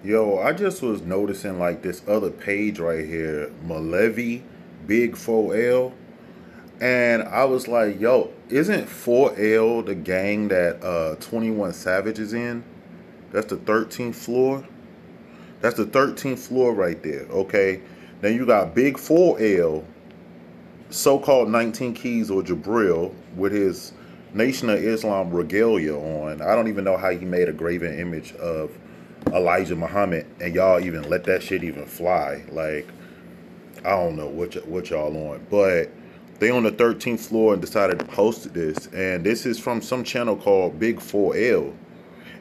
Yo, I just was noticing like this other page right here, Malevi Big 4L. And I was like, yo, isn't 4L the gang that 21 Savage is in? That's the 13th floor. That's the 13th floor right there, okay? Then you got Big 4L, so-called 19 Keys or Jabril with his Nation of Islam regalia on. I don't even know how he made a graven image of Elijah Muhammad and y'all even let that shit even fly. Like, I don't know what y'all on, but they on the 13th floor and decided to post this, and this is from some channel called Big 4L,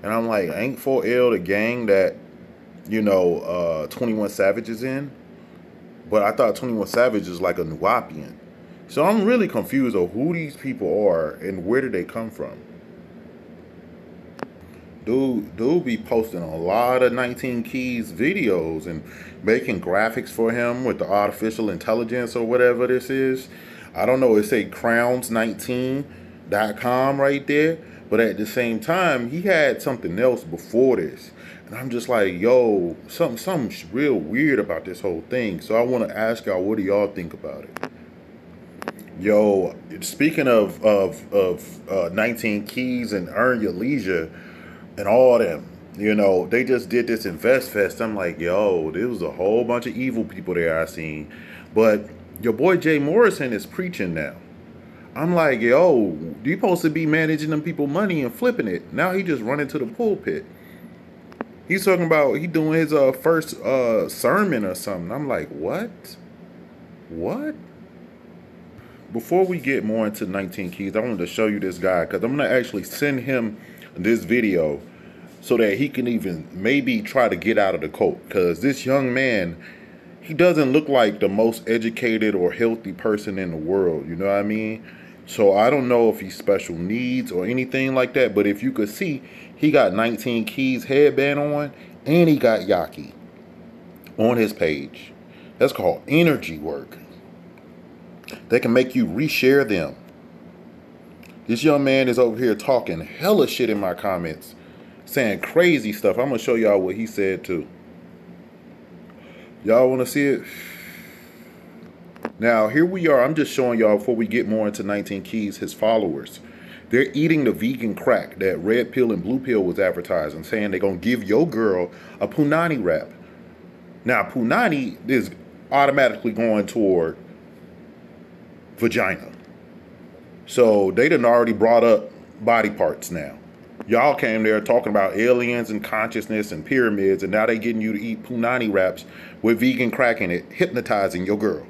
and I'm like, ain't 4L the gang that 21 Savage is in? But I thought 21 Savage is like a Nuwapian, so I'm really confused of who these people are and where did they come from. Dude be posting a lot of 19 Keys videos and making graphics for him with the artificial intelligence or whatever this is. I don't know, it say crowns19.com right there. But at the same time, he had something else before this. And I'm just like, yo, something's real weird about this whole thing. So I want to ask y'all, what do y'all think about it? Yo, speaking of 19 Keys and Earn Your Leisure, and all them, they just did this Invest Fest. I'm like, yo, there was a whole bunch of evil people there I seen. But your boy Jay Morrison is preaching now. I'm like, yo, you supposed to be managing them people money and flipping it. Now he just running to the pulpit. He's talking about he doing his first sermon or something. I'm like, what? What? Before we get more into 19 Keys, I wanted to show you this guy because I'm going to actually send him this video so that he can even maybe try to get out of the cult, because this young man, he doesn't look like the most educated or healthy person in the world, you know what I mean? So I don't know if he's special needs or anything like that, but if you could see, he got 19 Keys headband on and he got Yaki on his page. That's called energy work. They can make you reshare them. This young man is over here talking hella shit in my comments, saying crazy stuff. I'm going to show y'all what he said too. Y'all want to see it? Now, here we are. I'm just showing y'all before we get more into 19 Keys, his followers. They're eating the vegan crack that Red Pill and Blue Pill was advertising, saying they're going to give your girl a punani wrap. Now, punani is automatically going toward vagina. So they done already brought up body parts now. Y'all came there talking about aliens and consciousness and pyramids, and now they getting you to eat punani wraps with vegan crack in it, hypnotizing your girl.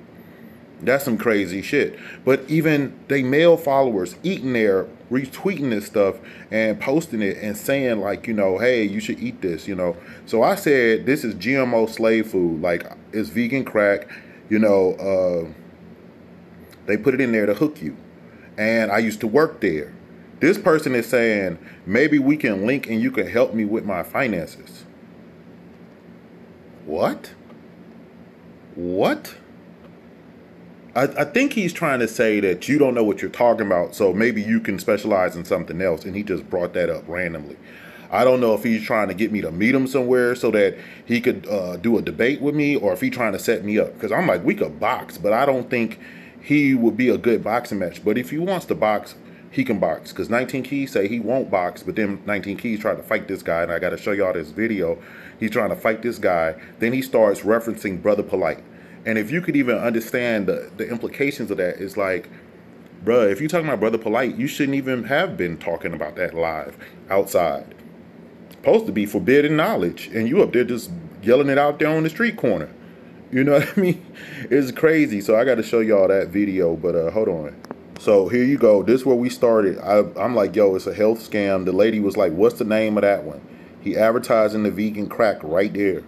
That's some crazy shit. But even they male followers eating there, retweeting this stuff and posting it and saying like, hey, you should eat this, So I said, this is GMO slave food. Like, it's vegan crack, they put it in there to hook you. And I used to work there. This person is saying, maybe we can link and you can help me with my finances. What? What? I think he's trying to say that you don't know what you're talking about, so maybe you can specialize in something else, and he just brought that up randomly. I don't know if he's trying to get me to meet him somewhere so that he could do a debate with me, or if he's trying to set me up. Because I'm like, we could box, but I don't think he would be a good boxing match. But if he wants to box, he can box. Because 19 Keys say he won't box, but then 19 Keys tried to fight this guy, and I got to show y'all this video. He's trying to fight this guy. Then he starts referencing Brother Polite. And if you could even understand the implications of that, it's like, bruh, if you're talking about Brother Polite, you shouldn't even have been talking about that live outside. Supposed to be forbidden knowledge, and you up there just yelling it out there on the street corner. You know what I mean? It's crazy. So I got to show y'all that video, but hold on. So here you go. This is where we started. I'm like, yo, it's a health scam. The lady was like, what's the name of that one? He advertising the vegan crack right there.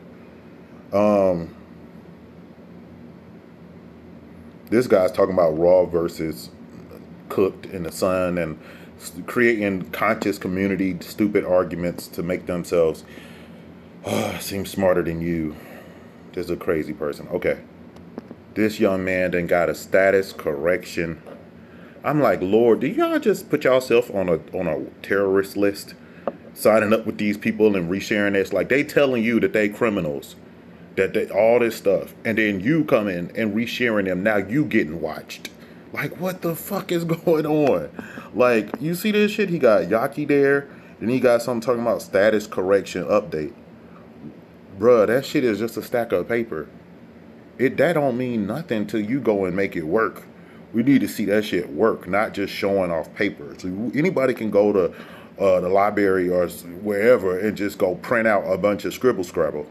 This guy's talking about raw versus cooked in the sun and creating conscious community stupid arguments to make themselves seem smarter than you. This is a crazy person. Okay. This young man then got a status correction. I'm like, Lord, do y'all just put yourself on a terrorist list? signing up with these people and resharing this. Like, they telling you that they criminals, that they, all this stuff, and then you come in and resharing them. Now you getting watched. Like, what the fuck is going on? Like, you see this shit? He got Yaki there, and he got something talking about status correction update. Bruh, that shit is just a stack of paper. That don't mean nothing till you go and make it work. We need to see that shit work, not just showing off paper. So anybody can go to the library or wherever and just go print out a bunch of scribble scrabble,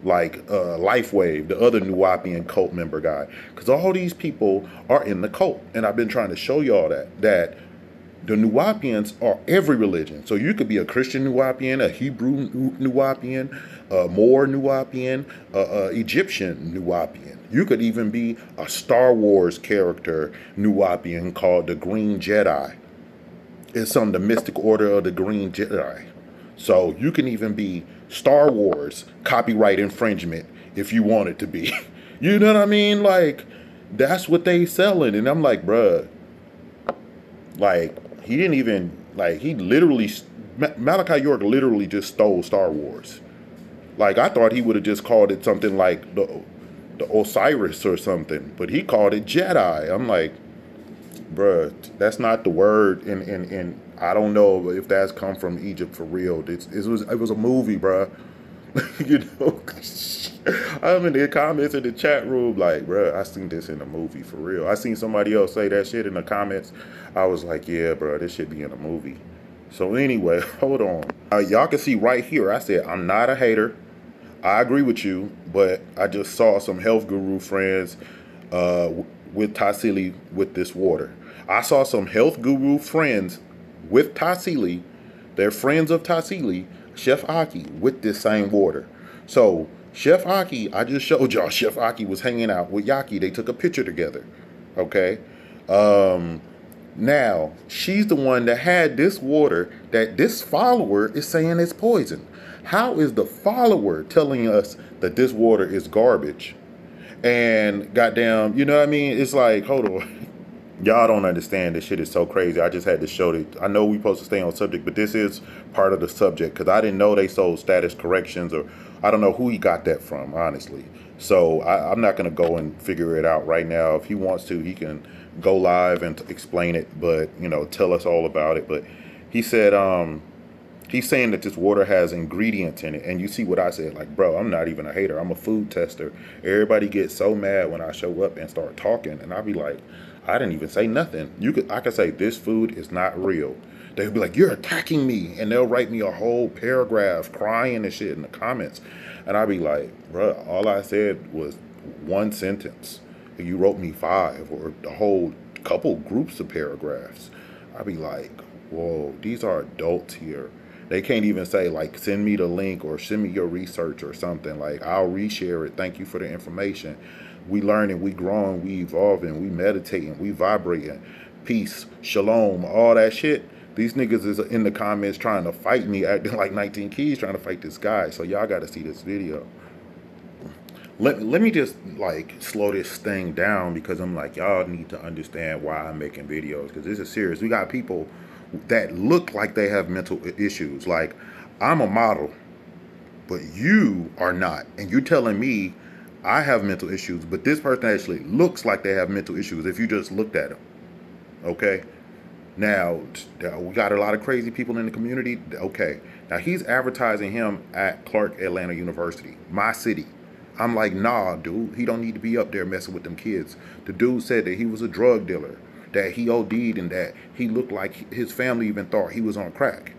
like Lifewave, the other Nuwapian cult member guy, because all these people are in the cult, and I've been trying to show y'all that the Nuwapians are every religion. So you could be a Christian Nuwapian, a Hebrew Nuwapian, a Moor Nuwapian, Egyptian Nuwapian. You could even be a Star Wars character Nuwapian called the Green Jedi. It's the mystic order of the Green Jedi. So you can even be Star Wars copyright infringement if you want it to be. You know what I mean? Like, that's what they selling. And I'm like, bruh, like, he didn't even, like, he literally, Malachi York literally just stole Star Wars. Like, I thought he would have just called it something like the Osiris or something, but he called it Jedi. I'm like, bruh, that's not the word, and I don't know if that's come from Egypt for real. It was a movie, bruh. You know, I'm in the comments in the chat room like, bruh, I seen this in a movie for real. I seen somebody else say that shit in the comments. I was like, yeah, bruh, this should be in a movie. So anyway, hold on. Y'all can see right here, I said, I'm not a hater. I agree with you, but I just saw some health guru friends with Tassili with this water. I saw some health guru friends with Tassili, they're friends of Tassili, Chef Aki, with this same water. So Chef Aki, I just showed y'all, Chef Aki was hanging out with Yaki. They took a picture together. Okay. Now, she's the one that had this water that this follower is saying is poison. How is the follower telling us that this water is garbage? And goddamn, you know what I mean? It's like, hold on. Y'all don't understand. This shit is so crazy. I just had to show it. I know we supposed to stay on subject, but this is part of the subject because I didn't know they sold status corrections, or I don't know who he got that from, honestly. So I'm not going to go and figure it out right now. If he wants to, he can go live and explain it, but, you know, tell us all about it. But he said, he's saying that this water has ingredients in it. And you see what I said, like, bro, I'm not even a hater. I'm a food tester. Everybody gets so mad when I show up and start talking. And I'll be like, I didn't even say nothing. I could say this food is not real. They'll be like, you're attacking me. And they'll write me a whole paragraph crying and shit in the comments. And I'll be like, bro, all I said was one sentence. You wrote me 5 or a whole couple groups of paragraphs. I'll be like, whoa, these are adults here. They can't even say, like, send me the link or send me your research or something. Like, I'll reshare it. Thank you for the information. We learning, we growing, we evolving, we meditating, we vibrating. Peace, shalom, all that shit. These niggas is in the comments trying to fight me, acting like 19 Keys trying to fight this guy. So y'all got to see this video. Let me just, like, slow this thing down because I'm like, y'all need to understand why I'm making videos, because this is serious. We got people that look like they have mental issues. Like, I'm a model, but you are not. And you're telling me I have mental issues, but this person actually looks like they have mental issues if you just looked at them. Okay? Now, we got a lot of crazy people in the community. Okay. Now, he's advertising him at Clark Atlanta University, my city. I'm like, nah, dude, he don't need to be up there messing with them kids. The dude said that he was a drug dealer, that he OD'd, and that he looked like his family even thought he was on crack.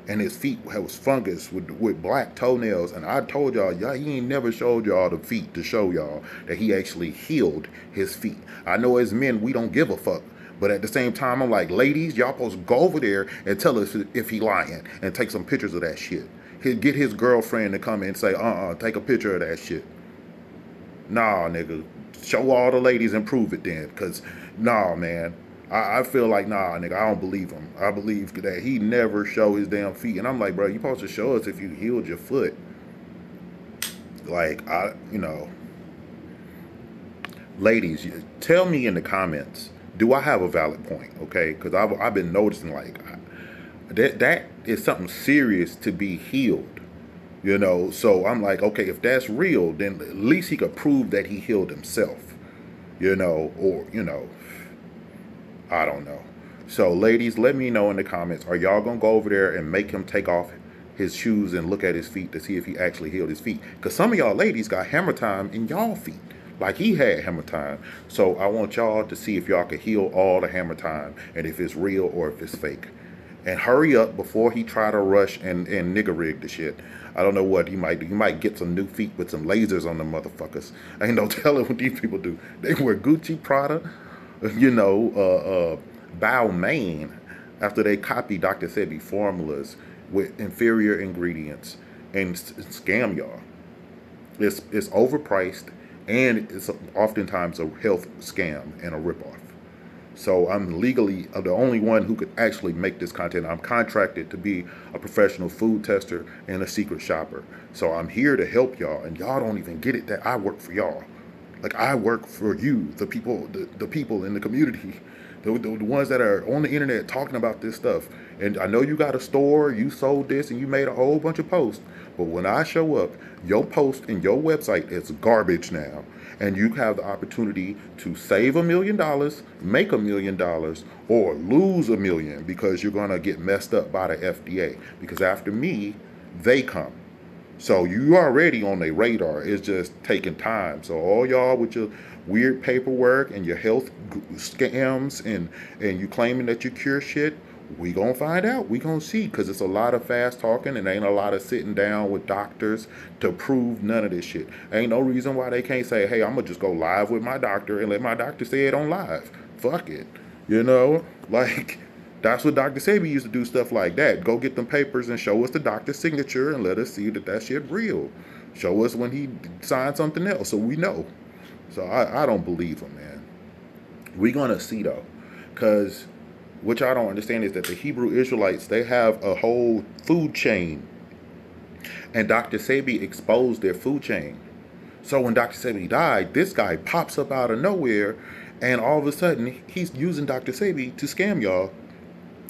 And his feet was fungus with black toenails. And I told y'all, he ain't never showed y'all the feet to show y'all that he actually healed his feet. I know as men, we don't give a fuck. But at the same time, I'm like, ladies, y'all supposed to go over there and tell us if he lying and take some pictures of that shit. He'd get his girlfriend to come in and say, take a picture of that shit. Nah, nigga. Show all the ladies and prove it then. Because, nah, man. I feel like, nah, nigga, I don't believe him. I believe that he never showed his damn feet. And I'm like, bro, you supposed to show us if you healed your foot. Like, you know. Ladies, tell me in the comments, do I have a valid point, okay? Because I've been noticing, like, it's something serious to be healed. You know, so I'm like, okay, if that's real, then at least he could prove that he healed himself. You know, or I don't know. So, ladies, let me know in the comments. Are y'all gonna go over there and make him take off his shoes and look at his feet to see if he actually healed his feet? Because some of y'all ladies got hammer time in y'all feet, like he had hammer time. So I want y'all to see if y'all can heal all the hammer time and if it's real or if it's fake. And hurry up before he try to rush and nigger rig the shit. I don't know what he might do. He might get some new feet with some lasers on the motherfuckers. Ain't no telling what these people do. They wear Gucci, Prada, Balmain, after they copy Dr. Sebijr formulas with inferior ingredients and scam y'all. It's overpriced, and it's oftentimes a health scam and a ripoff. So I'm legally the only one who could actually make this content. I'm contracted to be a professional food tester and a secret shopper. So I'm here to help y'all, and y'all don't even get it that I work for y'all. Like, I work for you, the people, the people in the community, the ones that are on the internet talking about this stuff. And I know you got a store, you sold this, and you made a whole bunch of posts. But when I show up, your post and your website is garbage now. And you have the opportunity to save $1 million, make $1 million, or lose $1 million because you're going to get messed up by the FDA. Because after me, they come. So you already on their radar. It's just taking time. So all y'all with your weird paperwork and your health scams and you claiming that you cure shit, we gonna find out. We gonna see, because it's a lot of fast talking and ain't a lot of sitting down with doctors to prove none of this shit. Ain't no reason why they can't say, hey, I'm gonna just go live with my doctor and let my doctor say it on live. Fuck it. You know, like, that's what Dr. Sebijr used to do, stuff like that. Go get them papers and show us the doctor's signature and let us see that shit real. Show us when he signed something else so we know. So I don't believe him, man. We're going to see, though. Because what y'all don't understand is that the Hebrew Israelites, they have a whole food chain. And Dr. Sebijr exposed their food chain. So when Dr. Sebijr died, this guy pops up out of nowhere. And all of a sudden, he's using Dr. Sebijr to scam y'all.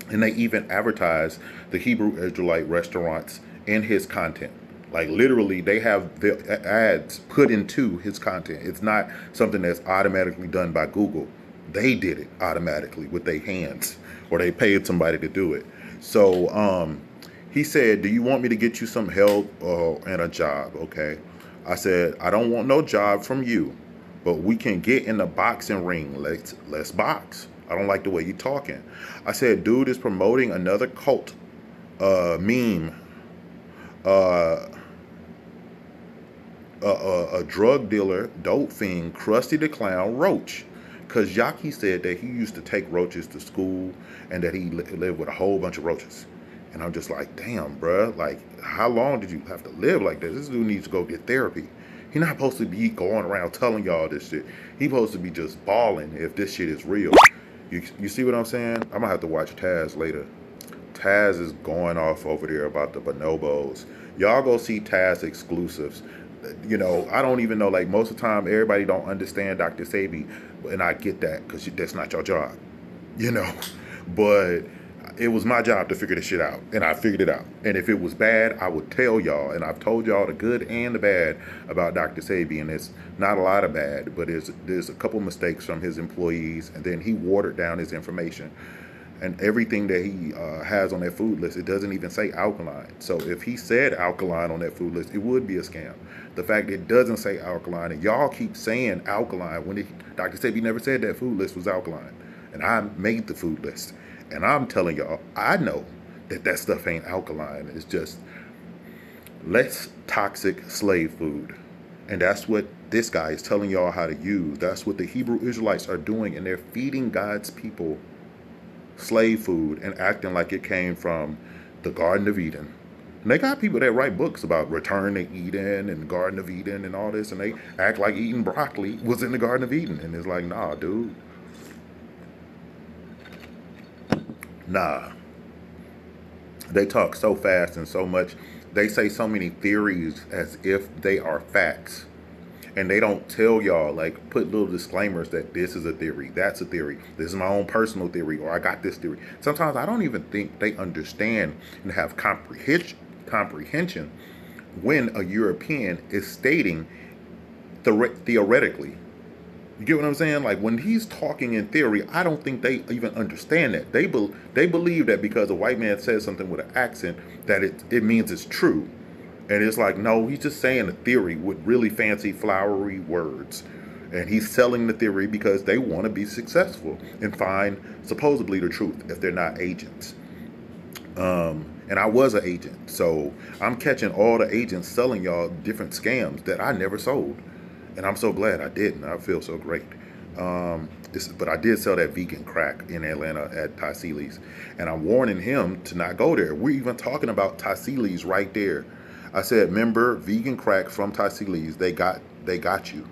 And they even advertise the Hebrew Israelite restaurants in his content. Like, literally, they have the ads put into his content. It's not something that's automatically done by Google. They did it automatically with their hands, or they paid somebody to do it. So he said, do you want me to get you some help and a job? Okay. I said, I don't want no job from you, but we can get in the boxing ring. Let's box. I don't like the way you're talking. I said, dude is promoting another cult meme. A drug dealer, dope fiend, Krusty the Clown Roach. Because Yaki said that he used to take roaches to school and that he lived with a whole bunch of roaches. And I'm just like, damn, bruh. Like, how long did you have to live like this? This dude needs to go get therapy. He's not supposed to be going around telling y'all this shit. He's supposed to be just balling if this shit is real. You see what I'm saying? I'm going to have to watch Taz later. Taz is going off over there about the bonobos. Y'all go see Taz exclusives. You know, I don't even know, like, most of the time, everybody don't understand Dr. Sebijr, and I get that, because that's not your job, you know, but it was my job to figure this shit out, and I figured it out, and if it was bad, I would tell y'all, and I've told y'all the good and the bad about Dr. Sebijr, and it's not a lot of bad, but there's a couple mistakes from his employees, and then he watered down his information. And everything that he has on that food list, it doesn't even say alkaline. So if he said alkaline on that food list, it would be a scam. The fact that it doesn't say alkaline, and y'all keep saying alkaline when Dr. Sebijr never said that food list was alkaline. And I made the food list. And I'm telling y'all, I know that stuff ain't alkaline. It's just less toxic slave food. And that's what this guy is telling y'all how to use. That's what the Hebrew Israelites are doing, and they're feeding God's people slave food and acting like it came from the Garden of Eden. And they got people that write books about Return to Eden and Garden of Eden and all this, and they act like eating broccoli was in the Garden of Eden. And it's like, nah, dude. Nah. They talk so fast and so much. They say so many theories as if they are facts. and they don't tell y'all, like, put little disclaimers that this is a theory, that's a theory, this is my own personal theory, or I got this theory. Sometimes I don't even think they understand and have comprehension when a European is stating theoretically. You get what I'm saying? Like, when he's talking in theory, I don't think they even understand that. They believe that because a white man says something with an accent, that it means it's true. And it's like, no, he's just saying a theory with really fancy, flowery words. And he's selling the theory because they want to be successful and find supposedly the truth if they're not agents. And I was an agent. So I'm catching all the agents selling y'all different scams that I never sold. And I'm so glad I didn't. I feel so great. But I did sell that vegan crack in Atlanta at Taisili's. And I'm warning him to not go there. We're even talking about Taisili's right there. I said, remember, vegan crack from Taisili's, they got you.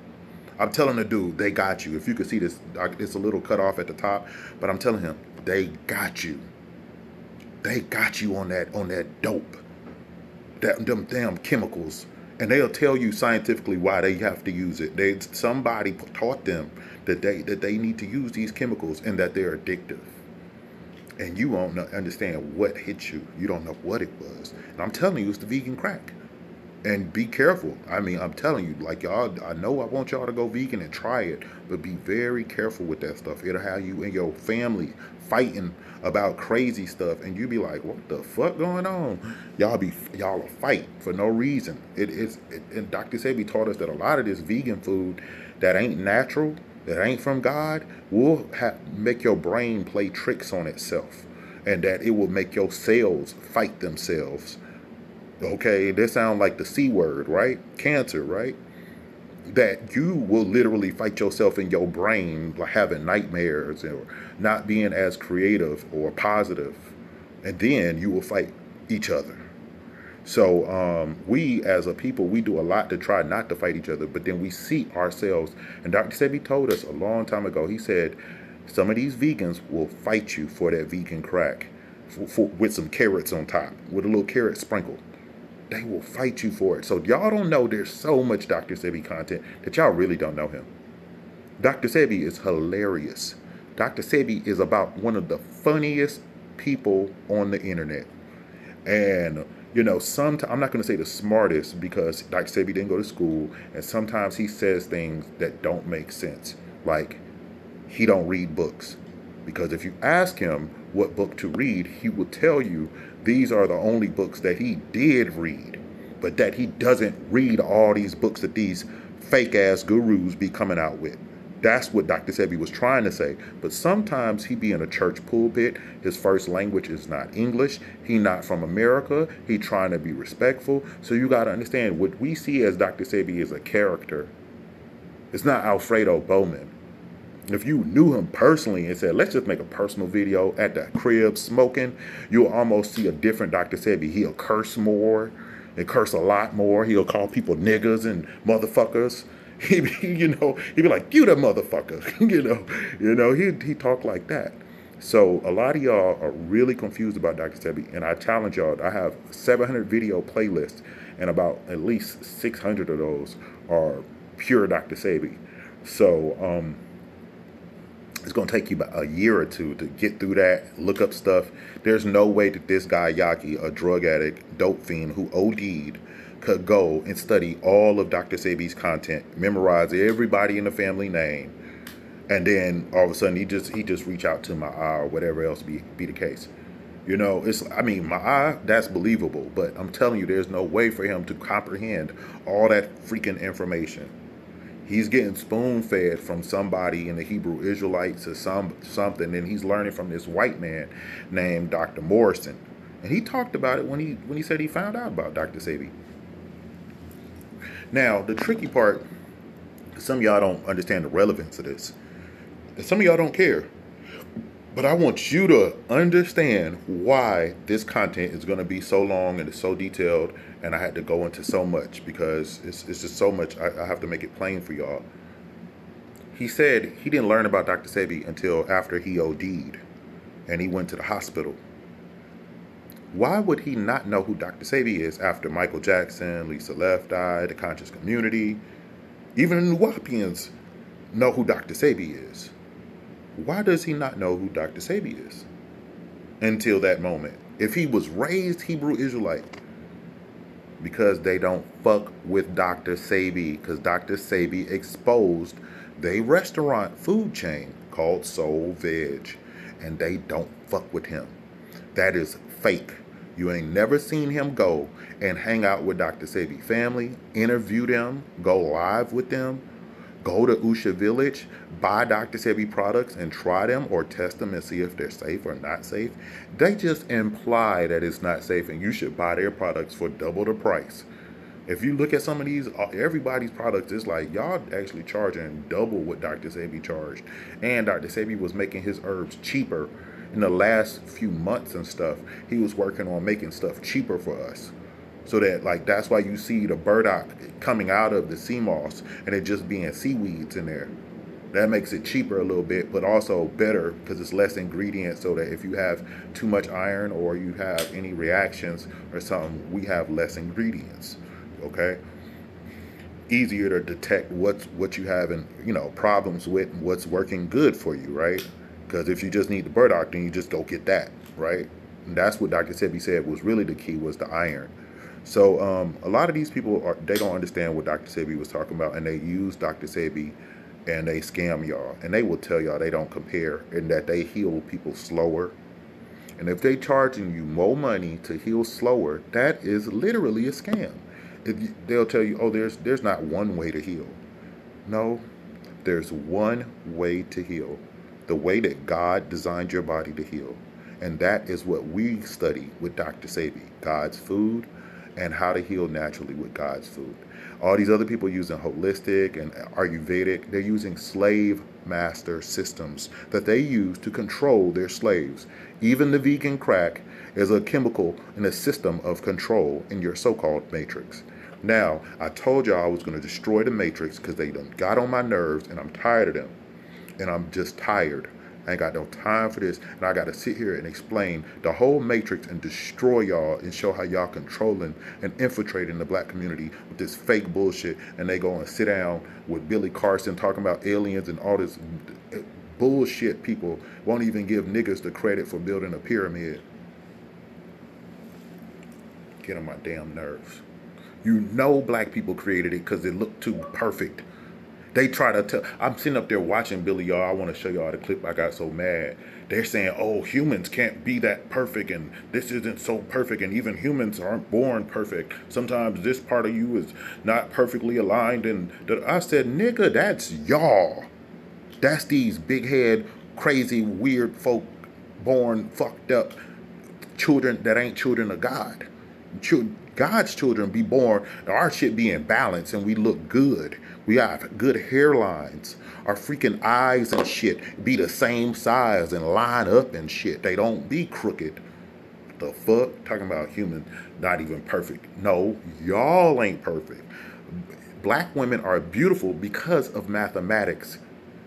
I'm telling the dude, they got you. If you could see this, it's a little cut off at the top. But I'm telling him, they got you. They got you on that dope. Them damn chemicals. And they'll tell you scientifically why they have to use it. Somebody taught them that they need to use these chemicals and that they're addictive. And you won't understand what hit you. You don't know what it was. And I'm telling you, it's the vegan crack. And be careful. I mean, I'm telling you, like, y'all, I know I want y'all to go vegan and try it, but be very careful with that stuff. It'll have you and your family fighting about crazy stuff, and you be like, what the fuck going on? Y'all fight for no reason. And Dr. Sebijr taught us that a lot of this vegan food that ain't natural, that ain't from God, will make your brain play tricks on itself, and that it will make your cells fight themselves. Okay, that sound like the C word, right? Cancer, right? That you will literally fight yourself in your brain, like having nightmares or not being as creative or positive. And then you will fight each other. So we as a people, we do a lot to try not to fight each other, but then we see ourselves. And Dr. Sebijr told us a long time ago, he said, some of these vegans will fight you for that vegan crack with some carrots on top, with a little carrot sprinkle. They will fight you for it. So y'all don't know there's so much Dr. Sebijr content that y'all really don't know him. Dr. Sebijr is hilarious. Dr. Sebijr is about one of the funniest people on the internet. And, you know, sometimes, I'm not going to say the smartest because Dr. Sebijr didn't go to school. And sometimes he says things that don't make sense. Like, he don't read books. Because if you ask him what book to read, he will tell you these are the only books that he did read, but that he doesn't read all these books that these fake-ass gurus be coming out with. That's what Dr. Sebijr was trying to say. But sometimes he be in a church pulpit. His first language is not English. He not from America. He trying to be respectful. So you got to understand, what we see as Dr. Sebijr is a character. It's not Alfredo Bowman. If you knew him personally and said, let's just make a personal video at the crib smoking, you'll almost see a different Dr. Sebijr. He'll curse more and curse a lot more. He'll call people niggas and motherfuckers. He'd be like, you the motherfucker. He talk like that. So a lot of y'all are really confused about Dr. Sebijr, and I challenge y'all. I have 700 video playlists, and about at least 600 of those are pure Dr. Sebijr. So, it's going to take you about a year or two to get through that, look up stuff. There's no way that this guy, Yaki, a drug addict, dope fiend who OD'd, could go and study all of Dr. Sebijr's content, memorize everybody in the family name, and then all of a sudden he just reach out to my eye or whatever else be the case. My eye, that's believable, but I'm telling you, there's no way for him to comprehend all that freaking information. He's getting spoon-fed from somebody in the Hebrew Israelites or something, and he's learning from this white man named Dr. Morrison. And he talked about it when he said he found out about Dr. Sebijr. Now, the tricky part, some of y'all don't understand the relevance of this. And some of y'all don't care. But I want you to understand why this content is going to be so long and it's so detailed, and I had to go into so much because it's just so much. I have to make it plain for y'all. He said he didn't learn about Dr. Sebijr until after he OD'd and he went to the hospital. Why would he not know who Dr. Sebijr is after Michael Jackson, Lisa Left died, the conscious community? Even the Nuwapians know who Dr. Sebijr is. Why does he not know who Dr. Sebijr is until that moment? If he was raised Hebrew Israelite, because they don't fuck with Dr. Sebijr, because Dr. Sebijr exposed the restaurant food chain called Soul Veg, and they don't fuck with him. That is fake. You ain't never seen him go and hang out with Dr. Sebijr family, interview them, go live with them, go to Usha Village, buy Dr. Sebijr products and try them or test them and see if they're safe or not safe. They just imply that it's not safe and you should buy their products for double the price. If you look at some of these, everybody's products, it's like y'all actually charging double what Dr. Sebijr charged. And Dr. Sebijr was making his herbs cheaper in the last few months and stuff. He was working on making stuff cheaper for us. So that, like, that's why you see the burdock coming out of the sea moss and it just being seaweeds in there. That makes it cheaper a little bit, but also better because it's less ingredients, so that if you have too much iron or you have any reactions or something, we have less ingredients. Okay? Easier to detect what you have and, you know, problems with and what's working good for you, right? Because if you just need the burdock, then you just go get that, right? And that's what Dr. Sebijr said was really the key, was the iron. So a lot of these people, they don't understand what Dr. Sebijr was talking about, and they use Dr. Sebijr and they scam y'all, and they will tell y'all they don't compare and that they heal people slower. And if they charging you more money to heal slower, that is literally a scam. They'll tell you, oh, there's not one way to heal. No, there's one way to heal. The way that God designed your body to heal. And that is what we study with Dr. Sebijr, God's food and how to heal naturally with God's food. All these other people using holistic and Ayurvedic, they're using slave master systems that they use to control their slaves. Even the vegan crack is a chemical and a system of control in your so-called matrix. Now, I told y'all I was going to destroy the matrix because they done got on my nerves and I'm tired of them. And I'm just tired. I ain't got no time for this, and I got to sit here and explain the whole matrix and destroy y'all and show how y'all controlling and infiltrating the black community with this fake bullshit. And they go and sit down with Billy Carson talking about aliens and all this bullshit. People won't even give niggas the credit for building a pyramid. Get on my damn nerves. You know black people created it because it looked too perfect. They try to tell. I'm sitting up there watching Billy, y'all. I want to show y'all the clip. I got so mad. They're saying, oh, humans can't be that perfect, and this isn't so perfect, and even humans aren't born perfect. Sometimes this part of you is not perfectly aligned. And I said, nigga, that's y'all. That's these big head, crazy, weird folk born fucked up children that ain't children of God. God's children be born, our shit be in balance and we look good. We have good hairlines. Our freaking eyes and shit be the same size and line up and shit. They don't be crooked. The fuck? Talking about human, not even perfect. No, y'all ain't perfect. Black women are beautiful because of mathematics.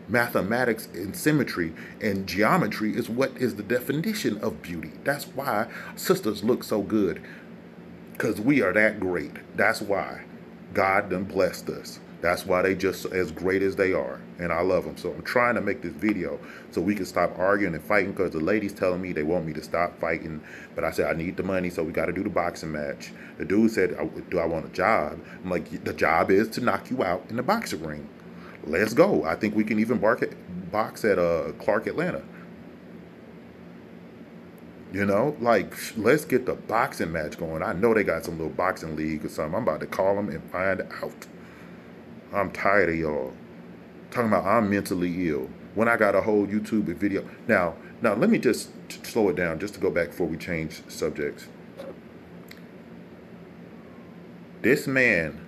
Mathematics and symmetry and geometry is what is the definition of beauty. That's why sisters look so good. Because we are that great. That's why God done blessed us. That's why they just as great as they are. And I love them. So I'm trying to make this video so we can stop arguing and fighting, because the ladies telling me they want me to stop fighting. But I said, I need the money, so we got to do the boxing match. The dude said, do I want a job? I'm like, the job is to knock you out in the boxing ring. Let's go. I think we can even box at Clark Atlanta. You know, like, let's get the boxing match going. I know they got some little boxing league or something. I'm about to call them and find out. I'm tired of y'all talking about I'm mentally ill when I got a whole YouTube video. Now, let me just slow it down just to go back before we change subjects. This man,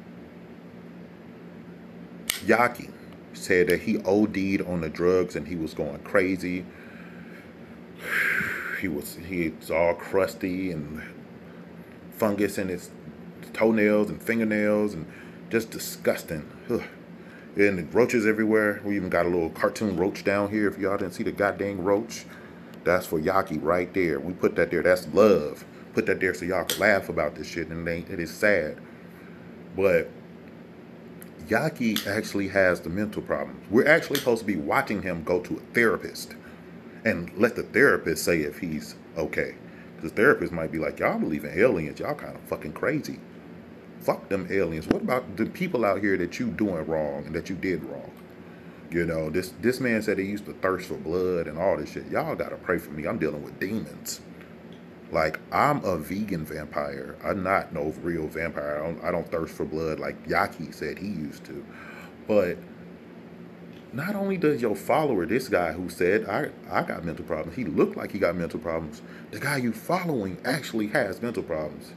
Yaki, said that he OD'd on the drugs and he was going crazy. He's all crusty and fungus in his toenails and fingernails and just disgusting. Ugh. And roaches everywhere. We even got a little cartoon roach down here. If y'all didn't see the goddamn roach, that's for Yaki right there. We put that there. That's love. Put that there so y'all can laugh about this shit. And it is sad. But Yaki actually has the mental problems. We're actually supposed to be watching him go to a therapist and let the therapist say if he's okay. Because the therapist might be like, y'all believe in aliens, y'all kind of fucking crazy. Fuck them aliens. What about the people out here that you doing wrong and that you did wrong? You know, this man said he used to thirst for blood and all this shit. Y'all gotta pray for me. I'm dealing with demons. Like, I'm a vegan vampire. I'm not no real vampire. I don't thirst for blood like Yaki said he used to. But not only does your follower, this guy who said, I got mental problems, he looked like he got mental problems. The guy you following actually has mental problems.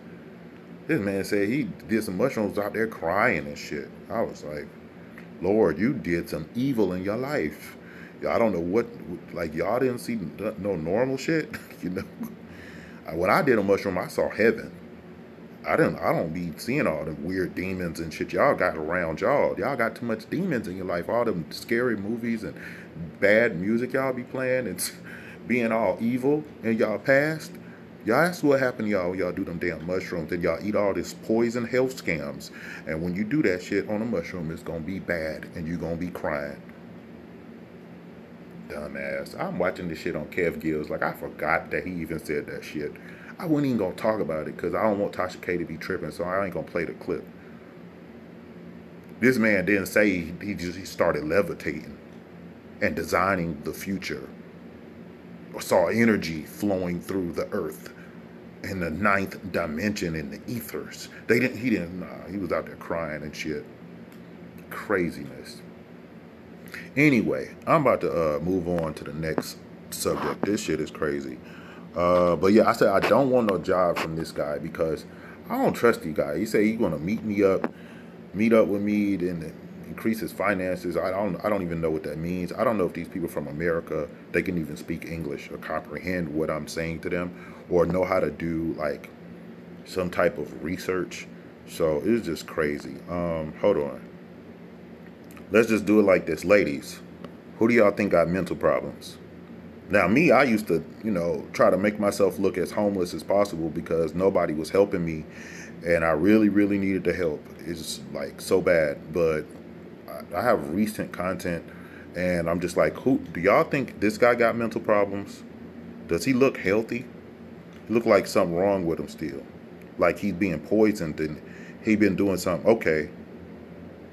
This man said he did some mushrooms out there crying and shit. I was like, Lord, you did some evil in your life. I don't know what, like, y'all didn't see no normal shit. You know, when I did a mushroom, I saw heaven. I don't be seeing all the weird demons and shit y'all got around y'all. Y'all got too much demons in your life. All them scary movies and bad music y'all be playing and being all evil in y'all past. Y'all, that's what happened to y'all when y'all do them damn mushrooms and y'all eat all this poison health scams. And when you do that shit on a mushroom, it's gonna be bad and you're gonna be crying. Dumbass. I'm watching this shit on Kev Gills. Like, I forgot that he even said that shit. I wasn't even gonna talk about it because I don't want Tasha K to be tripping, so I ain't gonna play the clip. This man didn't say he started levitating and designing the future, or saw energy flowing through the earth in the ninth dimension in the ethers. He didn't, nah, he was out there crying and shit. Craziness. Anyway, I'm about to move on to the next subject. This shit is crazy. But yeah, I said I don't want no job from this guy because I don't trust the guy. He said he's gonna meet up with me, and increase his finances. I don't even know what that means. I don't know if these people from America, they can even speak English or comprehend what I'm saying to them, or know how to do like some type of research. So it's just crazy. Hold on. Let's just do it like this, ladies. Who do y'all think got mental problems? Now, me, I used to, try to make myself look as homeless as possible because nobody was helping me, and I really, really needed the help. It's like so bad, but I have recent content, and I'm just like, who do y'all think this guy got mental problems? Does he look healthy? He look like something wrong with him still, like he's being poisoned and he been doing something. Okay,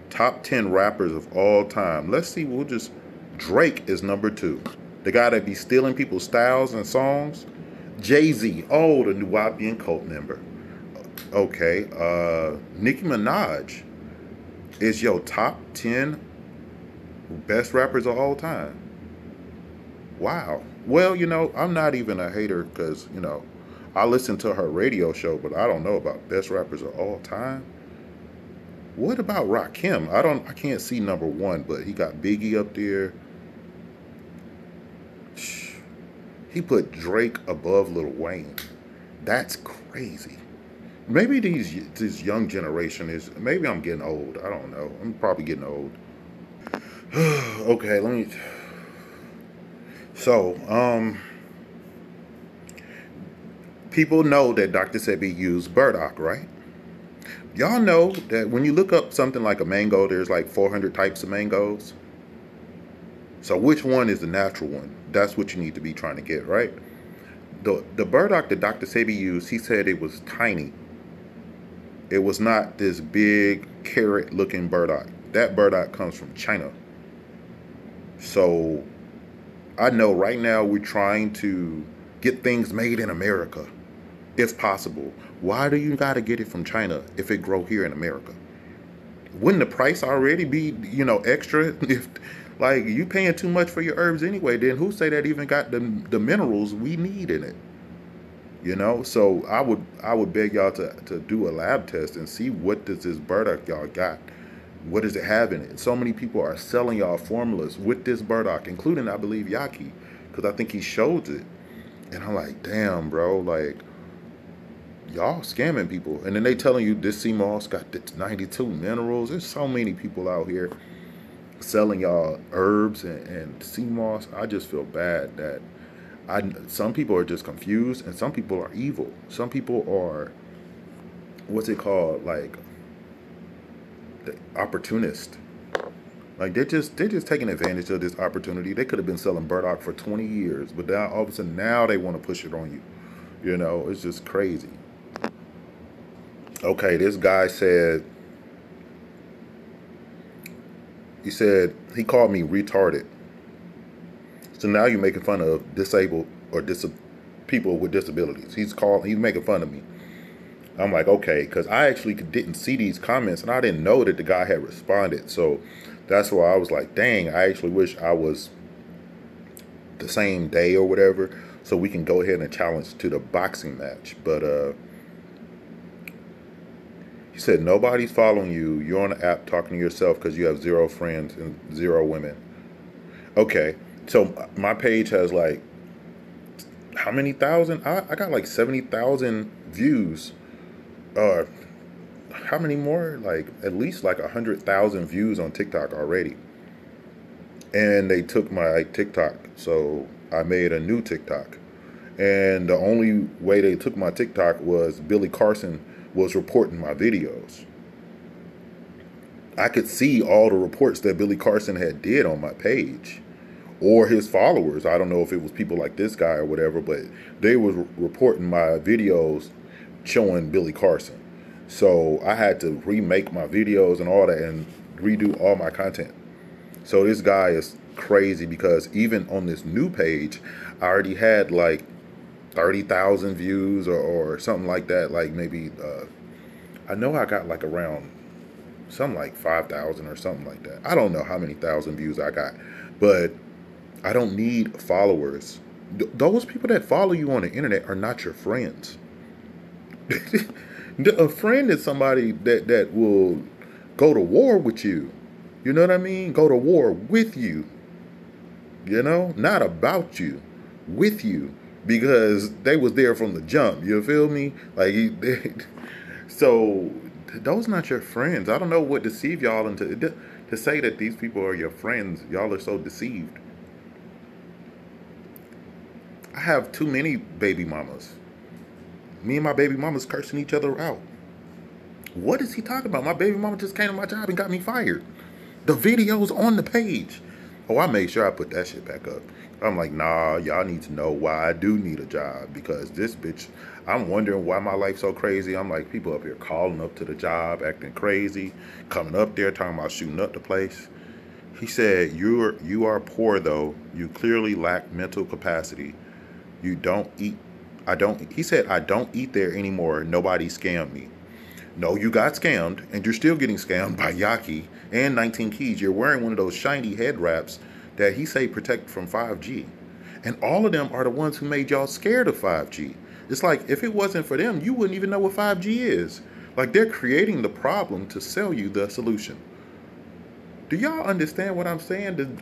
top 10 rappers of all time. Let's see. Drake is number 2. The guy that be stealing people's styles and songs. Jay-Z, the new YBN cult member. Okay, Nicki Minaj is your top 10 best rappers of all time. Wow. Well, I'm not even a hater because, I listen to her radio show, but I don't know about best rappers of all time. What about Rakim? I can't see number 1, but he got Biggie up there. He put Drake above Lil Wayne. That's crazy. Maybe this young generation is, maybe I'm getting old. I don't know. I'm probably getting old. Okay, so, people know that dr.Sebijr used burdock, right? Y'all know that when you look up something like a mango, there's like 400 types of mangoes. So which one is the natural one? That's what you need to be trying to get, right? The burdock that dr.Sebijr used, he said it was tiny. It was not this big carrot-looking burdock. That burdock comes from China. So I know right now we're trying to get things made in America, if possible. Why do you got to get it from China if it grow here in America? Wouldn't the price already be, extra? If like you paying too much for your herbs anyway, then who say that even got the minerals we need in it? So I would beg y'all to do a lab test and see what does this burdock y'all got. What does it have in it? So many people are selling y'all formulas with this burdock, including, I believe, Yaki, because I think he showed it. And I'm like, damn, bro, like, y'all scamming people. And then they telling you this sea moss got the 92 minerals. There's so many people out here selling y'all herbs and sea moss. I just feel bad that some people are just confused and some people are evil. Some people are, what's it called, like, The opportunist. Like they're just taking advantage of this opportunity. They could have been selling burdock for 20 years, but now all of a sudden now they want to push it on you. You know, it's just crazy. Okay, this guy said he called me retarded. So now you're making fun of disabled or people with disabilities. He's making fun of me. I'm like, okay, because I actually didn't see these comments and I didn't know that the guy had responded. So that's why I was like, dang, I actually wish I was the same day or whatever, so we can go ahead and challenge to the boxing match. But he said, nobody's following you. You're on the app talking to yourself because you have 0 friends and 0 women. Okay, so my page has like, how many thousand? I got like 70,000 views. How many more? Like at least like 100,000 views on TikTok already. And they took my TikTok, so I made a new TikTok. And the only way they took my TikTok was Billy Carson was reporting my videos. I could see all the reports that Billy Carson had did on my page, or his followers. I don't know if it was people like this guy or whatever, but they were reporting my videos showing Billy Carson. So I had to remake my videos and all that and redo all my content. So this guy is crazy because even on this new page, I already had like 30,000 views or something like that. Like maybe, I know I got like around something like 5,000 or something like that. I don't know how many thousand views I got, but I don't need followers. Those people that follow you on the internet are not your friends. A friend is somebody that will go to war with you. You know what I mean? Go to war with you. You know? Not about you. With you. Because they was there from the jump. You feel me? Like, so those not your friends. I don't know what deceive y'all into. To say that these people are your friends, y'all are so deceived. I have too many baby mamas. Me and my baby mamas cursing each other out. What is he talking about? My baby mama just came to my job and got me fired. The video's on the page. Oh, I made sure I put that shit back up. I'm like, nah, y'all need to know why I do need a job. Because this bitch, I'm wondering why my life's so crazy. I'm like, people up here calling up to the job, acting crazy, coming up there, talking about shooting up the place. He said, you are poor though. You clearly lack mental capacity. You don't eat. He said, I don't eat there anymore. Nobody scammed me. No, you got scammed, and you're still getting scammed by Yaki and 19 Keys. You're wearing one of those shiny head wraps that he say protect from 5G. And all of them are the ones who made y'all scared of 5G. It's like, if it wasn't for them, you wouldn't even know what 5G is. Like, they're creating the problem to sell you the solution. Do y'all understand what I'm saying?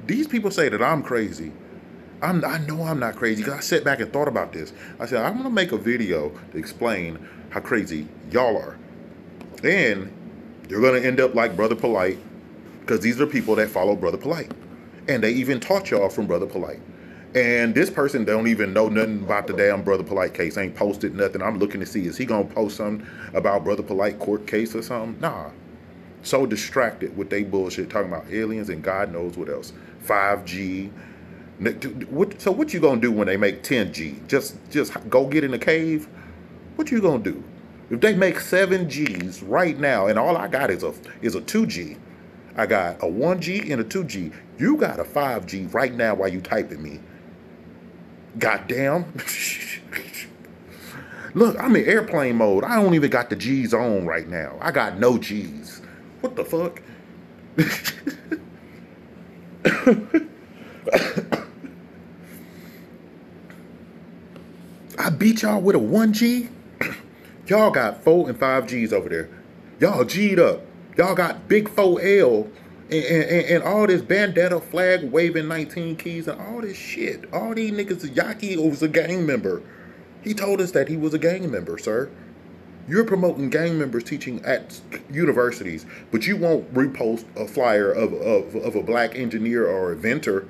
These people say that I'm crazy. I know I'm not crazy because I sat back and thought about this. I said, I'm going to make a video to explain how crazy y'all are. And you're going to end up like Brother Polite, because these are people that follow Brother Polite. And they even taught y'all from Brother Polite. And this person don't even know nothing about the damn Brother Polite case. Ain't posted nothing. I'm looking to see, is he going to post something about Brother Polite court case or something? Nah. So distracted with they bullshit, talking about aliens and God knows what else. 5G. So what you gonna do when they make 10G? Just go get in a cave? What you gonna do? If they make 7Gs right now, and all I got is a 2G, I got a 1G and a 2G. You got a 5G right now while you typing me. Goddamn. Look, I'm in airplane mode. I don't even got the G's on right now. I got no G's. What the fuck? I beat y'all with a 1G. Y'all got 4 and 5Gs over there. Y'all G'd up. Y'all got big 4L and all this bandana flag waving 19 Keys and all this shit. All these niggas, Yaki was a gang member. He told us that he was a gang member, sir. You're promoting gang members teaching at universities, but you won't repost a flyer of a black engineer or inventor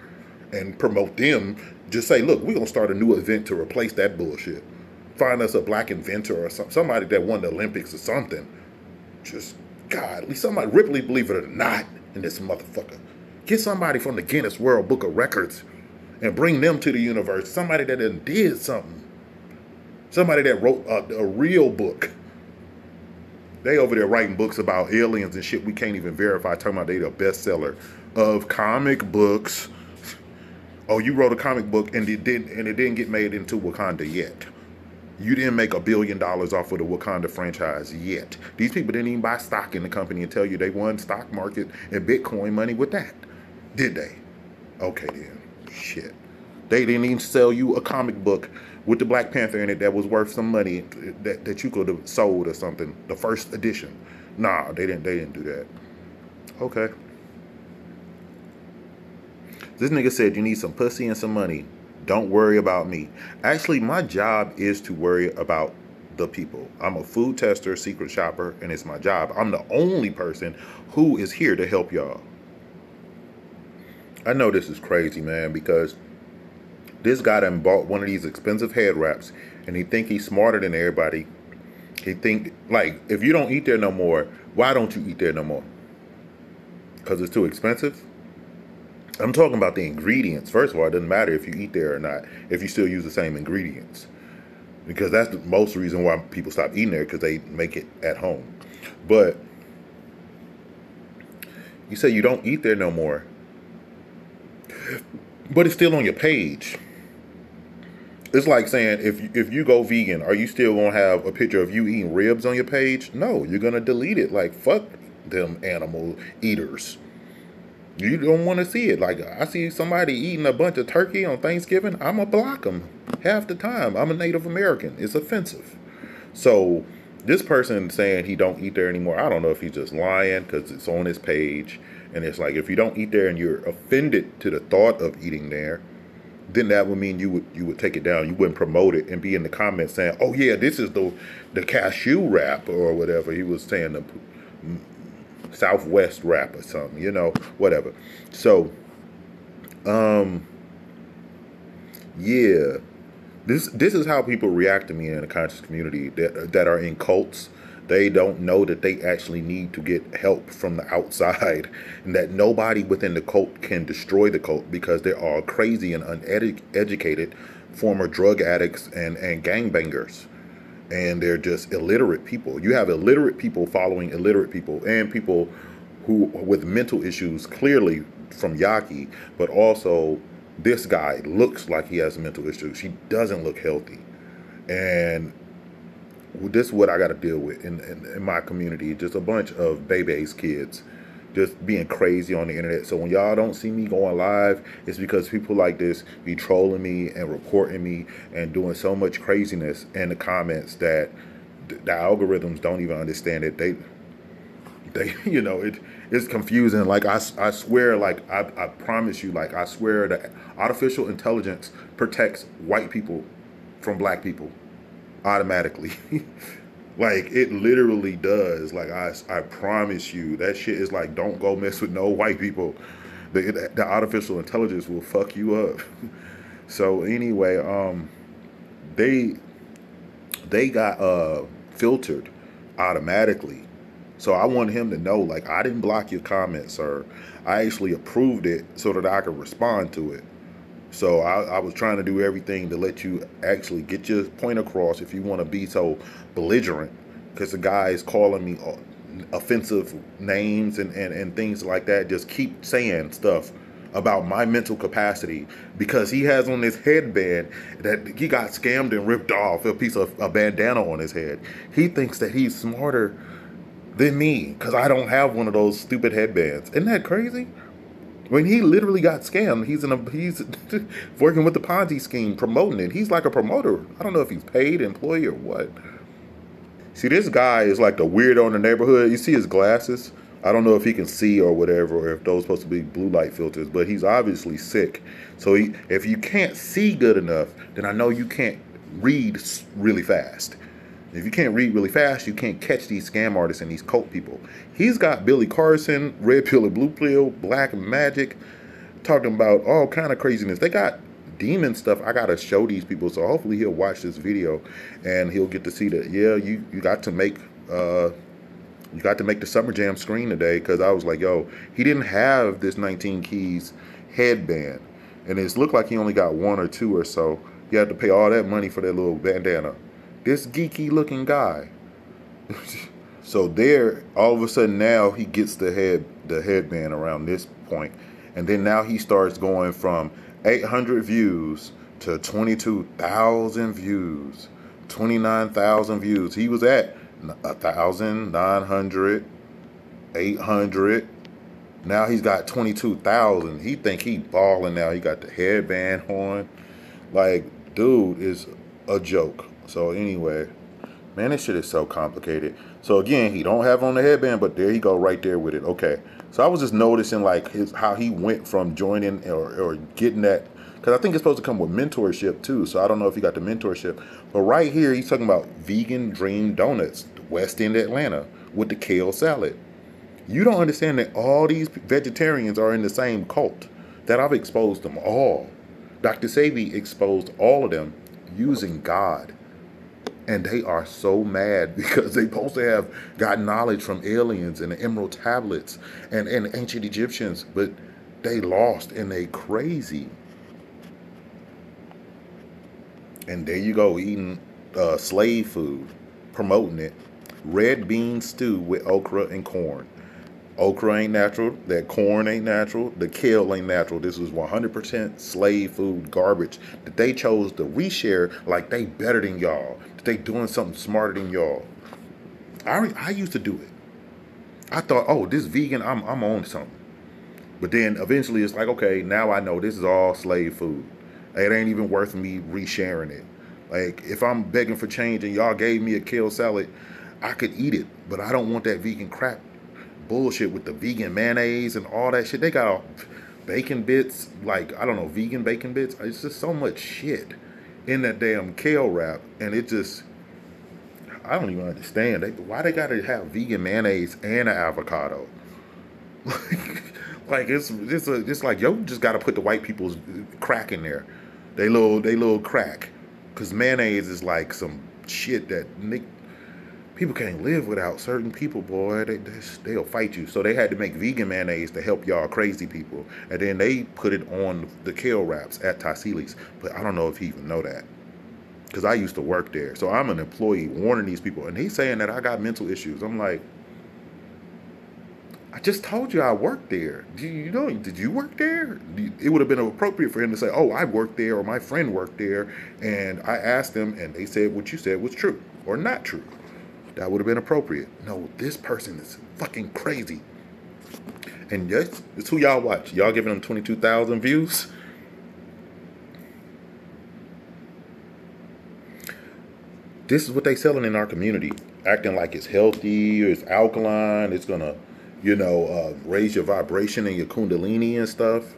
and promote them. Just say, look, we're going to start a new event to replace that bullshit. Find us a black inventor or somebody that won the Olympics or something. Just God, at least somebody, Ripley, believe it or not, in this motherfucker. Get somebody from the Guinness World Book of Records and bring them to the universe. Somebody that done did something. Somebody that wrote a real book. They over there writing books about aliens and shit we can't even verify, talking about they the bestseller of comic books. Oh, you wrote a comic book and it didn't get made into Wakanda yet. You didn't make $1 billion off of the Wakanda franchise yet. These people didn't even buy stock in the company and tell you they won stock market and Bitcoin money with that. Did they? Okay then. Shit. They didn't even sell you a comic book with the Black Panther in it that was worth some money that you could have sold or something. The first edition. Nah, they didn't do that. Okay. This nigga said you need some pussy and some money. Don't worry about me. Actually, my job is to worry about the people. I'm a food tester, secret shopper, and it's my job. I'm the only person who is here to help y'all. I know this is crazy, man, because this guy done bought one of these expensive head wraps, and he think he's smarter than everybody. He think, like, if you don't eat there no more, why don't you eat there no more? Because it's too expensive? I'm talking about the ingredients. First of all, it doesn't matter if you eat there or not, if you still use the same ingredients. Because that's the most reason why people stop eating there, because they make it at home. But you say you don't eat there no more, but it's still on your page. It's like saying, if you go vegan, are you still going to have a picture of you eating ribs on your page? No, you're going to delete it. Like, fuck them animal eaters. You don't want to see it. Like, I see somebody eating a bunch of turkey on Thanksgiving, I'm going to block them half the time. I'm a Native American. It's offensive. So this person saying he don't eat there anymore, I don't know if he's just lying because it's on his page. And it's like, if you don't eat there and you're offended to the thought of eating there, then that would mean you would take it down. You wouldn't promote it and be in the comments saying, oh yeah, this is the cashew wrap or whatever. He was saying the Southwest wrap or something, you know, whatever. So, yeah, this is how people react to me in the conscious community that are in cults. They don't know that they actually need to get help from the outside, and that nobody within the cult can destroy the cult because they're all crazy and uneducated former drug addicts and gangbangers. And they're just illiterate people. You have illiterate people following illiterate people, and people who with mental issues, clearly from Yaki, but also this guy looks like he has mental issues. He doesn't look healthy. And this is what I got to deal with in my community. Just a bunch of baby's kids just being crazy on the internet. So when y'all don't see me going live, it's because people like this be trolling me and reporting me and doing so much craziness in the comments that the algorithms don't even understand it. They you know, it's confusing. Like I swear, like I promise you, like I swear that artificial intelligence protects white people from black people automatically. Like it literally does. Like I promise you, that shit is like, don't go mess with no white people. The artificial intelligence will fuck you up. So anyway, they got filtered automatically. So I want him to know, like, I didn't block your comment, sir. I actually approved it so that I could respond to it. So I was trying to do everything to let you actually get your point across if you want to be so belligerent, because the guy is calling me offensive names and things like that. Just keep saying stuff about my mental capacity because he has on this headband that he got scammed and ripped off, a piece of a bandana on his head. He thinks that he's smarter than me because I don't have one of those stupid headbands. Isn't that crazy? When he literally got scammed, he's working with the Ponzi scheme, promoting it. He's like a promoter. I don't know if he's paid employee or what. See, this guy is like the weirdo in the neighborhood. You see his glasses? I don't know if he can see or whatever, or if those are supposed to be blue light filters, but he's obviously sick. So if you can't see good enough, then I know you can't read really fast. If you can't read really fast, you can't catch these scam artists and these cult people. He's got Billy Carson, Red Pill and Blue Pill, Black Magic, talking about all kind of craziness. They got demon stuff I got to show these people, so hopefully he'll watch this video and he'll get to see that, yeah, you got to make You got to make the Summer Jam screen today because I was like, yo, he didn't have this 19 Keys headband. And it looked like he only got one or two or so. You had to pay all that money for that little bandana. This geeky looking guy. So there, all of a sudden now he gets the headband around this point. And then now he starts going from 800 views to 22,000 views, 29,000 views. He was at 1,900, 800. Now he's got 22,000. He think he balling now. He got the headband on. Like, dude is a joke. So anyway, man, this shit is so complicated. So again, he don't have on the headband, but there he go right there with it. Okay. So I was just noticing like how he went from joining or getting that, because I think it's supposed to come with mentorship too. So I don't know if he got the mentorship. But right here, he's talking about Vegan Dream Donuts, West End Atlanta, with the kale salad. You don't understand that all these vegetarians are in the same cult, that I've exposed them all. Dr.Sebijr exposed all of them using God. And they are so mad because they supposed to have got knowledge from aliens and the emerald tablets and ancient Egyptians, but they lost and they crazy. And there you go, eating slave food, promoting it. Red bean stew with okra and corn. Okra ain't natural. That corn ain't natural. The kale ain't natural. This was 100% slave food garbage that they chose to reshare like they better than y'all. That they doing something smarter than y'all. I used to do it. I thought, oh, this vegan, I'm on something. But then eventually it's like, okay, now I know this is all slave food. It ain't even worth me resharing it. Like, if I'm begging for change and y'all gave me a kale salad, I could eat it. But I don't want that vegan crap bullshit with the vegan mayonnaise and all that shit. They got all bacon bits, like, I don't know, vegan bacon bits. It's just so much shit in that damn kale wrap. And it just, I don't even understand. Why they gotta have vegan mayonnaise and an avocado? Like it's like, yo, just gotta put the white people's crack in there. They little crack. Cause mayonnaise is like some shit that people can't live without. Certain people, boy, they'll fight you. So they had to make vegan mayonnaise to help y'all crazy people. And then they put it on the kale wraps at Tassili's. But I don't know if he even know that. Because I used to work there. So I'm an employee warning these people. And he's saying that I got mental issues. I'm like, I just told you I worked there. Did you work there? It would have been appropriate for him to say, oh, I worked there, or my friend worked there. And I asked them, and they said what you said was true or not true. That would have been appropriate. No, this person is fucking crazy. And yes, it's who y'all watch. Y'all giving them 22,000 views. This is what they selling in our community. Acting like it's healthy, or it's alkaline, it's gonna, raise your vibration and your kundalini and stuff.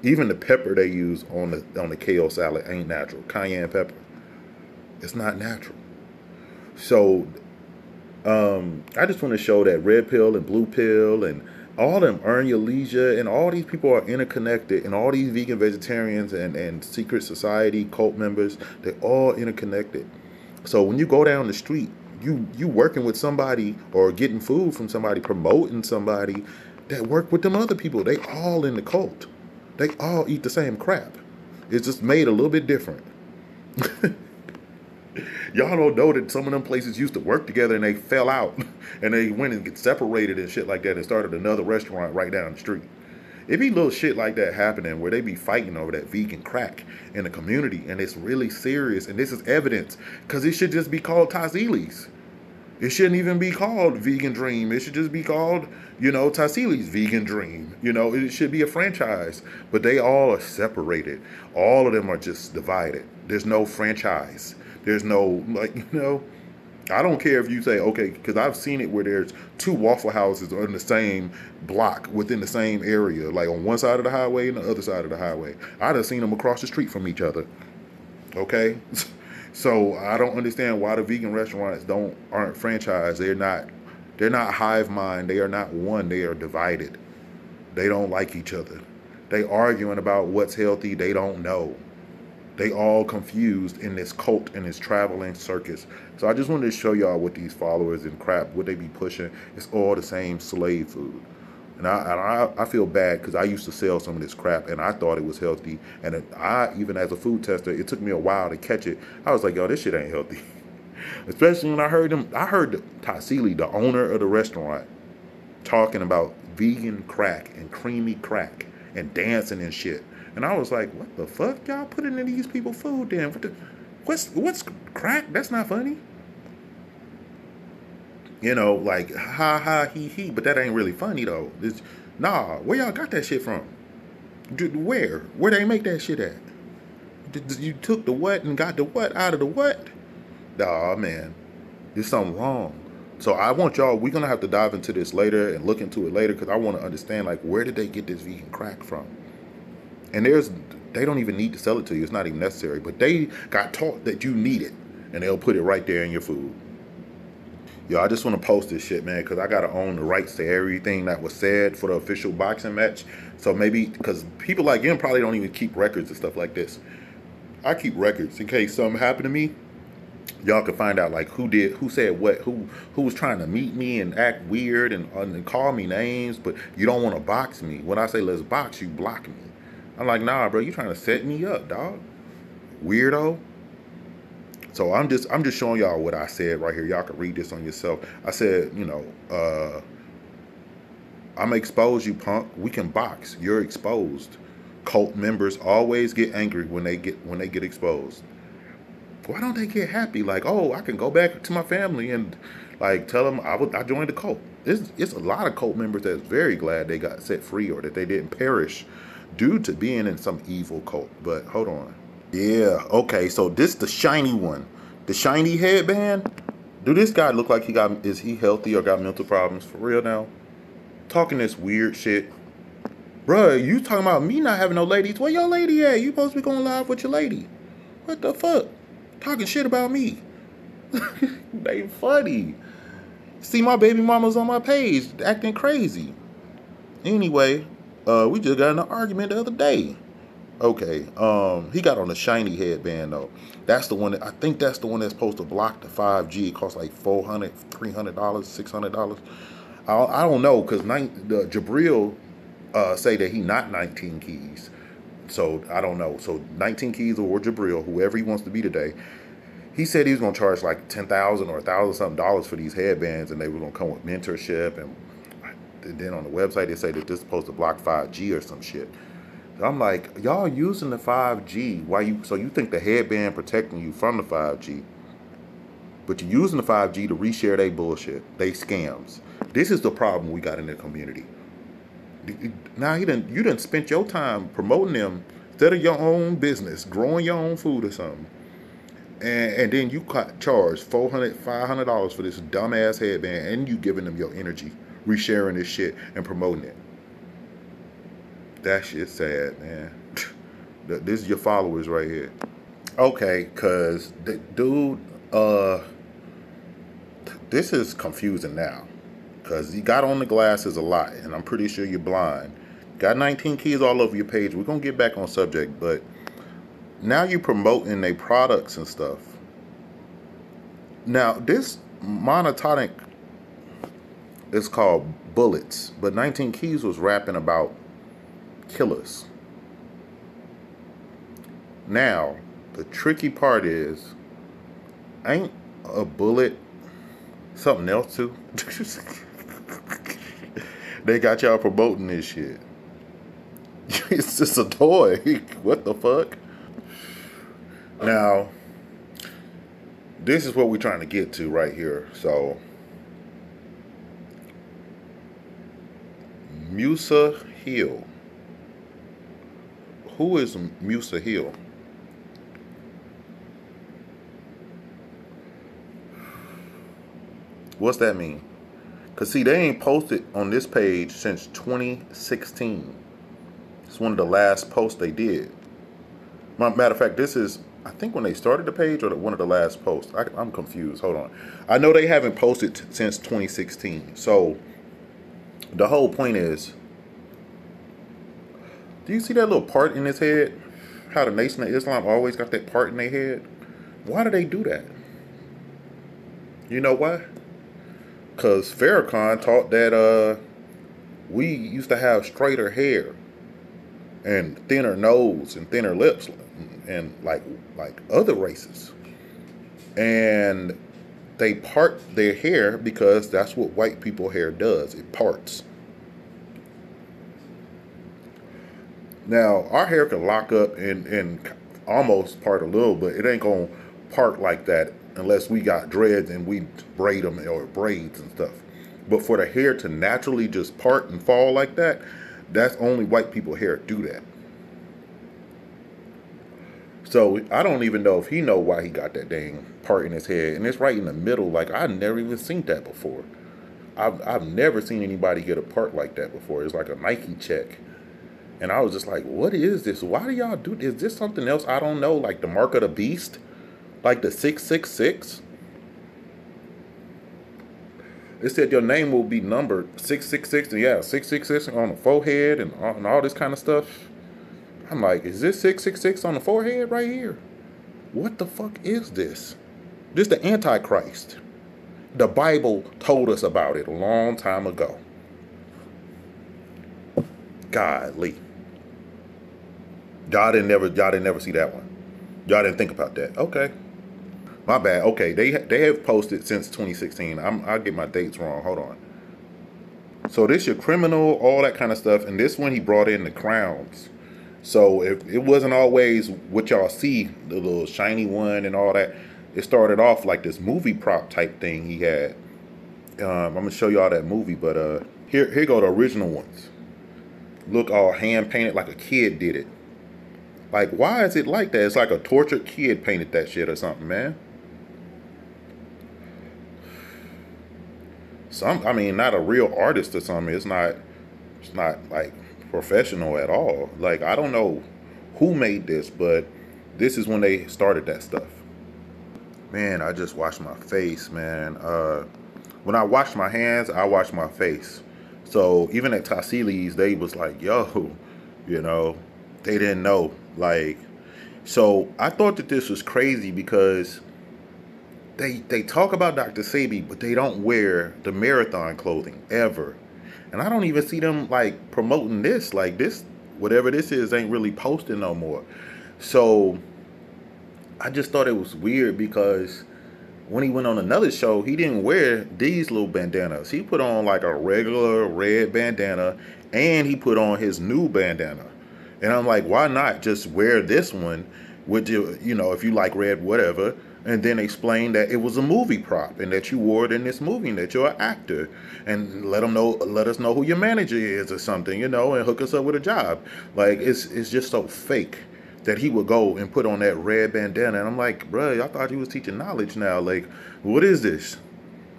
Even the pepper they use on the kale salad ain't natural. Cayenne pepper. It's not natural. So I just want to show that red pill and blue pill and all them Earn Your Leisure and all these people are interconnected, and all these vegan vegetarians and secret society cult members, they're all interconnected. So when you go down the street, you working with somebody or getting food from somebody, promoting somebody that work with them other people. They all in the cult. They all eat the same crap. It's just made a little bit different. Y'all don't know that some of them places used to work together and they fell out and they went and get separated and shit like that and started another restaurant right down the street. It be little shit like that happening where they be fighting over that vegan crack in the community, and it's really serious. And this is evidence, because it should just be called Tassili's. It shouldn't even be called Vegan Dream. It should just be called, Tassili's Vegan Dream. It should be a franchise. But they all are separated. All of them are just divided. There's no franchise. There's no, I don't care if you say, okay, because I've seen it where there's two Waffle Houses in the same block within the same area, like on one side of the highway and the other side of the highway. I'd have seen them across the street from each other. Okay? So I don't understand why the vegan restaurants aren't franchised. They're not hive mind. They are not one. They are divided. They don't like each other. They arguing about what's healthy. They don't know. They all confused in this cult and this traveling circus. So I just wanted to show y'all what these followers and crap, what they be pushing. It's all the same slave food. And I feel bad because I used to sell some of this crap and I thought it was healthy. And I, even as a food tester, it took me a while to catch it. I was like, yo, this shit ain't healthy. Especially when I heard Tassili, the owner of the restaurant, talking about vegan crack and creamy crack and dancing and shit. And I was like, what the fuck y'all putting in these people food then? What's crack? That's not funny. You know, like ha ha he, but that ain't really funny though. Nah, where y'all got that shit from? Where they make that shit at? You took the what and got the what out of the what? Nah, man, there's something wrong. So I want y'all, we're gonna have to dive into this later and look into it later because I want to understand, like, where did they get this vegan crack from? And they don't even need to sell it to you. It's not even necessary. But they got taught that you need it, and they'll put it right there in your food. Yo, I just want to post this shit, man, because I got to own the rights to everything that was said for the official boxing match. So maybe, because people like him probably don't even keep records and stuff like this. I keep records in case something happened to me. Y'all can find out, like, who said what, who was trying to meet me and act weird and call me names, but you don't want to box me. When I say let's box, you block me. I'm like, nah, bro, you trying to set me up, dog. Weirdo. So I'm just showing y'all what I said right here. Y'all can read this on yourself. I said, you know, I'm expose you, punk. We can box. You're exposed. Cult members always get angry when they get exposed. Why don't they get happy? Like, oh, I can go back to my family and like tell them I joined the cult. It's a lot of cult members that's very glad they got set free or that they didn't perish due to being in some evil cult. But hold on. Yeah, okay, so this the shiny one. The shiny headband? Do this guy look like is he healthy or got mental problems? For real now? Talking this weird shit. Bruh, you talking about me not having no ladies? Where your lady at? You supposed to be going live with your lady. What the fuck? Talking shit about me. They funny. See, my baby mama's on my page acting crazy. Anyway, we just got in an argument the other day. Okay, he got on a shiny headband though. That's the one I think that's the one that's supposed to block the 5G. It costs like $400, $300, $600. I don't know because Jabril say that he not 19 keys. So I don't know. So 19 keys or Jabril, whoever he wants to be today, he said he was gonna charge like $10,000 or $1,000 something dollars for these headbands, and they were gonna come with mentorship. And then on the website they say that this is supposed to block 5G or some shit. I'm like, y'all using the 5G. So you think the headband protecting you from the 5G, but you're using the 5G to reshare they bullshit, they scams. This is the problem we got in the community. Now you done spent your time promoting them instead of your own business, growing your own food or something. And then you charge $400, $500 for this dumbass headband, and you giving them your energy, resharing this shit and promoting it. That shit's sad, man. This is your followers right here. Okay, cause dude, this is confusing now. Cause you got on the glasses a lot, and I'm pretty sure you're blind. Got 19 keys all over your page. We're gonna get back on subject, but now you're promoting their products and stuff. Now this monotonic is called Bullets, but 19 Keys was rapping about killers. Now, the tricky part is, ain't a bullet something else too? They got y'all promoting this shit. It's just a toy. What the fuck? Now, this is what we're trying to get to right here. So, Musa Hill. Who is Musa Hill? What's that mean? Because, see, they ain't posted on this page since 2016. It's one of the last posts they did. Matter of fact, this is, I think, when they started the page or one of the last posts. I'm confused. Hold on. I know they haven't posted since 2016. So, the whole point is, do you see that little part in his head? How the Nation of Islam always got that part in their head? Why do they do that? You know why? Because Farrakhan taught that we used to have straighter hair and thinner nose and thinner lips and like other races. And they part their hair because that's what white people hair does. It parts. Now, our hair can lock up and almost part a little, but it ain't going to part like that unless we got dreads and we braid them or braids and stuff. But for the hair to naturally just part and fall like that, that's only white people hair do that. So I don't even know if he know why he got that dang part in his head. And it's right in the middle. Like, I've never even seen that before. I've never seen anybody get a part like that before. It's like a Nike check. And I was just like, what is this? Why do y'all do this? Is this something else I don't know? Like the mark of the beast? Like the 666? It said your name will be numbered 666. And yeah, 666 on the forehead and all this kind of stuff. I'm like, is this 666 on the forehead right here? What the fuck is this? This the Antichrist. The Bible told us about it a long time ago. Godly. Y'all didn't never see that one. Y'all didn't think about that. Okay. My bad. Okay, they have posted since 2016. I'll get my dates wrong. Hold on. So this your criminal, all that kind of stuff, and this one he brought in the crowns. So if it wasn't always what y'all see, the little shiny one and all that, it started off like this movie prop type thing he had. I'm gonna show y'all that movie, but here go the original ones. Look all hand painted like a kid did it. Like, why is it like that? It's like a tortured kid painted that shit or something, man. I mean, not a real artist or something. It's not like professional at all. Like, I don't know who made this, but this is when they started that stuff. Man, I just washed my face, man. When I wash my hands, I wash my face. So even at Tassili's, they was like, yo, you know, they didn't know. Like, so I thought that this was crazy because they talk about Dr. Sebijr, but they don't wear the marathon clothing ever. And I don't even see them like promoting this. Like, this, whatever this is, ain't really posting no more. So I just thought it was weird because when he went on another show, he didn't wear these little bandanas. He put on like a regular red bandana and he put on his new bandana. And I'm like, why not just wear this one with your, you know, if you like red, whatever, and then explain that it was a movie prop and that you wore it in this movie and that you're an actor, and let us know who your manager is or something, you know, and hook us up with a job. Like, it's just so fake that he would go and put on that red bandana. And I'm like, bro, I thought he was teaching knowledge now. Like, what is this?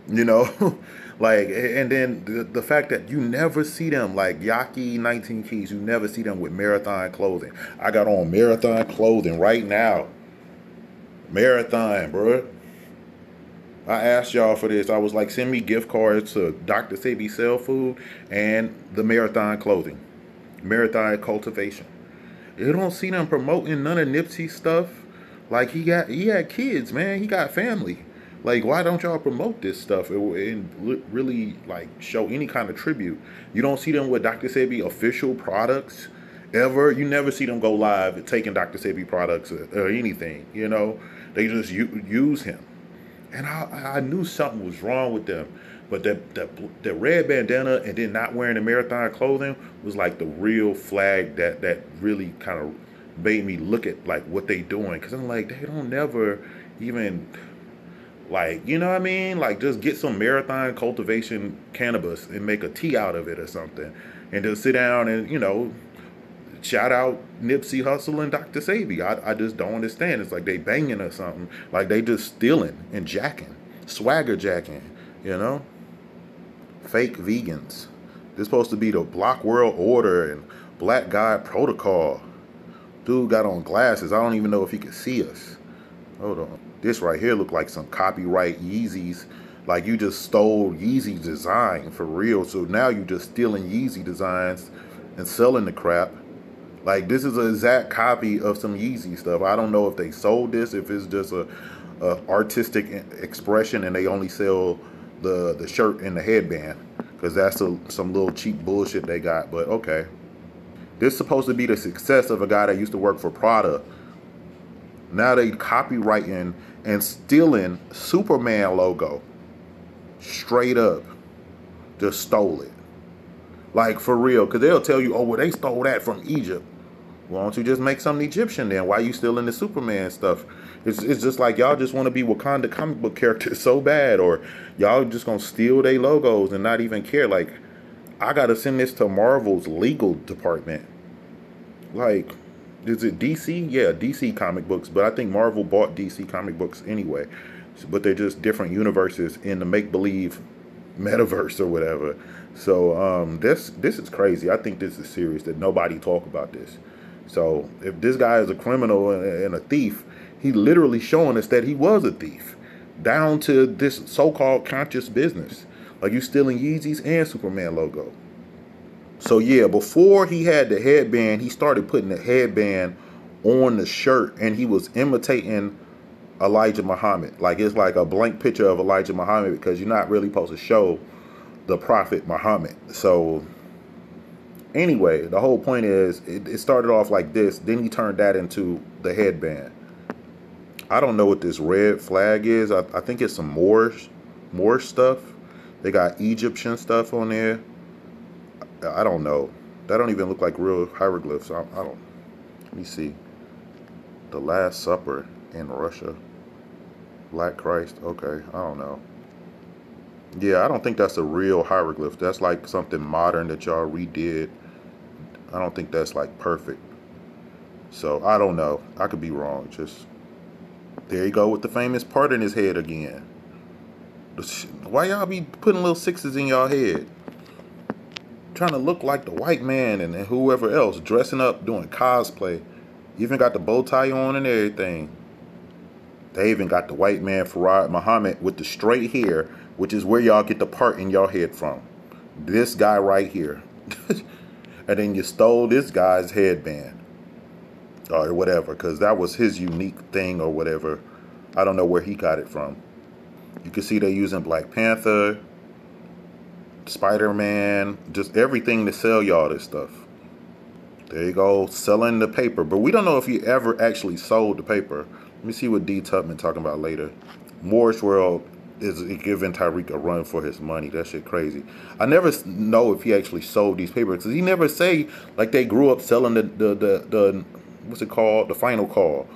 You know? Like, and then the fact that you never see them, like Yaki 19 Keys, you never see them with marathon clothing. I got on marathon clothing right now. Marathon, bro. I asked y'all for this. I was like, send me gift cards to Dr. Sebijr Sell Food and the Marathon Clothing. Marathon Cultivation. You don't see them promoting none of Nipsey stuff. Like, he had kids, man. He got family. Like, why don't y'all promote this stuff and really, like, show any kind of tribute? You don't see them with Dr. Sebijr official products ever. You never see them go live taking Dr. Sebijr products or anything, you know? They just use him. And I knew something was wrong with them. But the red bandana and then not wearing the marathon clothing was like the real flag that really kind of made me look at, like, what they doing. Because I'm like, they don't never even... Like, you know what I mean? Like, just get some marathon cultivation cannabis and make a tea out of it or something. And just sit down and, you know, shout out Nipsey Hussle and Dr. Sebijr. I just don't understand. It's like they banging or something. Like they just stealing and jacking. Swagger jacking, you know? Fake vegans. This supposed to be the Block World Order and Black God Protocol. Dude got on glasses. I don't even know if he could see us. Hold on. This right here look like some copyright Yeezys. Like you just stole Yeezy design for real. So now you just stealing Yeezy designs and selling the crap. Like, this is an exact copy of some Yeezy stuff. I don't know if they sold this, if it's just a artistic expression and they only sell the shirt and the headband, because that's some little cheap bullshit they got. But okay, this is supposed to be the success of a guy that used to work for Prada. Now they copywriting and stealing Superman logo. Straight up, just stole it. Like, for real, because they'll tell you, oh, well, they stole that from Egypt. Why don't you just make something Egyptian then? Why are you still in the Superman stuff? It's just like y'all just want to be Wakanda comic book characters so bad, or y'all just gonna steal their logos and not even care. Like, I gotta send this to Marvel's legal department. Like, is it DC? Yeah, DC comic books, but I think Marvel bought DC comic books anyway. But they're just different universes in the make-believe metaverse or whatever. So this is crazy. I think this is serious that nobody talk about this. So if this guy is a criminal and a thief, he literally showing us that he was a thief, down to this so-called conscious business. Like, you stealing Yeezys and Superman logo. So yeah, before he had the headband, he started putting the headband on the shirt, and he was imitating Elijah Muhammad. Like, it's like a blank picture of Elijah Muhammad, because you're not really supposed to show the prophet Muhammad. So anyway, the whole point is it started off like this, then he turned that into the headband. I don't know what this red flag is. I think it's some Moorish stuff. They got Egyptian stuff on there. I don't know. That don't even look like real hieroglyphs. I don't. Let me see. The Last Supper in Russia. Black Christ. Okay, I don't know. Yeah, I don't think that's a real hieroglyph. That's like something modern that y'all redid. I don't think that's like perfect. So I don't know. I could be wrong. Just there you go with the famous part in his head again. Why y'all be putting little sixes in y'all head? Trying to look like the white man and whoever else, dressing up, doing cosplay. You even got the bow tie on and everything. They even got the white man Farad Muhammad with the straight hair, which is where y'all get the part in y'all head from. This guy right here. And then you stole this guy's headband. Or whatever, because that was his unique thing or whatever. I don't know where he got it from. You can see they're using Black Panther, Spider-Man, just everything to sell y'all this stuff. There you go, selling the paper. But we don't know if he ever actually sold the paper. Let me see what D. Tubman talking about later. Moorish World is giving Tyreek a run for his money. That shit crazy. I never know if he actually sold these papers, because he never say like they grew up selling the what's it called? The Final Call.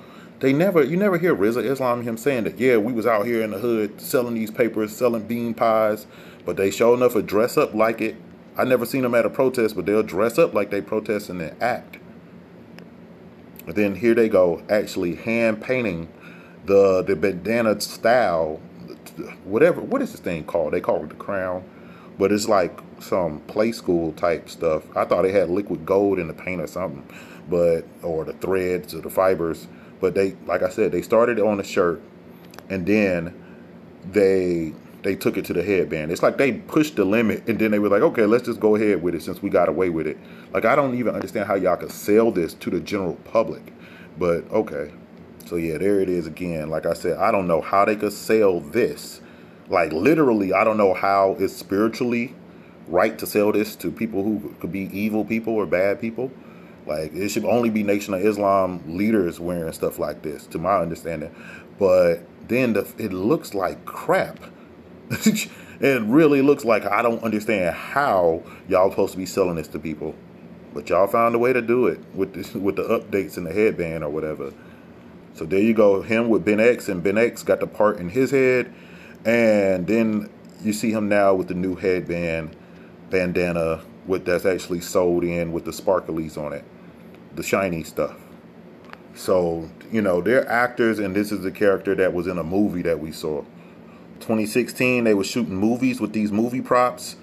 You never hear Rizza Islam him saying that, yeah, we was out here in the hood selling these papers, selling bean pies, but they sure enough would dress up like it. I never seen them at a protest, but they'll dress up like they protesting and act. And then here they go, actually hand painting the bandana style, whatever. What is this thing called? They call it the crown, but it's like some play school type stuff. I thought it had liquid gold in the paint or something, or the threads or the fibers. But they, like I said, they started on the shirt, and then they took it to the headband. It's like they pushed the limit, and then they were like, okay, let's just go ahead with it since we got away with it. Like, I don't even understand how y'all could sell this to the general public, but okay. So yeah, there it is again. Like I said, I don't know how they could sell this. Like, literally, I don't know how it's spiritually right to sell this to people who could be evil people or bad people. Like, it should only be Nation of Islam leaders wearing stuff like this, to my understanding. But then it looks like crap. It really looks like I don't understand how y'all supposed to be selling this to people. But y'all found a way to do it with the updates in the headband or whatever. So there you go, him with Ben X, and Ben X got the part in his head. And then you see him now with the new bandana, that's actually sold in with the sparklies on it, the shiny stuff. So, you know, they're actors, and this is the character that was in a movie that we saw. 2016, they were shooting movies with these movie props,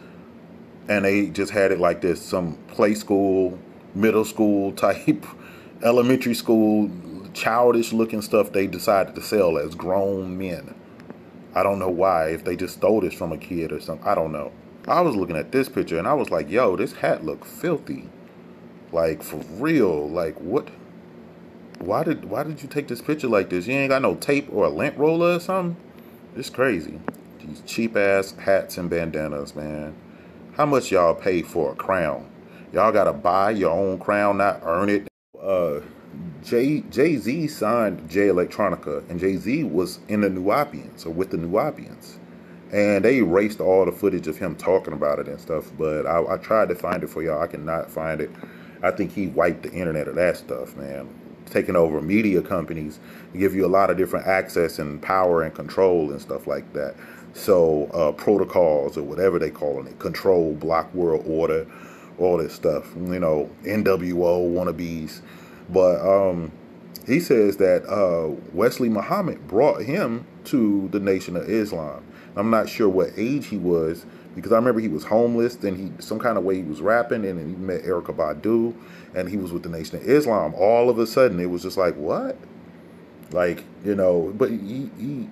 and they just had it like this, some play school, middle school type, elementary school, childish looking stuff they decided to sell as grown men. I don't know why, if they just stole this from a kid or something, I don't know. I was looking at this picture and I was like, yo, this hat look filthy. Like, for real. Like, what? Why did you take this picture like this? You ain't got no tape or a lint roller or something? It's crazy. These cheap ass hats and bandanas, man. How much y'all pay for a crown? Y'all gotta buy your own crown, not earn it. Uh, Jay-Z signed Jay Electronica, and Jay-Z was in the Nubians, or with the Nubians. And they erased all the footage of him talking about it and stuff, but I tried to find it for y'all. I cannot find it. I think he wiped the internet of that stuff, man. Taking over media companies give you a lot of different access and power and control and stuff like that. So protocols, or whatever they calling it, control, block world order, all this stuff, you know, NWO wannabes. But he says that Wesley Muhammad brought him to the Nation of Islam. I'm not sure what age he was, because I remember he was homeless, then he, some kind of way he was rapping, and then he met Erykah Badu, and he was with the Nation of Islam. All of a sudden, it was just like, what? Like, you know, but he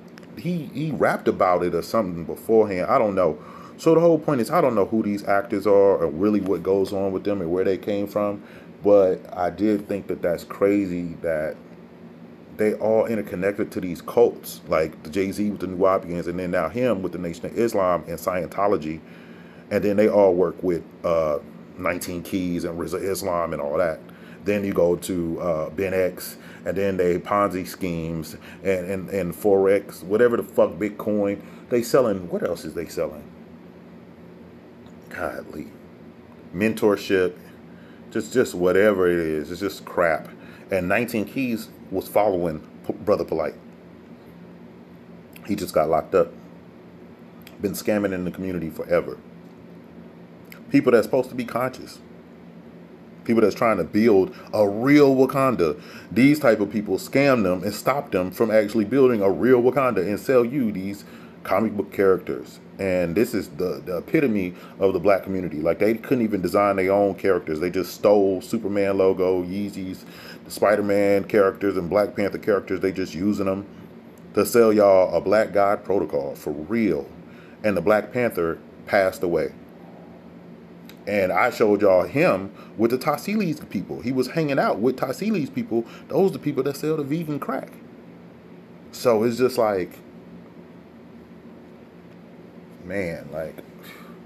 rapped about it or something beforehand. I don't know. So the whole point is, I don't know who these actors are or really what goes on with them and where they came from. But I did think that that's crazy that they all interconnected to these cults, like the Jay-Z with the Nubians, and then now him with the Nation of Islam and Scientology. And then they all work with 19 Keys and Rizza Islam and all that. Then you go to Ben X, and then they Ponzi schemes and Forex, whatever the fuck, Bitcoin. They selling, what else is they selling? Godly. Mentorship, just whatever it is. It's just crap. And 19 Keys was following Brother Polite. He just got locked up. Been scamming in the community forever. People that's supposed to be conscious. People that's trying to build a real Wakanda. These type of people scam them and stop them from actually building a real Wakanda and sell you these comic book characters. And this is the epitome of the black community. Like, they couldn't even design their own characters. They just stole Superman logo, Yeezys, the Spider-Man characters, and Black Panther characters. They just using them to sell y'all a Black God protocol for real. And the Black Panther passed away. And I showed y'all him with the Tassili's people. He was hanging out with Tassili's people. Those are the people that sell the vegan crack. So it's just like, man, like,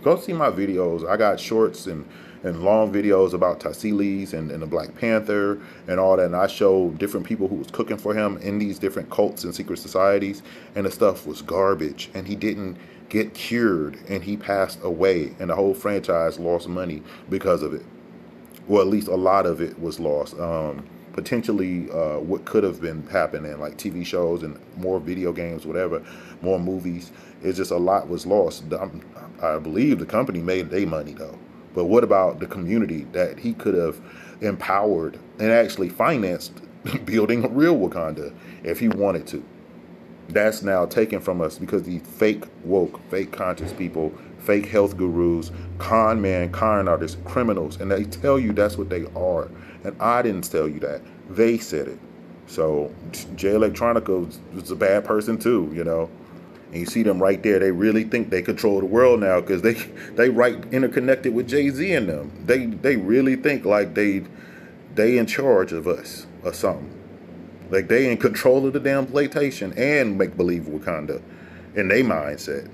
go see my videos. I got shorts and long videos about Tassili's and the Black Panther and all that. And I showed different people who was cooking for him in these different cults and secret societies. And the stuff was garbage. And he didn't get cured, and he passed away, and the whole franchise lost money because of it. Well, at least a lot of it was lost. Potentially what could have been happening, like TV shows and more video games, whatever, more movies. It's just a lot was lost. I believe the company made their money though. But what about the community that he could have empowered and actually financed building a real Wakanda if he wanted to? That's now taken from us because these fake woke, fake conscious people, fake health gurus, con man, con artists, criminals, and they tell you that's what they are. And I didn't tell you that. They said it. So Jay Electronica was a bad person too, you know. And you see them right there. They really think they control the world now because they right interconnected with Jay-Z and them. They really think like they in charge of us or something. Like they in control of the damn plantation and make believe Wakanda in their mindset.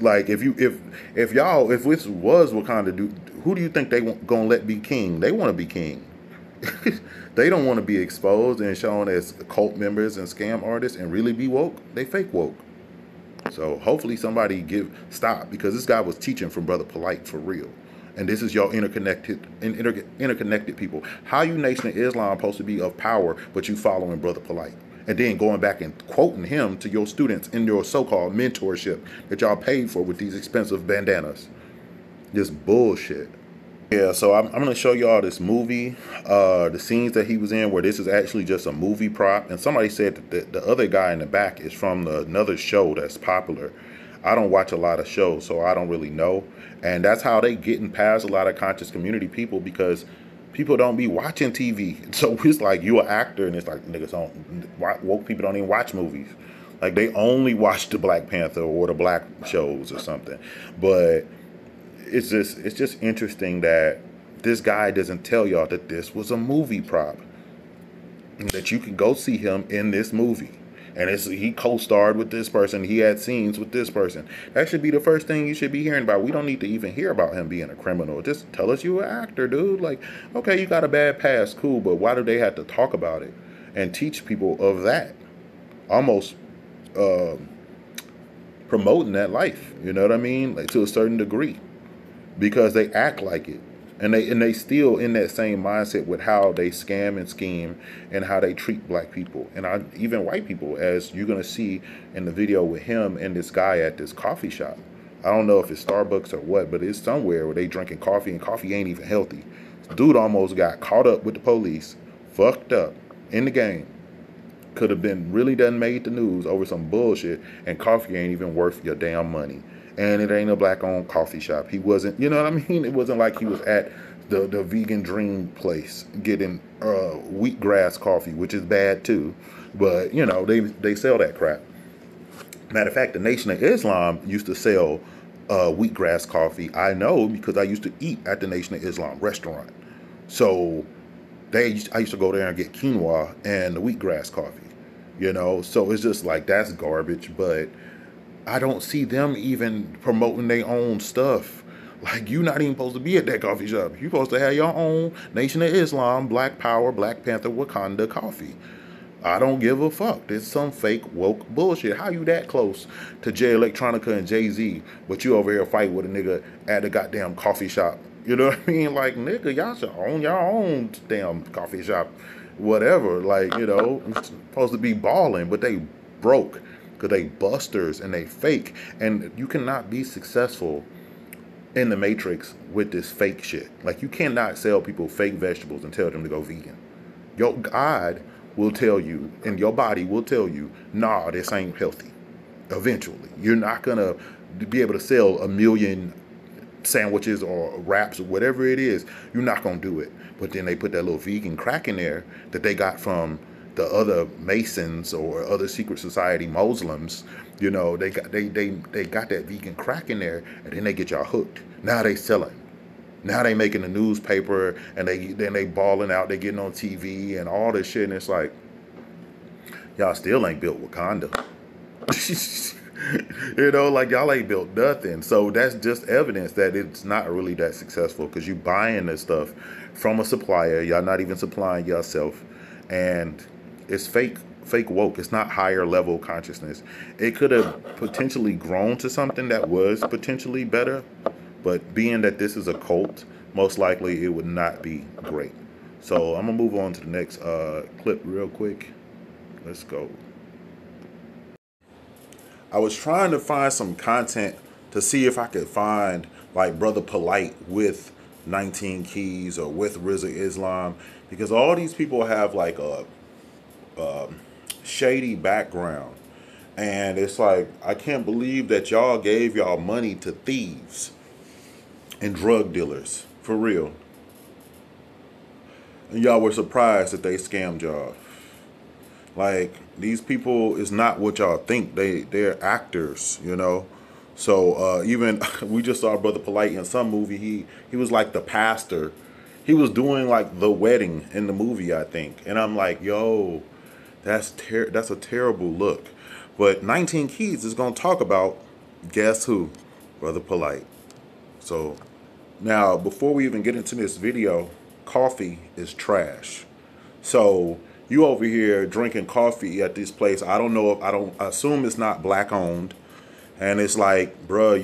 Like if this was Wakanda, who do you think they gonna let be king? They want to be king. They don't want to be exposed and shown as cult members and scam artists and really be woke. They fake woke. So hopefully somebody stop, because this guy was teaching from Brother Polite for real. And this is y'all interconnected people. How you Nation of Islam supposed to be of power, but you following Brother Polite? And then going back and quoting him to your students in your so-called mentorship that y'all paid for with these expensive bandanas. Just bullshit. Yeah, so I'm going to show y'all this movie, the scenes that he was in, where this is actually just a movie prop. And somebody said that the other guy in the back is from another show that's popular. I don't watch a lot of shows, so I don't really know. And that's how they getting past a lot of conscious community people, because people don't be watching TV. So it's like, you an actor, and it's like, niggas woke people don't even watch movies. Like, they only watch the Black Panther or the black shows or something. But it's just interesting that this guy doesn't tell y'all that this was a movie prop, and that you can go see him in this movie. And he co-starred with this person. He had scenes with this person. That should be the first thing you should be hearing about. We don't need to even hear about him being a criminal. Just tell us you're an actor, dude. Like, okay, you got a bad past, cool, but why do they have to talk about it and teach people of that? Almost promoting that life, you know what I mean? Like, to a certain degree, because they act like it. And they still in that same mindset with how they scam and scheme and how they treat black people and even white people, as you're going to see in the video with him and this guy at this coffee shop. I don't know if it's Starbucks or what, but it's somewhere where they drinking coffee, and coffee ain't even healthy. Dude almost got caught up with the police, fucked up in the game. Could have been really done made the news over some bullshit, and coffee ain't even worth your damn money. And it ain't a black-owned coffee shop. He wasn't, you know what I mean? It wasn't like he was at the vegan dream place getting wheatgrass coffee, which is bad too. But, you know, they sell that crap. Matter of fact, the Nation of Islam used to sell wheatgrass coffee. I know because I used to eat at the Nation of Islam restaurant. So I used to go there and get quinoa and the wheatgrass coffee, you know? So it's just like, that's garbage, but I don't see them even promoting their own stuff. Like, you're not even supposed to be at that coffee shop. You're supposed to have your own Nation of Islam, Black Power, Black Panther, Wakanda coffee. I don't give a fuck. There's some fake woke bullshit. How you that close to Jay Electronica and Jay-Z, but you over here fight with a nigga at a goddamn coffee shop? You know what I mean? Like, nigga, y'all should own your own damn coffee shop. Whatever. Like, you know, it's supposed to be balling, but they broke. Because they busters and they fake. And you cannot be successful in the Matrix with this fake shit. Like, you cannot sell people fake vegetables and tell them to go vegan. Your God will tell you, and your body will tell you, nah, this ain't healthy. Eventually. You're not going to be able to sell 1 million sandwiches or wraps or whatever it is. You're not going to do it. But then they put that little vegan crack in there that they got from the other Masons or other secret society Muslims. You know, they got that vegan crack in there, and then they get y'all hooked. Now they selling. Now they making the newspaper, and they balling out, they getting on TV and all this shit, and it's like, y'all still ain't built Wakanda. You know, like, y'all ain't built nothing. So that's just evidence that it's not really that successful, because you buying this stuff from a supplier. Y'all not even supplying yourself, and it's fake woke. It's not higher level consciousness. It could have potentially grown to something that was potentially better, but being that this is a cult, most likely it would not be great. So I'm gonna move on to the next clip real quick. Let's go. I was trying to find some content to see if I could find like Brother Polite with 19 Keys or with RZA Islam, because all these people have like a shady background, and it's like, I can't believe that y'all gave y'all money to thieves and drug dealers, for real, and y'all were surprised that they scammed y'all. Like, these people is not what y'all think. They're actors, you know. So even we just saw Brother Polite in some movie. He was like the pastor. He was doing like the wedding in the movie, I think, and I'm like, yo, that's a terrible look. But 19 Keys is going to talk about, guess who? Brother Polite. So now, before we even get into this video, coffee is trash. So you over here drinking coffee at this place. I don't know if, I assume it's not black owned. And it's like, bruh,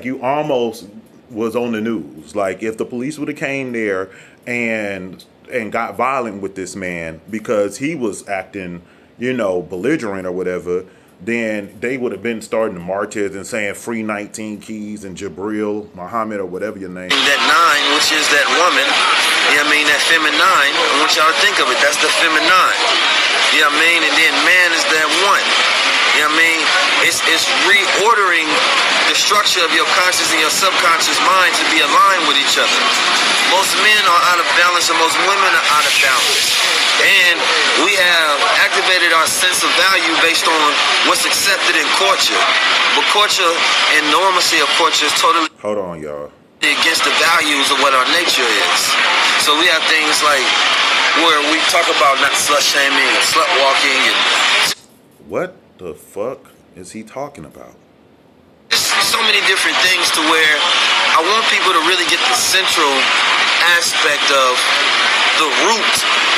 you almost was on the news. Like, if the police would have came there and got violent with this man because he was acting, you know, belligerent or whatever, then they would have been starting the marches and saying free 19 Keys and Jabril, Muhammad, or whatever your name. That nine, which is that woman, you know what I mean, that feminine, I want y'all to think of it, that's the feminine. You know what I mean? And then man is that one. You know what I mean? It's reordering the structure of your conscious and your subconscious mind to be aligned with each other. Most men are out of balance and most women are out of balance. And we have activated our sense of value based on what's accepted in culture. But culture and normalcy of culture is totally... Hold on, y'all. against the values of what our nature is. So we have things like where we talk about not slut shaming and slut walking and what the fuck is he talking about? So many different things to where I want people to really get the central aspect of the root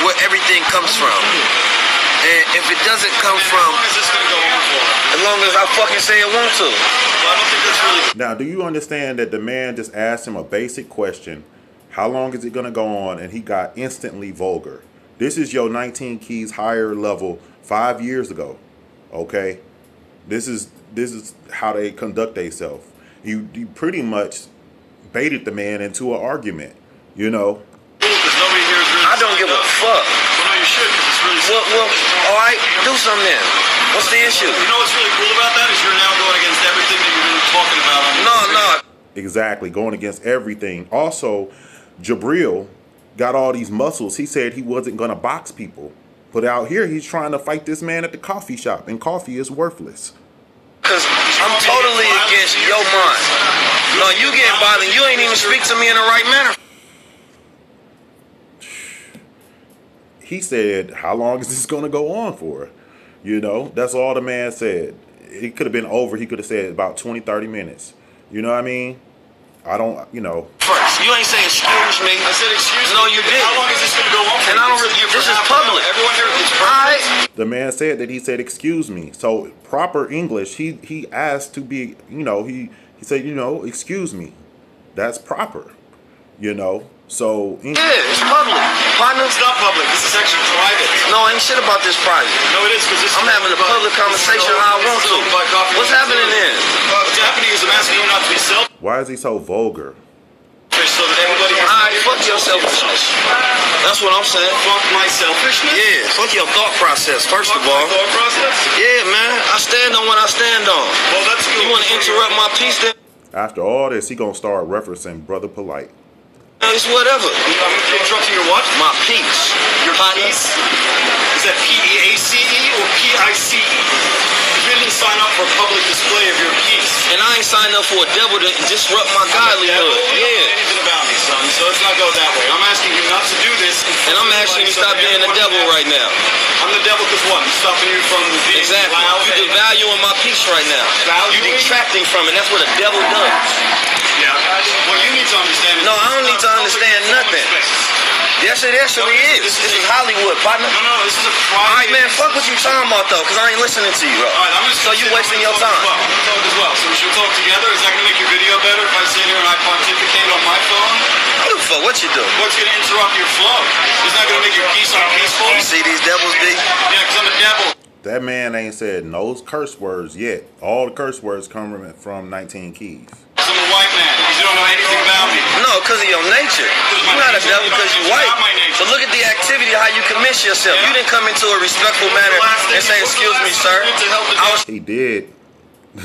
where everything comes from. And if it doesn't come from, how long is this gonna go on for? as long as I fucking say it want to. Well, I don't think that's really. Now, do you understand that the man just asked him a basic question? How long is it going to go on? And he got instantly vulgar. This is your 19 Keys higher level 5 years ago. Okay? This is how they conduct themselves. You pretty much baited the man into an argument, you know? Because nobody here is really. I don't give a fuck. Well, no, you should, because it's really. Well, all right, do something then. What's the issue? You know what's really cool about that is you're now going against everything that you've been talking about on your No. Exactly, going against everything. Also, Jabril got all these muscles. He said he wasn't going to box people. But out here, he's trying to fight this man at the coffee shop, and coffee is worthless. Because I'm totally against your mind. No, you getting violent. You ain't even speak to me in the right manner. He said, how long is this going to go on for? You know, that's all the man said. It could have been over. He could have said about 20, 30 minutes. You know what I mean? I don't, you know. First, you ain't saying excuse me. I said excuse me. No, you didn't. How long is this going to go on for? And I don't really, this is public. Everyone here is Alright. The man said that he said, excuse me. So proper English, he asked to be, you know, he said, you know, excuse me. That's proper, you know. So Yeah, it's public. Partner, It's not public. This is actually private. no, ain't shit about this private. No, it is, because this I'm is having a public conversation how I want to. What's happening then? What's happening is I'm asking you not to be selfish, why is he so vulgar? so that everybody has Alright, fuck your selfishness. That's what I'm saying. fuck my selfishness. Yeah, fuck your thought process, first Fuck of my all. thought process. Yeah, man. I stand on what I stand on. Well, that's good. You want to interrupt my peace then? After all this, he gonna start referencing Brother Polite. It's whatever. I'm interrupting your what? My peace. Your Partner. peace? Is that P-E-A-C-E or P-I-C-E? You didn't sign up for a public display of your peace. And I ain't signed up for a devil to disrupt my Devil? godlyhood. You don't know Yeah. anything about me, son, so let's not go that way. I'm asking you not to do this. And I'm asking you to stop being the devil right now. I'm the devil because what? I'm stopping you from being Exactly. loud. You devaluing my peace right now. You Valuing? detracting from it. That's what a devil does. Yeah. What you need to understand is... No, I don't need to understand nothing. Yes, it actually is. This is Hollywood, partner. No, this is a All right, private... man, fuck what you talking about, though, because I ain't listening to you, bro. All right, I'm just So you wasting your time. I'm gonna talk as well. So we should talk together. Is that going to make your video better if I sit here and I pontificate on my phone? I don't give a fuck what you do. What's going to interrupt your flow? It's not going to make your peace unpeaceful? You see these devils, B? Yeah, because I'm a devil. That man ain't said no curse words yet. All the curse words come from 19 Keys. I'm a white man because you don't know anything about me. No, because of your nature. You're not a devil because you're white. But look at the activity, how you commit yourself. You didn't come into a respectful manner and say, excuse me, sir. I was He did.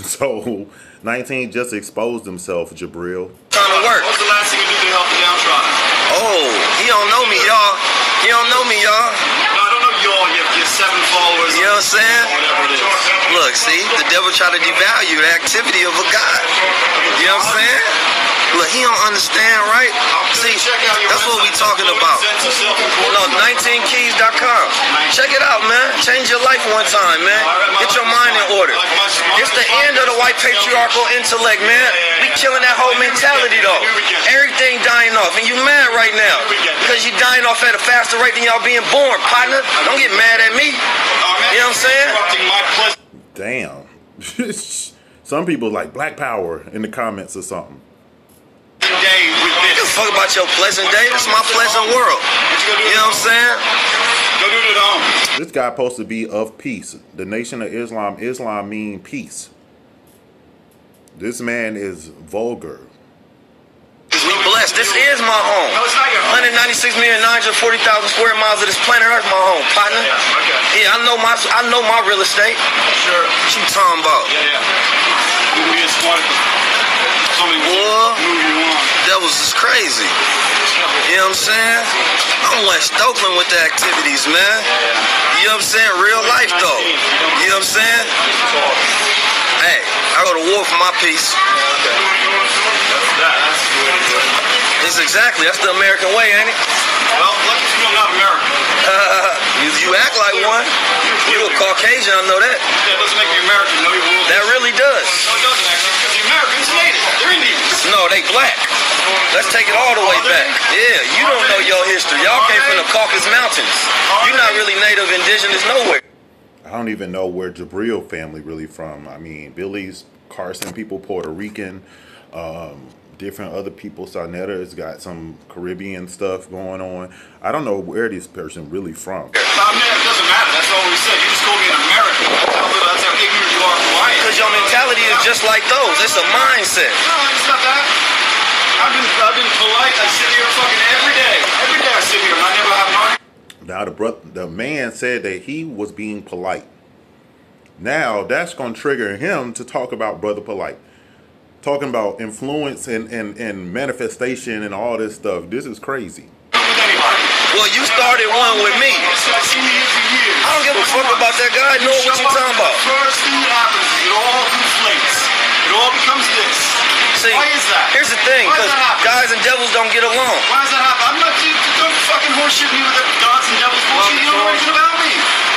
So 19 just exposed himself, Jabril. trying to work. What's the last thing you do to help the downtrodden? Oh, he don't know me, y'all. He don't know me, y'all. No, I don't know y'all. You have 7 followers. You know what I'm saying? Whatever it is. Look, see, the devil try to devalue the activity of a God. You know what I'm saying? Look, he don't understand, right? See, that's what we talking about. No, 19keys.com. Check it out, man. Change your life one time, man. Get your mind in order. It's the end of the white patriarchal intellect, man. We killing that whole mentality, though. Everything dying off, and you mad right now because you dying off at a faster rate than y'all being born, partner. Don't get mad at me. You know what I'm saying? Damn. Some people like Black Power in the comments or something. Give a fuck about your pleasant day. It's my pleasant world. You know what I'm saying? Go do it at home. This guy supposed to be of peace. The Nation of Islam. Islam mean peace. This man is vulgar. We blessed. This is my home. No, it's not your home. 196,940,000 square miles of this planet Earth, my home, partner. Okay. Yeah, I know my real estate. Sure. What you talking about? Yeah. You can be as smart as somebody Boy, move you on. devils is crazy. You know what I'm saying? I'm West Oakland with the activities, man. You know what I'm saying? Real life, though. You know what I'm saying? Hey. I go to war for my peace. Okay. That's the way to do it. It's exactly. That's the American way, ain't it? Well, lucky for you, I'm not American. You act like one. You a Caucasian, I know that. Yeah, it doesn't make me American. Know your rules. That really does. No, it doesn't actually. Because the Americans are native. They're Indians. No, they black. Let's take it all the way back. Yeah, you don't know your history. Y'all came from the Caucasus Mountains. You're not really native, indigenous, nowhere. I don't even know where Jabril family really from. I mean, Billy's Carson people, Puerto Rican, different other people. Sarnetta's got some Caribbean stuff going on. I don't know where this person really from. It doesn't matter. That's all we said. You just called me an American. That's how ignorant you are who I am. Because your mentality is just like those. It's a mindset. No, it's not that. I've been polite. I sit here fucking every day. Every day I sit here and I never have an argument. Now the man said that he was being polite. Now that's gonna trigger him to talk about Brother Polite. Talking about influence and manifestation and all this stuff. This is crazy. Well, you started one with me. I don't give a fuck about that guy. I know what you're talking about. First thing that happens is it all conflates. It all becomes this. See, why is that? Here's the thing, because guys and devils don't get along. Why does that happen? I'm not, don't fucking horseshit me with that gods and devils bullshit. You don't know anything about me.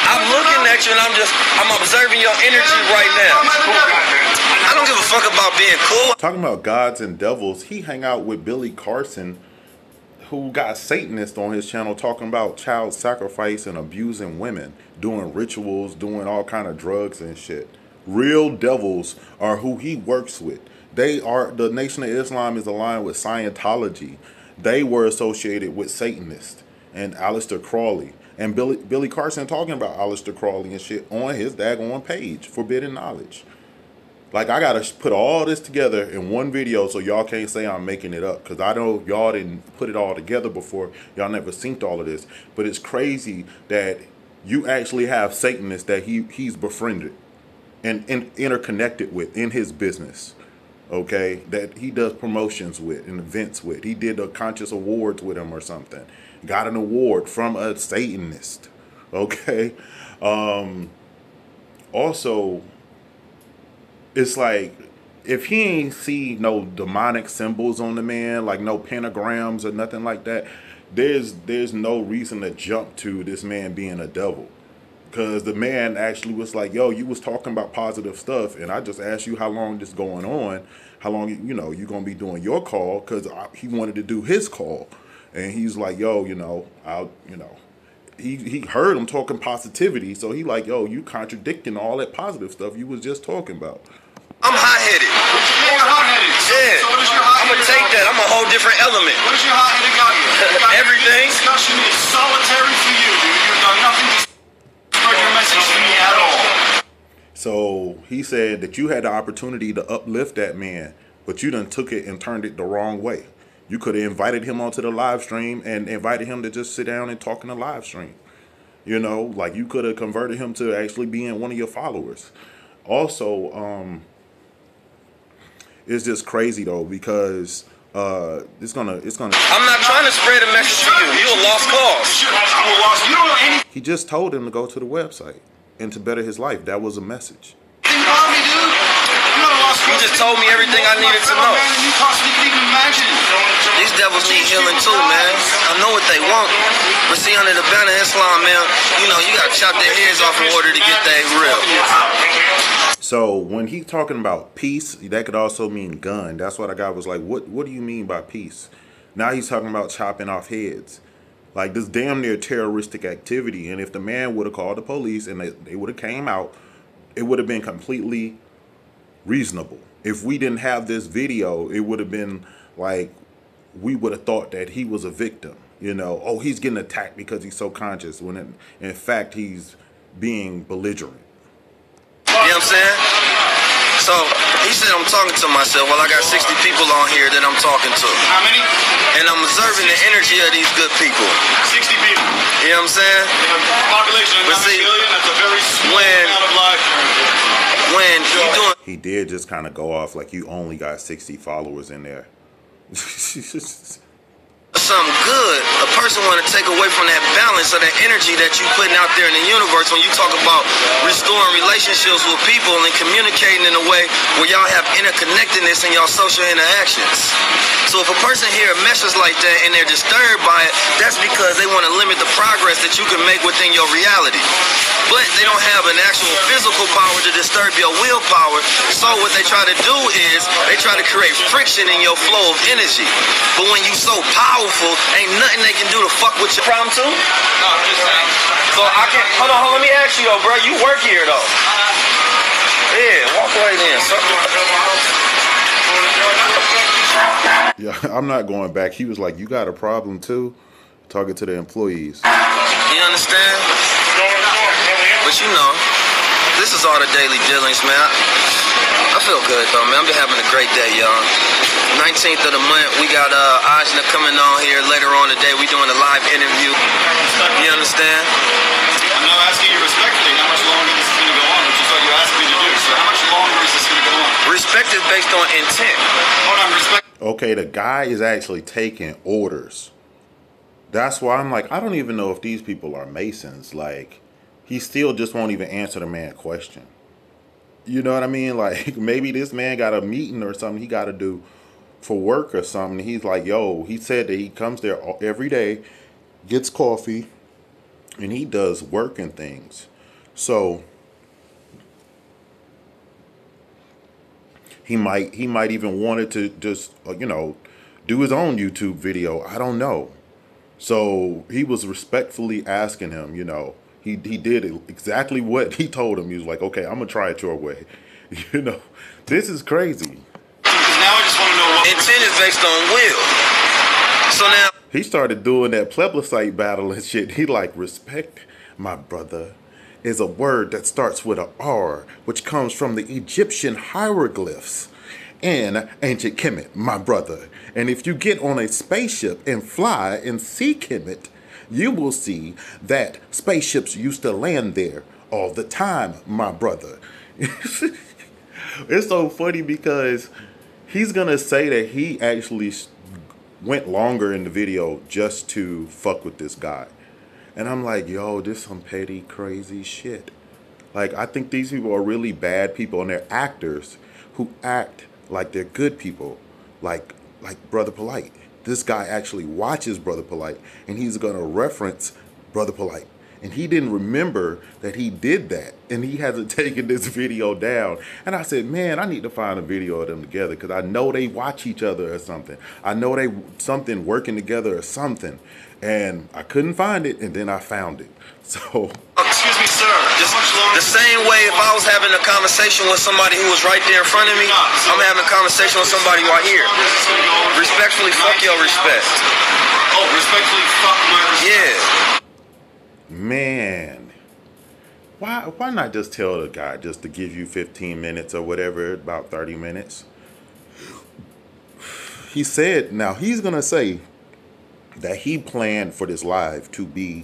I'm looking at you and I'm observing your energy right now. I don't give a fuck about being cool. Talking about gods and devils, he hang out with Billy Carson, who got Satanist on his channel talking about child sacrifice and abusing women, doing rituals, doing all kind of drugs and shit. Real devils are who he works with. They are, the Nation of Islam is aligned with Scientology. They were associated with Satanists and Aleister Crowley. And Billy Carson talking about Aleister Crowley and shit on his daggone page, Forbidden Knowledge. Like, I gotta put all this together in one video so y'all can't say I'm making it up. Because I know y'all didn't put it all together before. Y'all never synced all of this. But it's crazy that you actually have Satanists that he's befriended and interconnected with in his business. Okay, that he does promotions with and events with. He did a conscious awards with him or something. Got an award from a Satanist. Okay. Also, it's like, if he ain't see no demonic symbols on the man, like no pentagrams or nothing like that, there's no reason to jump to this man being a devil. Because the man actually was like, yo, you was talking about positive stuff, and I just asked you how long this going on, how long, you know, you going to be doing your call, because he wanted to do his call. And he's like, yo, he heard him talking positivity, so he like, yo, you contradicting all that positive stuff you was just talking about. I'm hot-headed. Yeah, you're hot-headed. Yeah. So what is your hot-headed? I'm going to take that. I'm a whole different element. What is your hot-headed got here? Everything. This discussion is solitary for you, dude. You've done nothing to spread your message to me at all. So he said that you had the opportunity to uplift that man, but you done took it and turned it the wrong way. You could have invited him onto the live stream and invited him to just sit down and talk in the live stream. You know, like you could have converted him to actually being one of your followers. Also, it's just crazy though, because it's gonna. I'm not trying to spread a message to you. You a lost cause. You don't know anything He just told him to go to the website and to better his life. That was a message. about me, dude. You're not a lost cause. You just told me everything I needed to know. Man, you possibly could even imagine. These devils need healing too, man. I know what they want. But see, under the banner of Islam, man, you know, you gotta chop their heads off in order to get that real. So when he's talking about peace, that could also mean gun. That's what I got was like, what do you mean by peace? Now he's talking about chopping off heads. Like, this damn near terroristic activity. And if the man would have called the police and they would have came out, it would have been completely reasonable. If we didn't have this video, it would have been like, we would have thought that he was a victim. You know, oh, he's getting attacked because he's so conscious, when in fact he's being belligerent. You know what I'm saying? So, he said I'm talking to myself. Well, I got 60 people on here that I'm talking to. How many? And I'm observing the energy of these good people. 60 people. You know what I'm saying? Population of 9 billion, that's a very small amount of life. When you doing... He did just kind of go off like you only got 60 followers in there. something good a person want to take away from that balance or that energy that you putting out there in the universe when you talk about restoring relationships with people and communicating in a way where y'all have interconnectedness in y'all social interactions. So if a person hear a message like that and they're disturbed by it, that's because they want to limit the progress that you can make within your reality. But they don't have an actual physical power to disturb your willpower. So what they try to do is they try to create friction in your flow of energy. But when you so powerful, ain't nothing they can do to fuck with your problem too. No, I'm just saying. So I can't. Hold on, let me ask you though, bro. You work here though. Yeah, walk right in. Yeah, I'm not going back. He was like, "You got a problem too?" Talking to the employees. You understand? But you know, this is all the daily dealings, man. I feel good though, man. I've been having a great day, y'all. 19th of the month, we got Ajna coming on here later on today. We doing a live interview. You understand? I'm now asking you respectfully how much longer this is going to go on, which is what you asked me to do. So how much longer is this going to go on? Respect is based on intent. Hold on, respect. Okay, the guy is actually taking orders. That's why I'm like, I don't even know if these people are Masons. Like, he still just won't even answer the man's question. You know what I mean? Like, maybe this man got a meeting or something he got to do for work or something. He's like, yo, he said that he comes there every day, gets coffee, and he does work and things. So he might even wanted to just, you know, do his own YouTube video. I don't know. So he was respectfully asking him, you know, he did exactly what he told him. He was like, okay, I'm going to try it your way. You know, this is crazy. Now I just want to know what Intent is based on will. So now He started doing that plebiscite battle and shit. He like, respect, my brother, is a word that starts with a R, which comes from the Egyptian hieroglyphs in ancient Kemet, my brother. And if you get on a spaceship and fly and see Kemet, you will see that spaceships used to land there all the time, my brother. It's so funny because he's going to say that he actually went longer in the video just to fuck with this guy. And I'm like, yo, this some petty, crazy shit. Like, I think these people are really bad people, and they're actors who act like they're good people, like Brother Polite. This guy actually watches Brother Polite, and he's going to reference Brother Polite. And he didn't remember that he did that, and he hasn't taken this video down. And I said, man, I need to find a video of them together, because I know they watch each other or something. I know they something working together or something. And I couldn't find it, and then I found it. So excuse me, sir. the same way if I was having a conversation with somebody who was right there in front of me, I'm having a conversation with somebody right here. Respectfully, fuck your respect. Oh, respectfully, fuck my respect. Yeah. man, why not just tell the guy just to give you 15 minutes or whatever, about 30 minutes? He said, now he's going to say that he planned for this live to be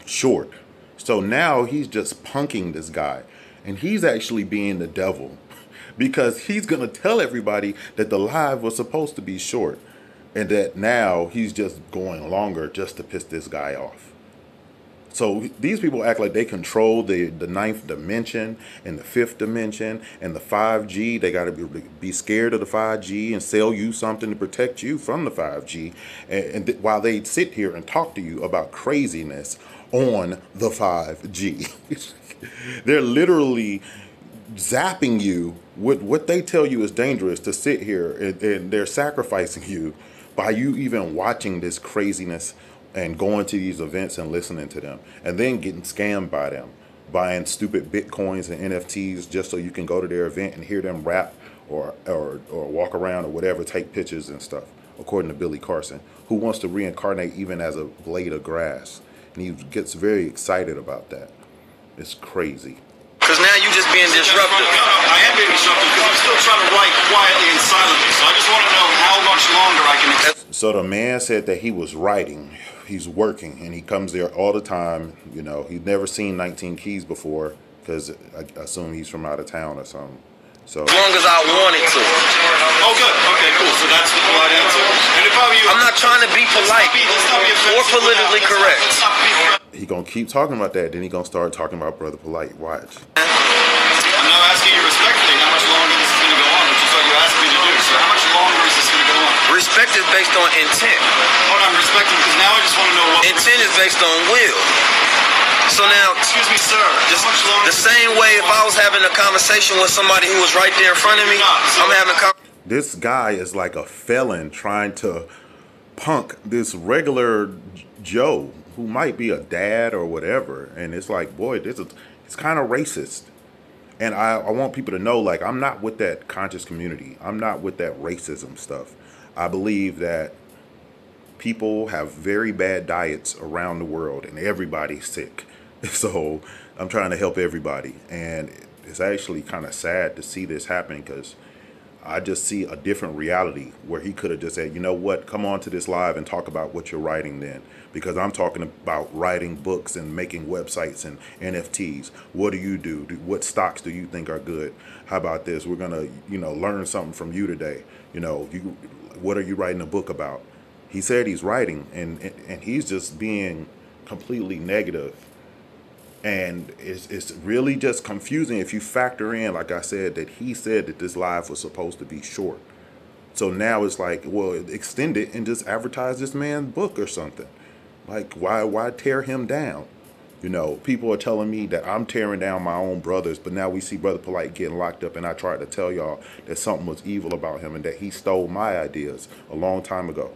short. So now he's just punking this guy, and he's actually being the devil, because he's going to tell everybody that the live was supposed to be short, and that now he's just going longer just to piss this guy off. So these people act like they control the ninth dimension and the fifth dimension and the 5G. They got to be scared of the 5G and sell you something to protect you from the 5G. While they sit here and talk to you about craziness on the 5G. They're literally zapping you with what they tell you is dangerous to sit here, and they're sacrificing you by you even watching this craziness and going to these events and listening to them, and then getting scammed by them, buying stupid Bitcoins and NFTs just so you can go to their event and hear them rap or walk around or whatever, take pictures and stuff, according to Billy Carson, who wants to reincarnate even as a blade of grass. And he gets very excited about that. It's crazy. Because now you just being disruptive. I am being disruptive because I'm still trying to write quietly and silently. So I just want to know how much longer I can accept. So the man said that he was writing. He's working, and he comes there all the time. You know, he'd never seen 19 Keys before, because I assume he's from out of town or something. So as long as I wanted to. Oh, good. Okay, cool. So that's the polite answer. And if I were you, I'm not trying to be polite or politically correct. he gonna keep talking about that. Then he gonna start talking about Brother Polite. Watch. I'm now asking you respectfully how much longer this is going to go on, which is what you asked me to do. So how much longer is this going to go on? Respect is based on intent. Hold on, respecting, because now I just want to know what... Intent is based on will. So now, Excuse me, sir. just How much longer... the same way if I was having a conversation with somebody who was right there in front of me, I'm having a conversation. This guy is like a felon trying to punk this regular Joe who might be a dad or whatever. And it's like, boy, it's kind of racist. And I want people to know, like, I'm not with that conscious community. I'm not with that racism stuff. I believe that people have very bad diets around the world and everybody's sick. So I'm trying to help everybody. And it's actually kind of sad to see this happen because I just see a different reality where he could have just said, you know what, come on to this live and talk about what you're writing then. Because I'm talking about writing books and making websites and NFTs. What do you do? What stocks do you think are good? How about this? We're going to, learn something from you today. What are you writing a book about? He said he's writing and he's just being completely negative. And it's really just confusing if you factor in, like I said, that he said that this live was supposed to be short. So now it's like, well, extend it and just advertise this man's book or something. Like, why tear him down? People are telling me that I'm tearing down my own brothers, but now we see Brother Polite getting locked up, and I tried to tell y'all that something was evil about him and that he stole my ideas a long time ago.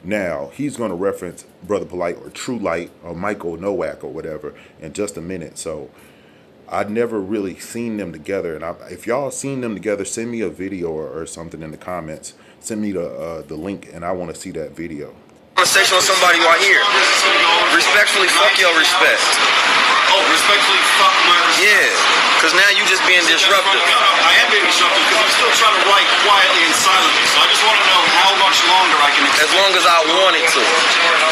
Now, he's going to reference Brother Polite or True Light or Michael Nowak or whatever in just a minute. So I'd never really seen them together. And if y'all seen them together, send me a video or something in the comments. Send me the link, and I want to see that video. Conversation with somebody right here. Respectfully, fuck your respect. Oh, respectfully, fuck my respect. Yeah, because now you just being disruptive. No, I am being disruptive because I'm still trying to write quietly and silently. So I just want to know how much longer I can extend. As long as I wanted to.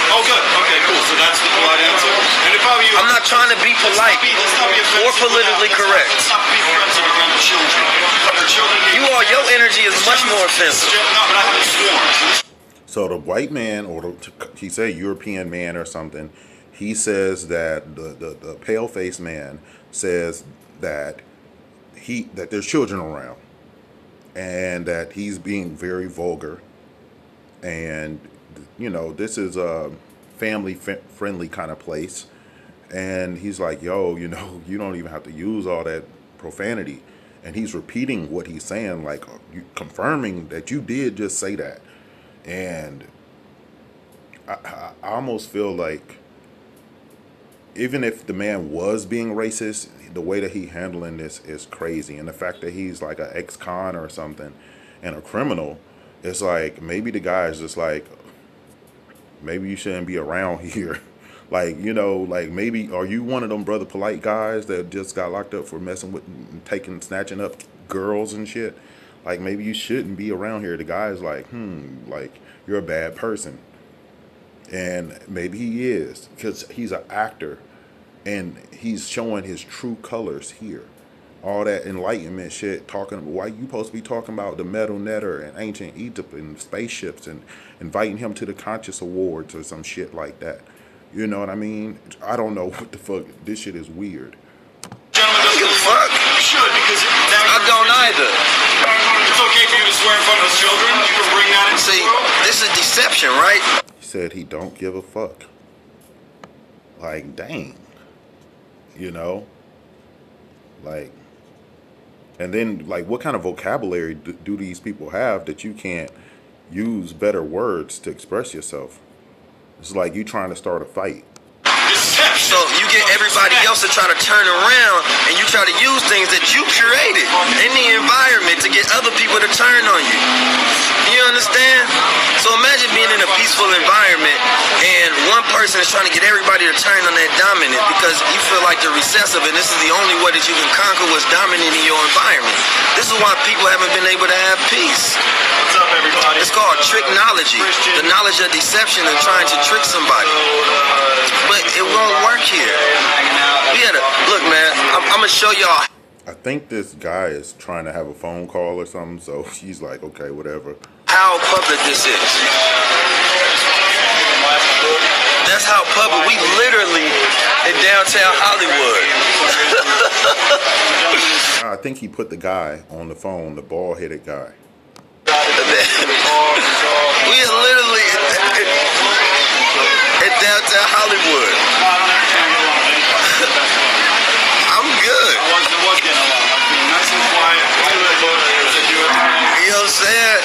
Oh, good. Okay, cool. So that's the polite answer. And if I were you... I'm not trying to be polite or politically correct. Let's not be offensive around the children. Your energy is much more offensive. No, but I haven't sworn. So the white man, or he said European man or something, he says that the pale-faced man says that there's children around and that he's being very vulgar. And, this is a family-friendly kind of place. And he's like, yo, you don't even have to use all that profanity. And he's repeating what he's saying, like confirming that you did just say that. And I almost feel like even if the man was being racist, the way that he handling this is crazy. And the fact that he's like an ex-con or something and a criminal, it's like maybe the guy is just like, maybe you shouldn't be around here. Like, like maybe, are you one of them Brother Polite guys that just got locked up for messing with, snatching up girls and shit? Like, maybe you shouldn't be around here. The guy's like, like, you're a bad person. And maybe he is, because he's an actor, and he's showing his true colors here. All that enlightenment shit, talking about why you supposed to be talking about the metal netter and ancient Egypt and spaceships and inviting him to the Conscious Awards or some shit like that. You know what I mean? I don't know what the fuck. This shit is weird. Gentlemen, Give a fuck. you should, because I don't either. It's okay for you to swear in front of the children. You can bring that into See, the world. this is deception, right? He said he don't give a fuck. Like, dang. Like, and then, like, what kind of vocabulary do these people have that you can't use better words to express yourself? It's like you trying to start a fight. So you get everybody else to try to turn around, and you try to use things that you created in the environment to get other people to turn on you. You understand? So imagine being in a peaceful environment and one person is trying to get everybody to turn on that dominant because you feel like they're recessive, and this is the only way that you can conquer what's dominant in your environment. This is why people haven't been able to have peace. What's up, everybody? It's called tricknology, the knowledge of deception and trying to trick somebody. But it won't work here. We gotta look, man. I'm gonna show y'all. I think this guy is trying to have a phone call or something, so she's like, okay, whatever. How public this is. That's how public. We literally in downtown Hollywood. I think he put the guy on the phone, the bald-headed guy. We are literally in downtown Hollywood. I'm good. I was getting along. I was being nice and quiet. You know what I'm saying?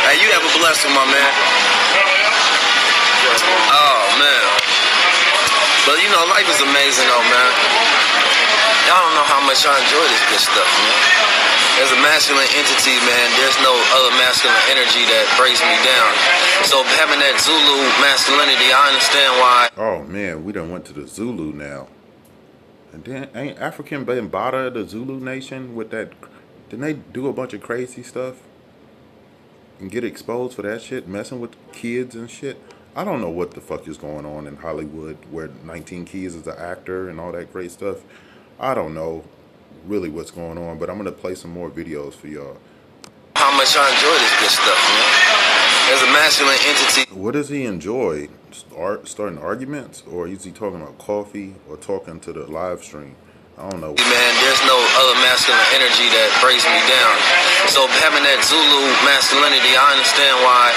Hey, you have a blessing, my man. Oh, man. But, you know, life is amazing, though, man. Y'all don't know how much I enjoy this good stuff, man. As a masculine entity, man, there's no other masculine energy that breaks me down. So having that Zulu masculinity, I understand why. Oh, man, we done went to the Zulu now. And then, ain't African Bambaataa the Zulu nation with that? Didn't they do a bunch of crazy stuff? And get exposed for that shit, messing with kids and shit? I don't know what the fuck is going on in Hollywood where 19 Keys is an actor and all that great stuff. I don't know really what's going on, but I'm going to play some more videos for y'all. How much I enjoy this good stuff, man. As a masculine entity. What does he enjoy? Starting arguments? Or is he talking about coffee or talking to the live stream? I don't know. Man, there's no other masculine energy that breaks me down. So having that Zulu masculinity, I understand why.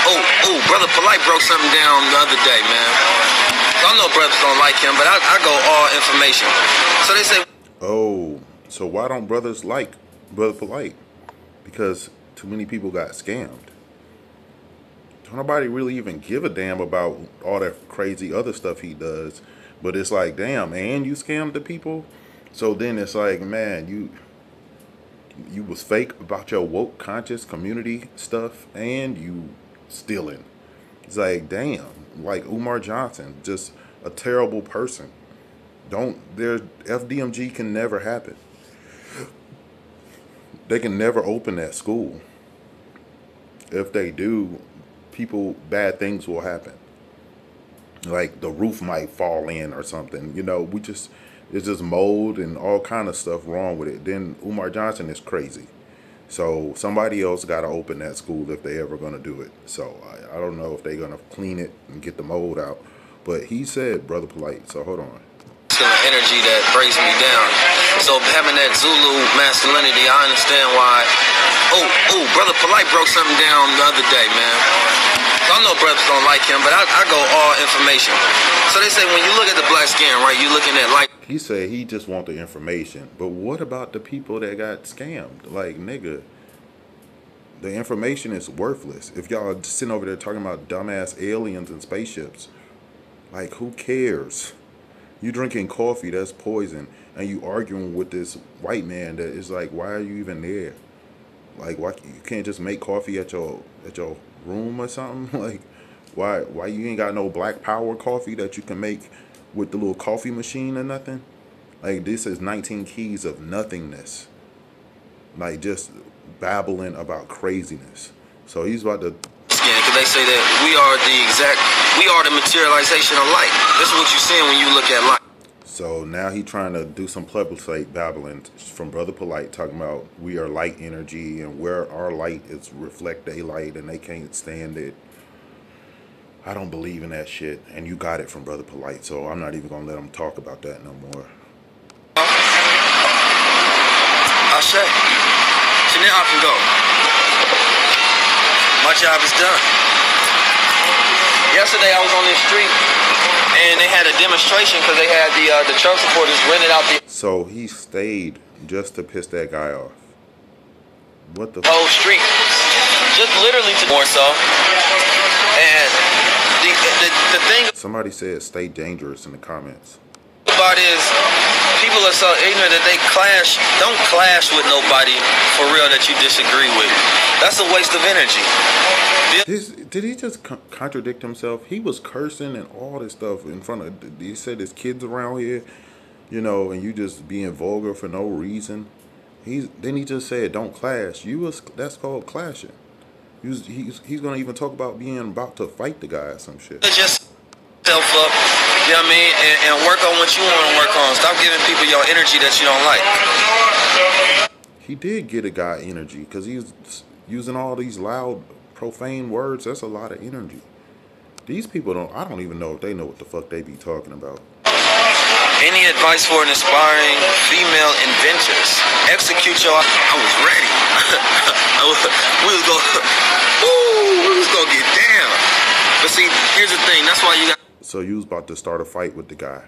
Oh, Brother Polite broke something down the other day, man. I know brothers don't like him, but I go all information. So they say, oh, so why don't brothers like Brother Polite? Because too many people got scammed. Don't nobody really even give a damn about all that crazy other stuff he does. But it's like, damn, and you scammed the people? So then it's like, man, you was fake about your woke conscious community stuff and you stealing. It's like, damn, like Umar Johnson, just a terrible person. FDMG can never happen. They can never open that school. If they do, bad things will happen. Like the roof might fall in or something. You know, it's just mold and all kind of stuff wrong with it. Then Umar Johnson is crazy. So somebody else got to open that school if they ever going to do it. So I don't know if they're going to clean it and get the mold out. But he said, Brother Polite. So hold on. Energy that breaks me down. So having that Zulu masculinity, I understand why. Oh, Brother Polite broke something down the other day, man. So I know brothers don't like him, but I go all information. So they say when you look at the black skin, right, you're looking at like. He said he just want the information. But what about the people that got scammed? Like, nigga, the information is worthless. If y'all sitting over there talking about dumbass aliens and spaceships, like, who cares? You drinking coffee that's poison, and you arguing with this white man that is like, why are you even there? Like, why you can't just make coffee at your room or something? Like, why you ain't got no black power coffee that you can make with the little coffee machine or nothing? Like, this is 19 keys of nothingness. Like, just babbling about craziness. So he's about to. Because they say that we are the materialization of light. This is what you're seeing when you look at light. So now he trying to do some plebiscite babbling from Brother Polite, talking about we are light energy and where our light is reflect daylight and they can't stand it. I don't believe in that shit, and you got it from Brother Polite, so I'm not even gonna let him talk about that no more. I'll say. So now I can go. My job is done. Yesterday I was on this street and they had a demonstration because they had the Trump supporters rented out the So he stayed just to piss that guy off. What the whole street, just literally to more so. And the thing Somebody said stay dangerous in the comments. about is people are so ignorant that they don't clash with nobody for real that you disagree with. That's a waste of energy. Did he just contradict himself? He was cursing and all this stuff in front of. He said there's kids around here, you know, and you just being vulgar for no reason. Then he just said don't clash. That's called clashing. He's gonna even talk about being about to fight the guy or some shit. Just self up. You know what I mean? And work on what you want to work on. Stop giving people your energy that you don't like. He did get a guy energy because he's using all these loud, profane words. That's a lot of energy. These people I don't even know if they know what the fuck they be talking about. Any advice for an aspiring female inventors? Execute your... I was ready. we was gonna get down. But see, here's the thing. That's why you got... So you was about to start a fight with the guy.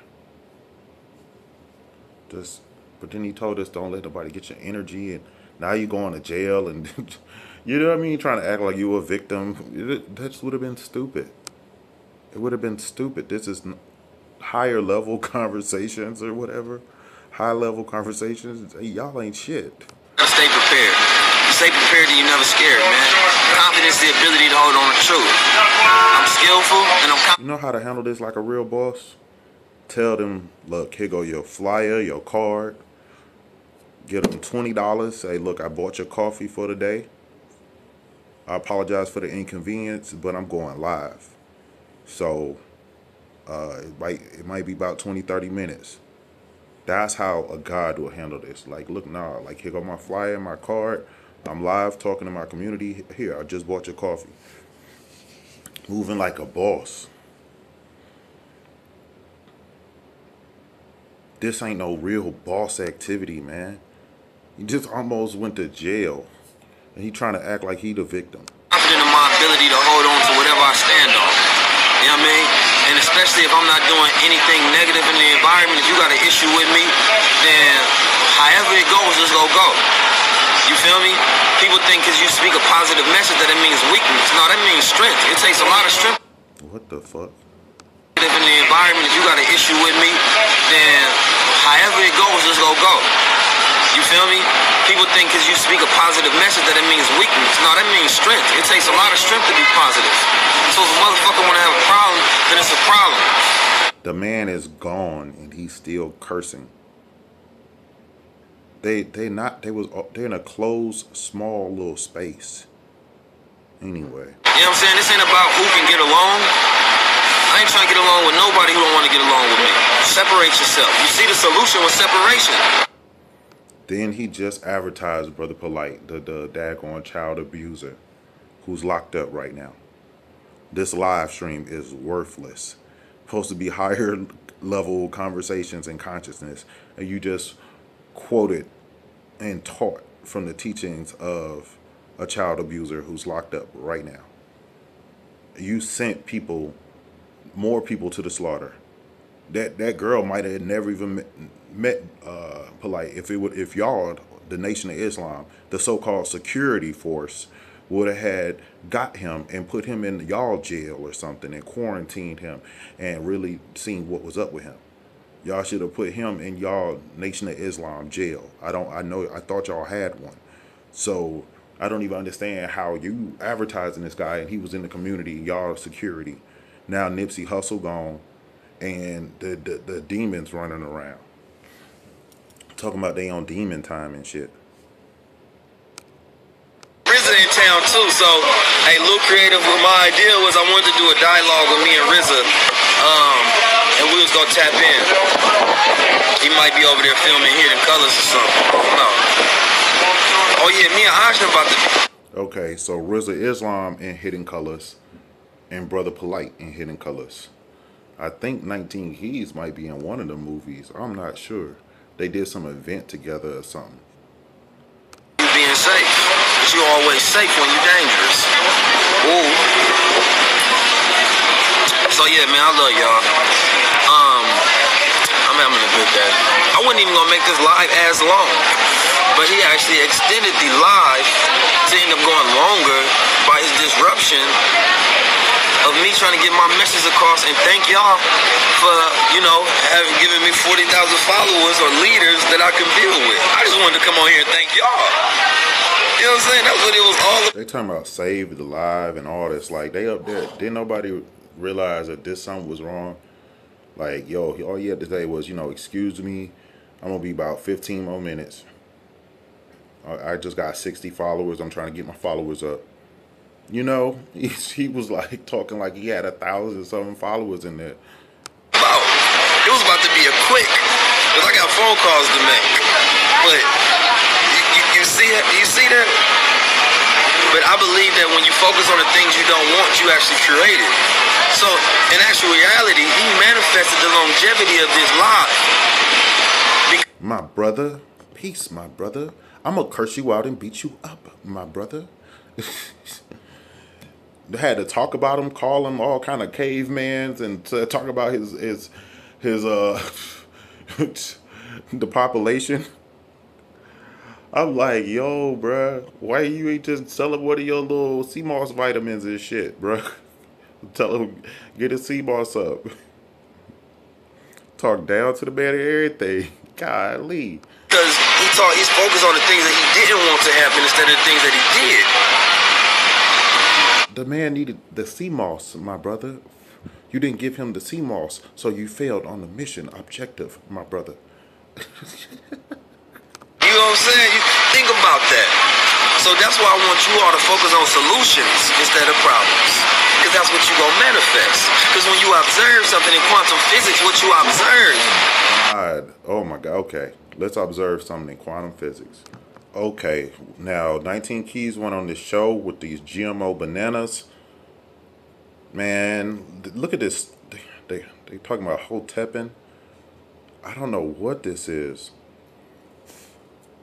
But then he told us don't let nobody get your energy, and now you going to jail, and you know what I mean? Trying to act like you were a victim. That would have been stupid. It would have been stupid. This is higher level conversations or whatever. High level conversations. Hey, y'all ain't shit. Stay prepared. Stay prepared and you're never scared, man. Confidence is the ability to hold on to truth. I'm skillful and I'm confident. You know how to handle this like a real boss? Tell them, look, here go your flyer, your card. Get them $20. Say, look, I bought your coffee for the day. I apologize for the inconvenience, but I'm going live. So it might be about 20-30 minutes. That's how a God will handle this. Like, look, nah, like, here go my flyer, my card. I'm live talking to my community. Here, I just bought your coffee. Moving like a boss. This ain't no real boss activity, man. He just almost went to jail. And he trying to act like he the victim. Confident in my ability to hold on to whatever I stand on. You know what I mean? And especially if I'm not doing anything negative in the environment, if you got an issue with me, then however it goes, it's gonna go. You feel me? People think because you speak a positive message that it means weakness. No, that means strength. It takes a lot of strength. What the fuck? In the environment, if you got an issue with me, then however it goes, it's gonna go. You feel me? People think because you speak a positive message that it means weakness. No, that means strength. It takes a lot of strength to be positive. So if a motherfucker want to have a problem, then it's a problem. The man is gone and he's still cursing. They're in a closed, small little space. Anyway. You know what I'm saying? This ain't about who can get along. I ain't trying to get along with nobody who don't want to get along with me. Separate yourself. You see the solution with separation. Then he just advertised Brother Polite, the daggone child abuser who's locked up right now. This live stream is worthless. Supposed to be higher level conversations and consciousness. And you just quoted and taught from the teachings of a child abuser who's locked up right now. You sent more people to the slaughter. That girl might have never even met Polite if y'all, the Nation of Islam, the so-called security force, would have had got him and put him in y'all jail or something and quarantined him and really seen what was up with him. Y'all should have put him in y'all Nation of Islam jail. I thought y'all had one. So I don't even understand how you advertising this guy and he was in the community, y'all security. Now Nipsey Hussle gone and the demons running around. Talking about they on demon time and shit. RZA in town too, so hey, Lil Creative, my idea was I wanted to do a dialogue with me and RZA, and we was gonna tap in. He might be over there filming Hidden Colors or something. No. Oh yeah, me and Ashton about to. Okay, so RZA Islam in Hidden Colors, and Brother Polite in Hidden Colors. I think 19 Keys might be in one of the movies. I'm not sure. They did some event together or something. You being safe, but you always safe when you're dangerous. Ooh. So yeah, man, I love y'all. I'm having a good day. I wasn't even gonna make this live as long, but he actually extended the live to end up going longer by his disruption of me trying to get my message across, and thank y'all for, having given me 40,000 followers or leaders that I can build with. I just wanted to come on here and thank y'all. You know what I'm saying? That's what it was all about. They talking about save the live and all this. Like, they up there. Didn't nobody realize that something was wrong? Like, yo, all he had to say was, excuse me, I'm going to be about 15 more minutes. I just got 60 followers. I'm trying to get my followers up. He was like talking like he had 1,000 something followers in there. was about to be a quick, because I got phone calls to make. But you see it? You see that? But I believe that when you focus on the things you don't want, you actually create it. So, in actual reality, he manifested the longevity of this life. My brother, peace, my brother. I'm gonna curse you out and beat you up, my brother. They had to talk about him, call him all kind of cavemans, and to talk about his the population. I'm like, yo, bruh, why you ain't just sell him one of your little sea moss vitamins and shit, bruh? Tell him get his sea moss up. Talk down to the man and everything. Golly. Because he's focused on the things that he didn't want to happen instead of the things that he did. The man needed the sea moss, my brother. You didn't give him the sea moss, so you failed on the mission objective, my brother. You know what I'm saying? You think about that. So that's why I want you all to focus on solutions instead of problems. Because that's what you're going to manifest. Because when you observe something in quantum physics, what you observe. God. Oh my God. Okay. Let's observe something in quantum physics. Okay. Now, 19 Keys went on this show with these GMO bananas. Man, look at this. They talking about Hotepin. I don't know what this is.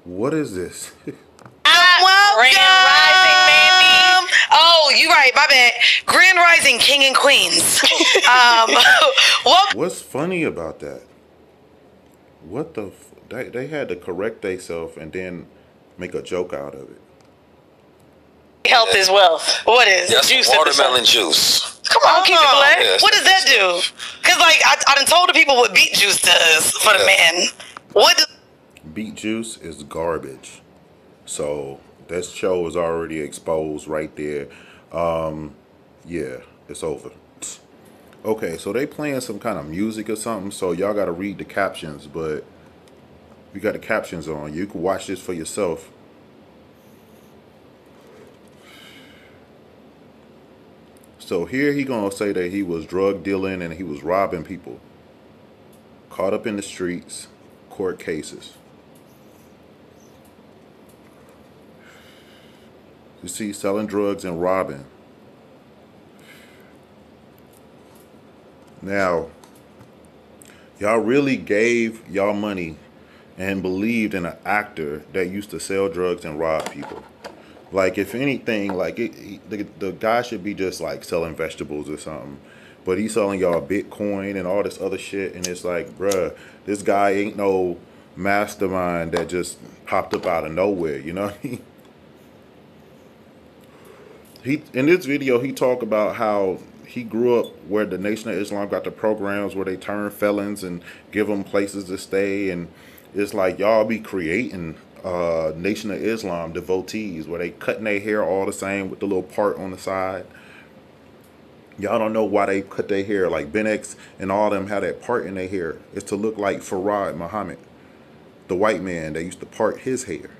What is this? Grand Rising, baby. Oh, you right. My bad. Grand Rising, King and Queens. What's funny about that? What the? They had to correct themselves and then make a joke out of it. Health is wealth. What is? That's juice? watermelon juice. Come on, keep it black. Yes. What does that do? Because, like, I done told the people what beet juice does for the man. What does... Beet juice is garbage. So that show is already exposed right there. Yeah, it's over. Okay, so they playing some kind of music or something, so y'all got to read the captions, but you got the captions on. You can watch this for yourself. So here he gonna say that he was drug dealing and he was robbing people. Caught up in the streets, court cases. You see, selling drugs and robbing. Now, y'all really gave y'all money and believed in an actor that used to sell drugs and rob people. Like, if anything, like the guy should be just like selling vegetables or something. But he's selling y'all Bitcoin and all this other shit. And it's like, bruh, this guy ain't no mastermind that just popped up out of nowhere. You know what I mean? In this video, he talked about how he grew up where the Nation of Islam got the programs where they turn felons and give them places to stay. And it's like, y'all be creating Nation of Islam devotees where they cutting their hair all the same with the little part on the side. Y'all don't know why they cut their hair. Like Ben X and all them had that part in their hair. It's to look like Farad Muhammad, the white man that used to part his hair.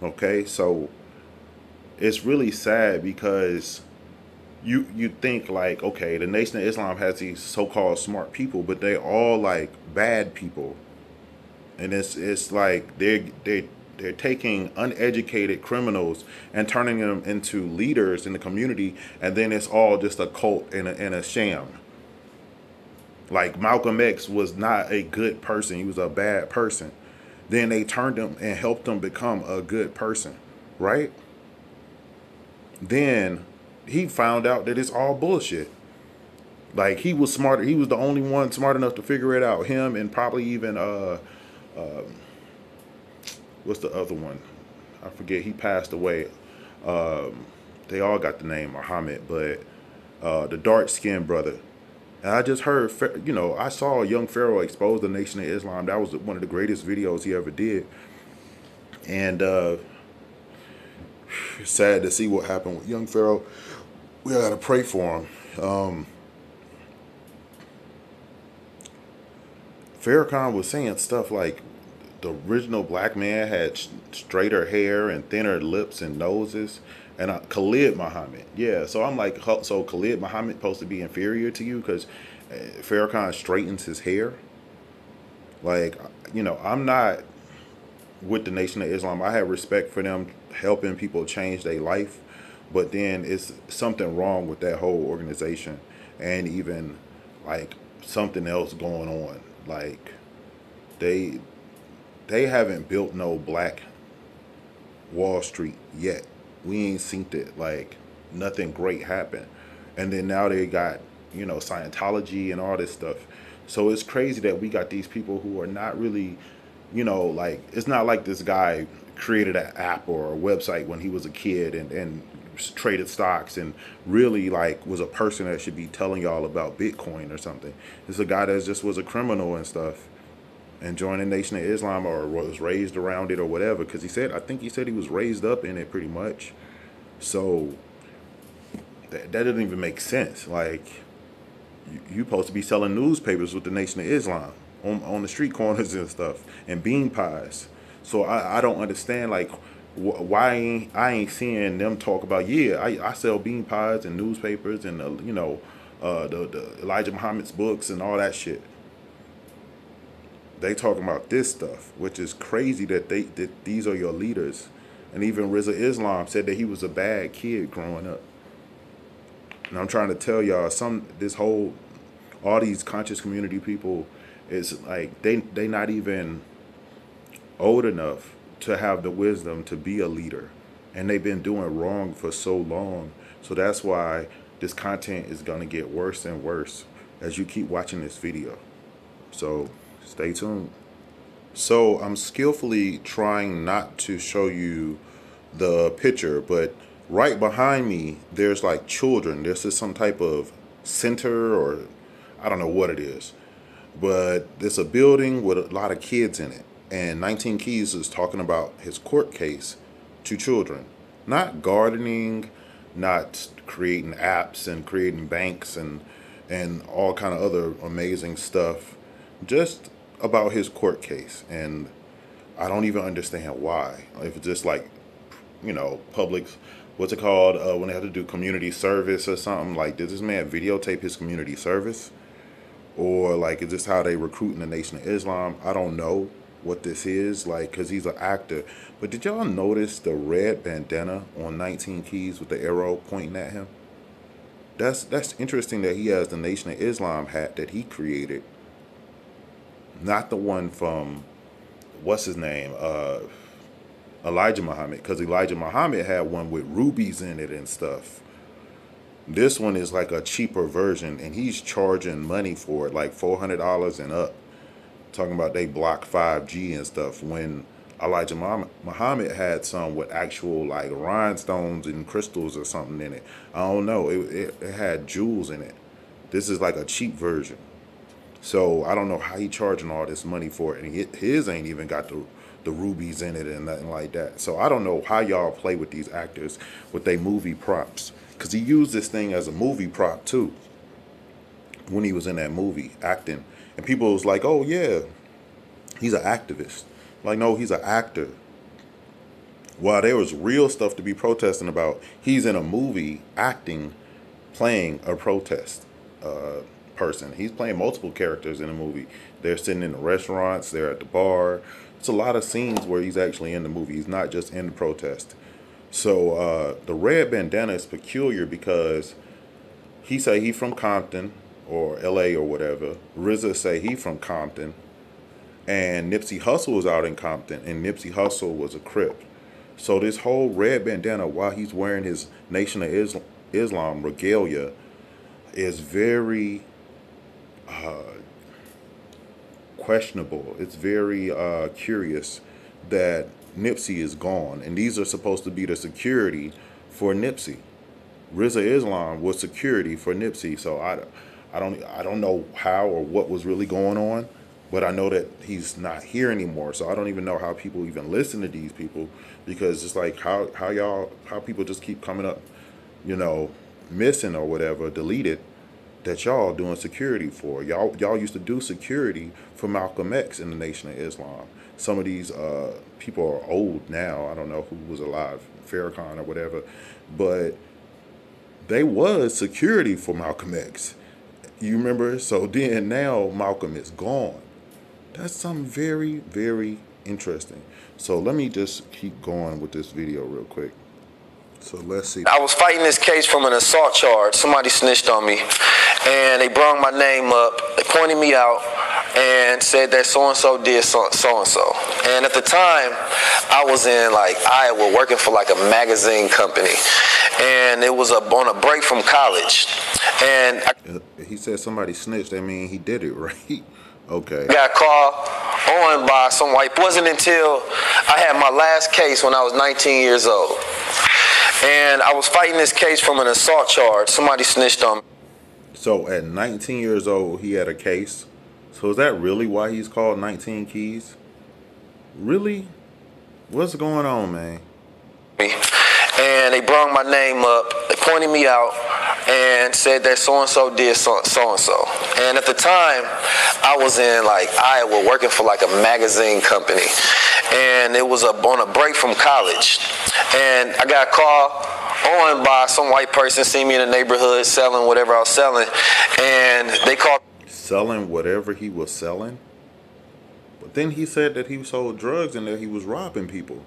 Okay, so it's really sad because you think like, okay, the Nation of Islam has these so-called smart people, but they all like bad people. And it's like they're taking uneducated criminals and turning them into leaders in the community, and then it's all just a cult and a sham. Like Malcolm X was not a good person; he was a bad person. Then they turned him and helped him become a good person, right? Then he found out that it's all bullshit. Like, he was smarter. He was the only one smart enough to figure it out. Him and probably even what's the other one? I forget. He passed away. They all got the name Muhammad, but the dark-skinned brother. And I just heard, you know, I saw Young Pharaoh expose the Nation of Islam. That was one of the greatest videos he ever did. And sad to see what happened with Young Pharaoh. We gotta pray for him. Farrakhan was saying stuff like the original black man had straighter hair and thinner lips and noses, And Khalid Muhammad, yeah. So I'm like, so Khalid Muhammad supposed to be inferior to you because Farrakhan straightens his hair? Like, I'm not with the Nation of Islam. I have respect for them helping people change their life, but then it's something wrong with that whole organization, and even like something else going on. Like they they haven't built no black Wall Street yet. We ain't seen it. Like nothing great happened, and then now they got Scientology and all this stuff. So it's crazy that we got these people who are not really, like it's not like this guy created an app or a website when he was a kid and traded stocks and really like was a person that should be telling y'all about Bitcoin or something. It's a guy that just was a criminal and stuff and joined the Nation of Islam or was raised around it or whatever, because I think he said he was raised up in it pretty much. So that doesn't even make sense. Like you supposed to be selling newspapers with the Nation of Islam on the street corners and stuff and bean pies. So I don't understand like why I ain't seeing them talk about, yeah, I sell bean pies and newspapers and the Elijah Muhammad's books and all that shit. They talking about this stuff, which is crazy that these are your leaders. And even Rizza Islam said that he was a bad kid growing up. And I'm trying to tell y'all, all these conscious community people, is like they not even old enough to have the wisdom to be a leader, and they've been doing wrong for so long. So that's why this content is gonna get worse and worse as you keep watching this video. So stay tuned. So I'm skillfully trying not to show you the picture, but right behind me, there's like children. This is some type of center, or I don't know what it is, but it's a building with a lot of kids in it. And 19 Keys is talking about his court case to children, not gardening, not creating apps and creating banks and all kind of other amazing stuff, just about his court case. And I don't even understand why. If it's just like, public, what's it called, when they have to do community service or something, like, did this man videotape his community service? Or like, is this how they recruit in the Nation of Islam? I don't know what this is, like, because he's an actor. But did y'all notice the red bandana on 19 Keys with the arrow pointing at him? That's interesting that he has the Nation of Islam hat that he created, not the one from, what's his name, Elijah Muhammad, because Elijah Muhammad had one with rubies in it and stuff. This one is like a cheaper version, and he's charging money for it, like $400 and up. Talking about they block 5G and stuff, when Elijah Muhammad had some with actual like rhinestones and crystals or something in it. I don't know. It had jewels in it. This is like a cheap version. So I don't know how he charging all this money for it, and his ain't even got the rubies in it and nothing like that. So I don't know how y'all play with these actors with their movie props, because he used this thing as a movie prop too when he was in that movie acting, and people was like, oh yeah, he's an activist. Like, no, he's an actor. While there was real stuff to be protesting about, he's in a movie acting, playing a protest person. He's playing multiple characters in a movie. They're sitting in the restaurants, they're at the bar. It's a lot of scenes where he's actually in the movie. He's not just in the protest. So the red bandana is peculiar because he say he from Compton or LA or whatever. RZA say he from Compton. And Nipsey Hussle was out in Compton, and Nipsey Hussle was a Crip. So this whole red bandana, while he's wearing his Nation of Islam regalia, is very questionable. It's very curious that Nipsey is gone, and these are supposed to be the security for Nipsey. Rizza Islam was security for Nipsey, so I don't know how or what was really going on, but I know that he's not here anymore. So I don't even know how people even listen to these people, because it's like how people just keep coming up, missing or whatever, deleted. that y'all doing security for. Y'all used to do security for Malcolm X in the Nation of Islam. Some of these people are old now. I don't know who was alive, Farrakhan or whatever, but they was security for Malcolm X. You remember? So then now Malcolm is gone. That's something very, very interesting. So let me just keep going with this video real quick. So let's see. I was fighting this case from an assault charge. Somebody snitched on me, and they brought my name up. They pointed me out and said that so-and-so did so-and-so. And at the time, I was in like Iowa working for like a magazine company, and it was on a break from college. And he said somebody snitched. I mean, he did it, right? Okay. I got called on by some white. It wasn't until I had my last case when I was 19 years old. And I was fighting this case from an assault charge. Somebody snitched on me. So at 19 years old, he had a case. So is that really why he's called 19 Keys? Really? What's going on, man? And they brought my name up. They pointed me out and said that so-and-so did so-and-so. And at the time, I was in like Iowa working for like a magazine company. And it was on a break from college. And I got called on by some white person, seen me in the neighborhood selling whatever I was selling. And they called. Selling whatever he was selling? But then he said that he sold drugs and that he was robbing people.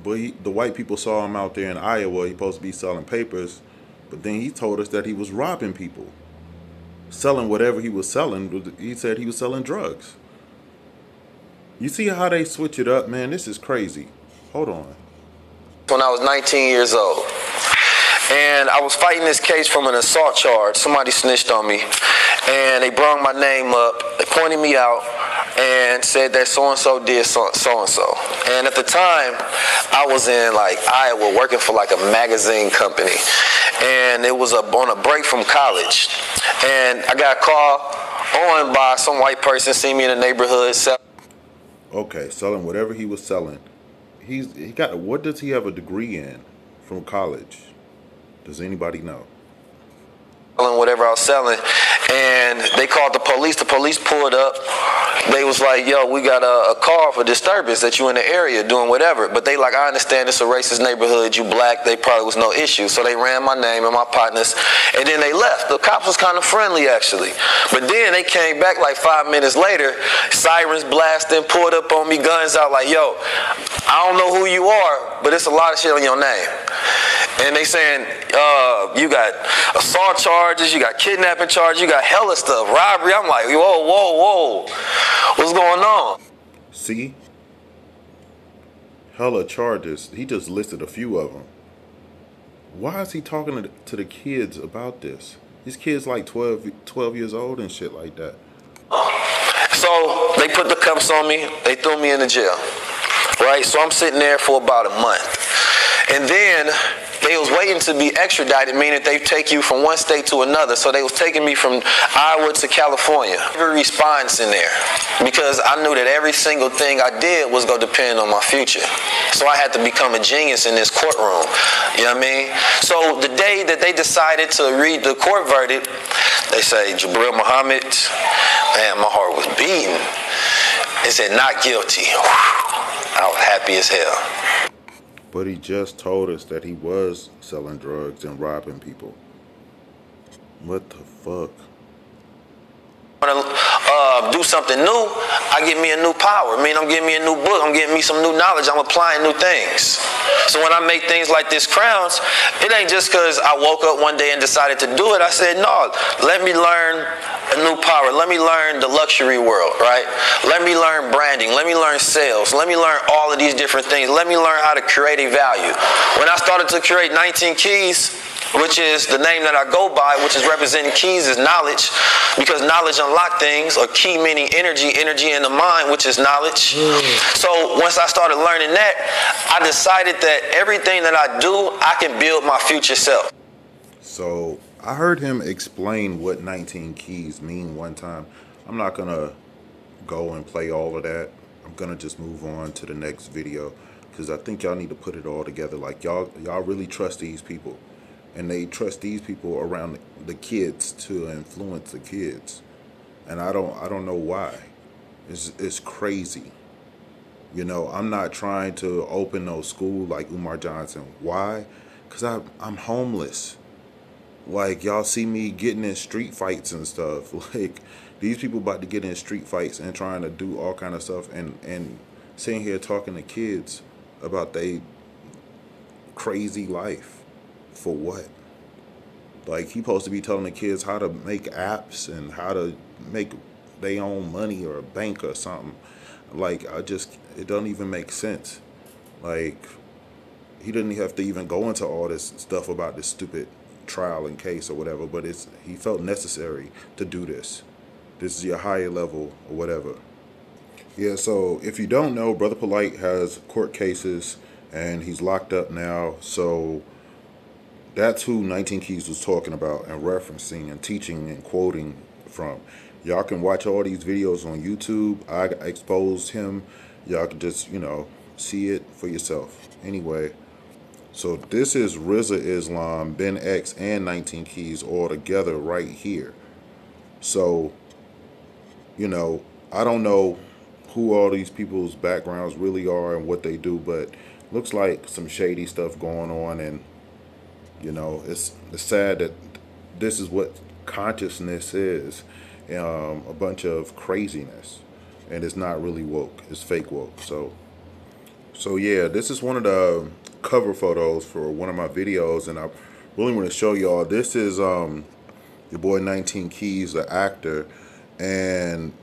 But the white people saw him out there in Iowa. He's supposed to be selling papers. But then he told us that he was robbing people. Selling whatever he was selling. He said he was selling drugs. You see how they switch it up, man? This is crazy. Hold on. When I was 19 years old. And I was fighting this case from an assault charge. Somebody snitched on me. And they brought my name up. They pointed me out and said that so-and-so did so-and-so. And at the time, I was in like Iowa working for like a magazine company. And it was on a break from college. And I got called on by some white person, seen me in the neighborhood. Okay, selling whatever he was selling. He got, what does he have a degree in from college? Does anybody know? Whatever I was selling, and they called the police. The police pulled up. They was like, yo, we got a call for disturbance that you in the area doing whatever. But they like, I understand it's a racist neighborhood, you black, they probably was no issue. So they ran my name and my partners, and then they left. The cops was kind of friendly actually. But then they came back like 5 minutes later, sirens blasting, pulled up on me, guns out like, yo, I don't know who you are, but it's a lot of shit on your name. And they saying, you got assault charges, you got kidnapping charges, you got hella stuff, robbery. I'm like, whoa, whoa, whoa. What's going on? See? Hella charges. He just listed a few of them. Why is he talking to the kids about this? These kids like 12 years old and shit like that. So they put the cuffs on me. They threw me in the jail. Right? So I'm sitting there for about a month. And then they was waiting to be extradited, meaning they take you from one state to another. So they was taking me from Iowa to California. Every response in there, because I knew that every single thing I did was going to depend on my future. So I had to become a genius in this courtroom. You know what I mean? So the day that they decided to read the court verdict, they say, Jabril Muhammad, man, my heart was beating. It said, not guilty. I was happy as hell. But he just told us that he was selling drugs and robbing people. What the fuck? Do something new, I get me a new power. I mean, I'm getting me a new book. I'm getting me some new knowledge. I'm applying new things. So when I make things like this crowns, it ain't just because I woke up one day and decided to do it. I said, no, let me learn a new power. Let me learn the luxury world, right? Let me learn branding. Let me learn sales. Let me learn all of these different things. Let me learn how to create a value. When I started to create 19 Keys, which is the name that I go by, which is representing keys is knowledge, because knowledge unlock things, or key meaning energy in the mind, which is knowledge. So once I started learning that, I decided that everything that I do, I can build my future self. So I heard him explain what 19 keys mean one time. I'm not gonna go and play all of that. I'm gonna just move on to the next video, because I think y'all need to put it all together. Like y'all really trust these people. and they trust these people around the kids to influence the kids, and I don't know why. It's crazy. You know, I'm not trying to open no school like Umar Johnson. Why? Because I'm homeless. Like, y'all see me getting in street fights and stuff. Like, these people about to get in street fights and trying to do all kind of stuff, and sitting here talking to kids about they crazy life. For what? Like, he supposed to be telling the kids how to make apps and how to make their own money or a bank or something. Like, it doesn't even make sense. Like, he didn't have to even go into all this stuff about this stupid trial and case or whatever, but he felt necessary to do this. This is your higher level or whatever. Yeah, so if you don't know, Brother Polite has court cases and he's locked up now. So that's who 19 Keys was talking about and referencing and teaching and quoting from. Y'all can watch all these videos on YouTube. I exposed him. Y'all can just, see it for yourself. Anyway, so this is Rizza Islam, Ben X, and 19 Keys all together right here. So, I don't know who all these people's backgrounds really are and what they do, but looks like some shady stuff going on, and it's sad that this is what consciousness is, a bunch of craziness, and it's not really woke, it's fake woke. So yeah, this is one of the cover photos for one of my videos, and I really want to show y'all. This is your boy 19 Keys, the actor, and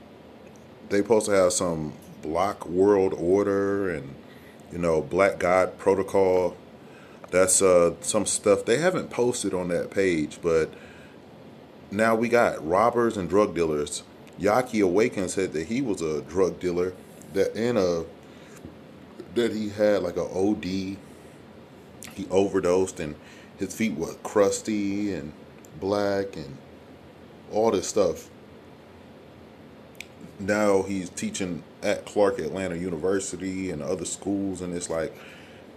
they supposed to have some Black World Order and Black God Protocol. That's some stuff they haven't posted on that page, but now we got robbers and drug dealers. Yaki Awaken said that he was a drug dealer, that he had like a OD. He overdosed and his feet were crusty and black and all this stuff. Now he's teaching at Clark Atlanta University and other schools, and it's like,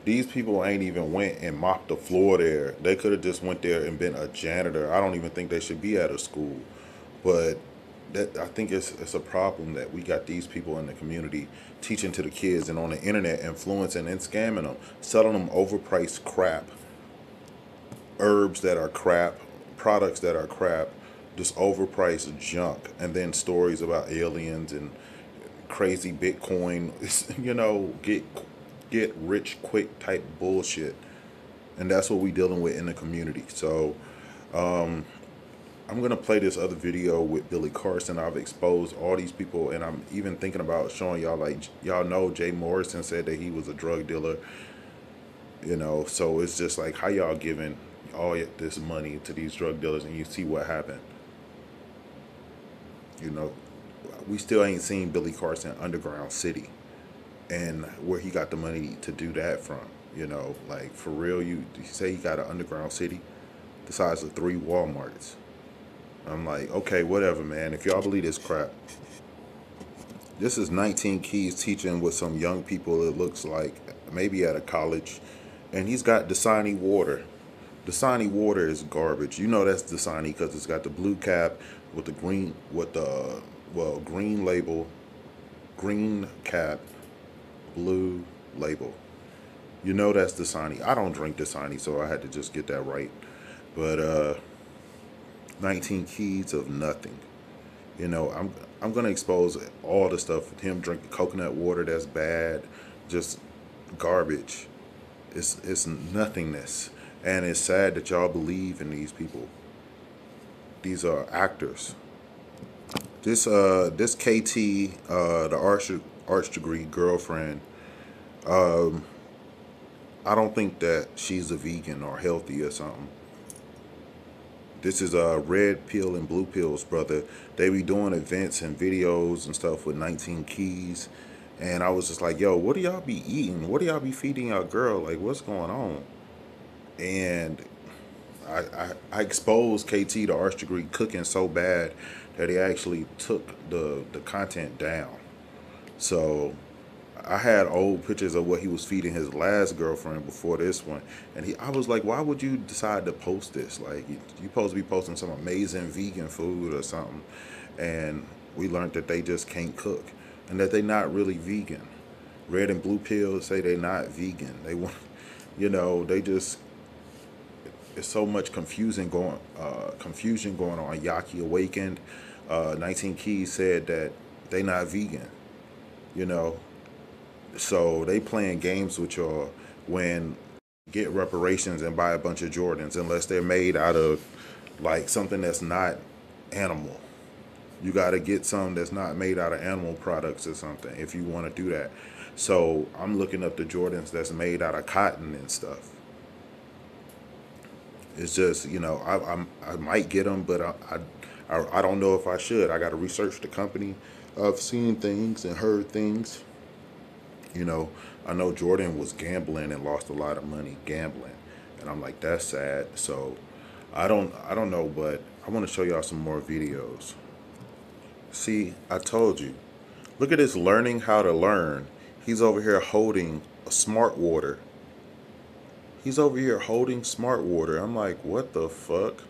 these people ain't even went and mopped the floor there. They could have just went there and been a janitor. I don't even think they should be at a school. But I think it's a problem that we got these people in the community teaching to the kids and on the internet, influencing and scamming them, selling them overpriced crap, herbs that are crap, products that are crap, just overpriced junk, and then stories about aliens and crazy Bitcoin, get rich quick type bullshit. And that's what we dealing with in the community. So I'm gonna play this other video with Billy Carson. I've exposed all these people, and I'm even thinking about showing y'all, like, y'all know Jay Morrison said that he was a drug dealer, so it's just like, how y'all giving all this money to these drug dealers, and you see what happened. We still ain't seen Billy Carson Underground City and where he got the money to do that from. Like, for real, you say he got an underground city the size of 3 Walmarts. I'm like, okay, whatever, man. If y'all believe this crap. This is 19 Keys teaching with some young people, it looks like, maybe at a college. And he's got Dasani water. Dasani water is garbage. That's Dasani because it's got the blue cap with the green, green label, green cap, blue label. That's Dasani. I don't drink Dasani, so I had to just get that right. But 19 Keys of nothing. I'm gonna expose all the stuff with him drinking coconut water that's bad, just garbage. It's nothingness, and it's sad that y'all believe in these people. These are actors. This KT, the arts degree girlfriend, I don't think that she's a vegan or healthy or something. This is Red Pill and Blue Pills, brother. They be doing events and videos and stuff with 19 Keys. And I was just like, yo, what do y'all be eating? What do y'all be feeding y'all girl? Like, what's going on? And I exposed KT, the arts degree, cooking so bad that he actually took the content down. So I had old pictures of what he was feeding his last girlfriend before this one, and I was like, why would you decide to post this? Like, you supposed to be posting some amazing vegan food or something, and we learned that they just can't cook, and that they not really vegan. Red and blue pills say they not vegan. They want, they just, it's so much confusion going on. Yaki Awakened, 19 Keys said that they not vegan, so they playing games with y'all when get reparations and buy a bunch of Jordans unless they're made out of like something that's not animal. You got to get some that's not made out of animal products or something if you want to do that. So I'm looking up the Jordans that's made out of cotton and stuff. It's just, I might get them, but I don't know if I should. I got to research the company. I've seen things and heard things. I know Jordan was gambling and lost a lot of money gambling, and I'm like, that's sad. So I don't know, but I want to show y'all some more videos. See, I told you. Look at this learning how to learn. He's over here holding a smart water. He's over here holding smart water. I'm like, what the fuck?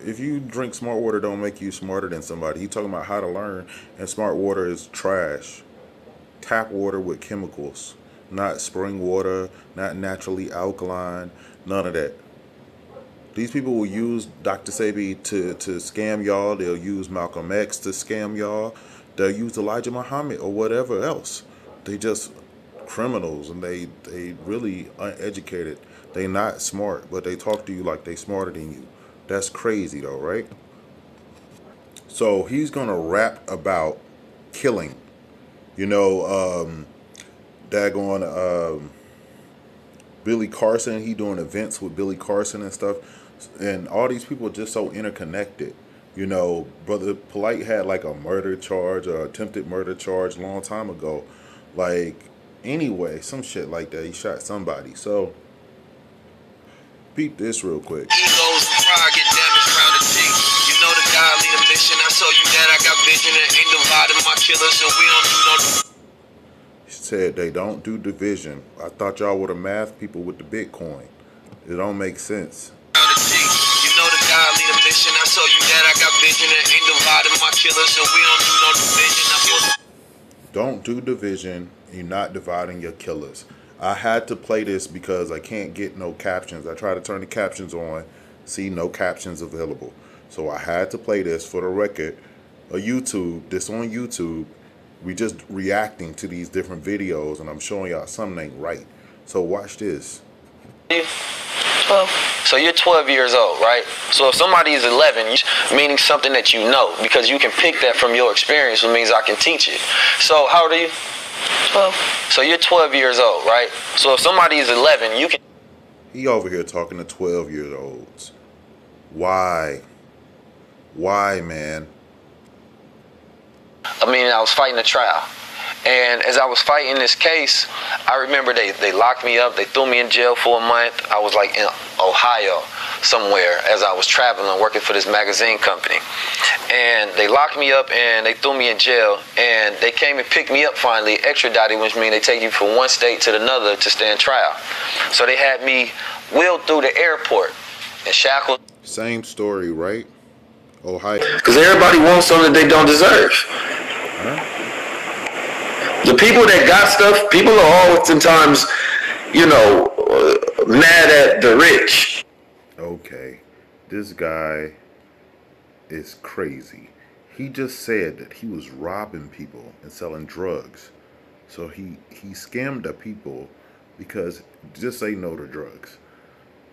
If you drink smart water, don't make you smarter than somebody. He's talking about how to learn, and smart water is trash. Tap water with chemicals, not spring water, not naturally alkaline, none of that. These people will use dr.Sebijr to scam y'all. They'll use Malcolm X to scam y'all. They'll use Elijah Muhammad or whatever else. They just criminals, and they really uneducated. They not smart, but they talk to you like they smarter than you. That's crazy though, right? So he's gonna rap about killing. Daggone Billy Carson, he doing events with Billy Carson and stuff, and all these people are just so interconnected. Brother Polite had like a murder charge or attempted murder charge a long time ago. Like, anyway, some shit like that. He shot somebody. So peep this real quick. Egos and pride get damaged round the cheek. You know the godly the mission. I told you that I got vision and ain't dividing my killers, and we don't do no. He said they don't do division. I thought y'all were the math people with the Bitcoin. It don't make sense. You know the godly the mission. I told you that I got vision and ain't dividing my killers, and we don't do no division. Don't do division. You're not dividing your killers. I had to play this because I can't get no captions. I tried to turn the captions on, see no captions available. So I had to play this for the record. This on YouTube. We just reacting to these different videos, and I'm showing y'all something ain't right. So watch this. 12. So you're 12 years old, right? So if somebody is 11, meaning something that you know, because you can pick that from your experience, which means I can teach it. So how old are you? 12. So you're 12 years old, right? So if somebody is 11, you can... He over here talking to 12-year-olds. Why? Why, man? I was fighting a trial. And as I was fighting this case, I remember they locked me up. They threw me in jail for a month. I was like in Ohio somewhere as I was traveling, working for this magazine company. And they locked me up and they threw me in jail. And they came and picked me up finally, extradited, which means they take you from one state to another to stand trial. So they had me wheeled through the airport in shackles. Same story, right? Ohio. Because everybody wants something they don't deserve. Huh? The people that got stuff, people are oftentimes, mad at the rich. Okay, this guy is crazy. He just said that he was robbing people and selling drugs. So he scammed the people because just say no to drugs.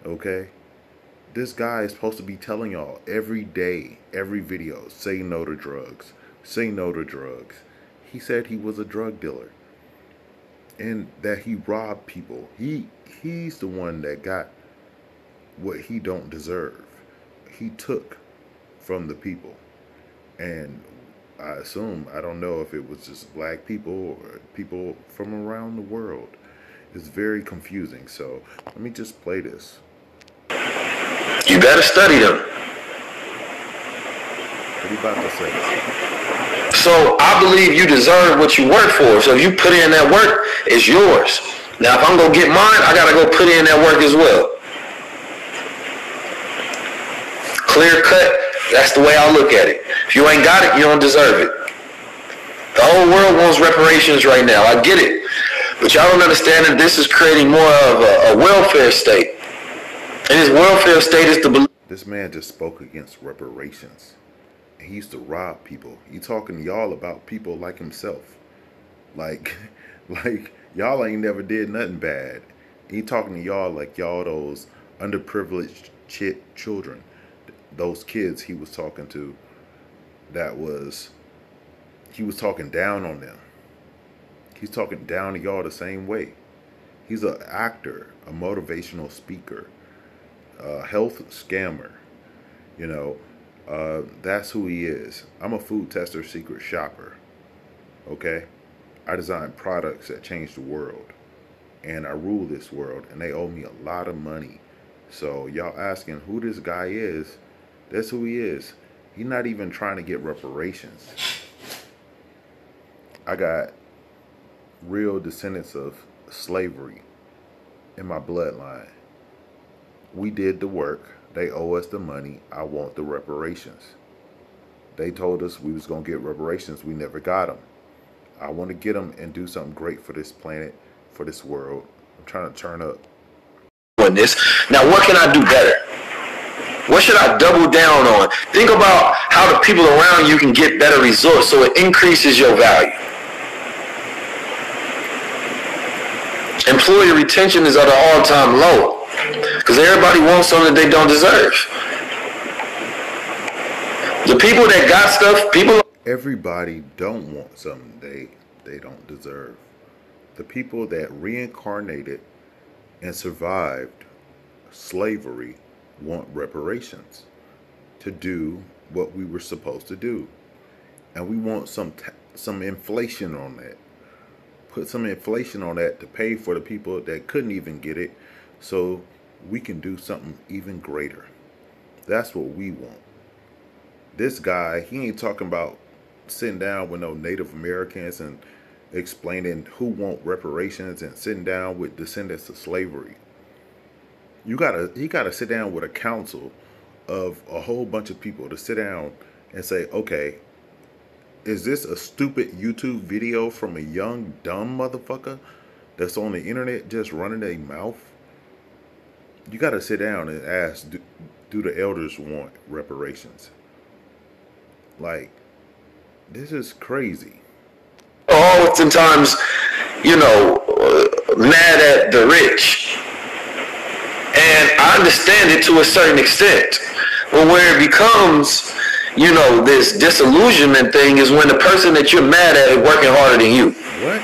Okay? This guy is supposed to be telling y'all every day, every video, say no to drugs. Say no to drugs. He said he was a drug dealer and that he robbed people. He's the one that got what he don't deserve. He took from the people. And I assume, I don't know if it was just black people or people from around the world. It's very confusing. So let me just play this. You better study them. What you about to say? So I believe you deserve what you work for. So if you put in that work, it's yours. Now, if I'm going to get mine, I got to go put in that work as well. Clear cut, that's the way I look at it. If you ain't got it, you don't deserve it. The whole world wants reparations right now. I get it. But y'all don't understand that this is creating more of a welfare state. And this welfare state is the belief. This man just spoke against reparations. And he used to rob people. He talking to y'all about people like himself. Like y'all ain't never did nothing bad. He talking to y'all like y'all those underprivileged children. Those kids he was talking to, he was talking down on them. He's talking down to y'all the same way. He's an actor, a motivational speaker, a health scammer. You know, that's who he is. I'm a food tester, secret shopper. Okay? I design products that change the world. And I rule this world. And they owe me a lot of money. So y'all asking who this guy is, that's who he is. He's not even trying to get reparations. I got real descendants of slavery in my bloodline. We did the work. They owe us the money. I want the reparations. They told us we was going to get reparations. We never got them. I want to get them and do something great for this planet, for this world. I'm trying to turn up. This. Now, what can I do better? What should I double down on? Think about how the people around you can get better results so it increases your value. Employee retention is at an all-time low because everybody wants something that they don't deserve. The people that got stuff, everybody don't want something they don't deserve. The people that reincarnated and survived slavery want reparations to do what we were supposed to do. And we want some inflation on that. Put some inflation on that to pay for the people that couldn't even get it so we can do something even greater. That's what we want. This guy, he ain't talking about sitting down with no Native Americans and explaining who want reparations and sitting down with descendants of slavery. He gotta sit down with a council of a whole bunch of people to sit down and say, okay, is this a stupid YouTube video from a young, dumb motherfucker that's on the internet just running their mouth? You gotta sit down and ask, do the elders want reparations? Like, this is crazy. Oftentimes, mad at the rich. And I understand it to a certain extent. But where it becomes, this disillusionment thing is when the person that you're mad at is working harder than you. What?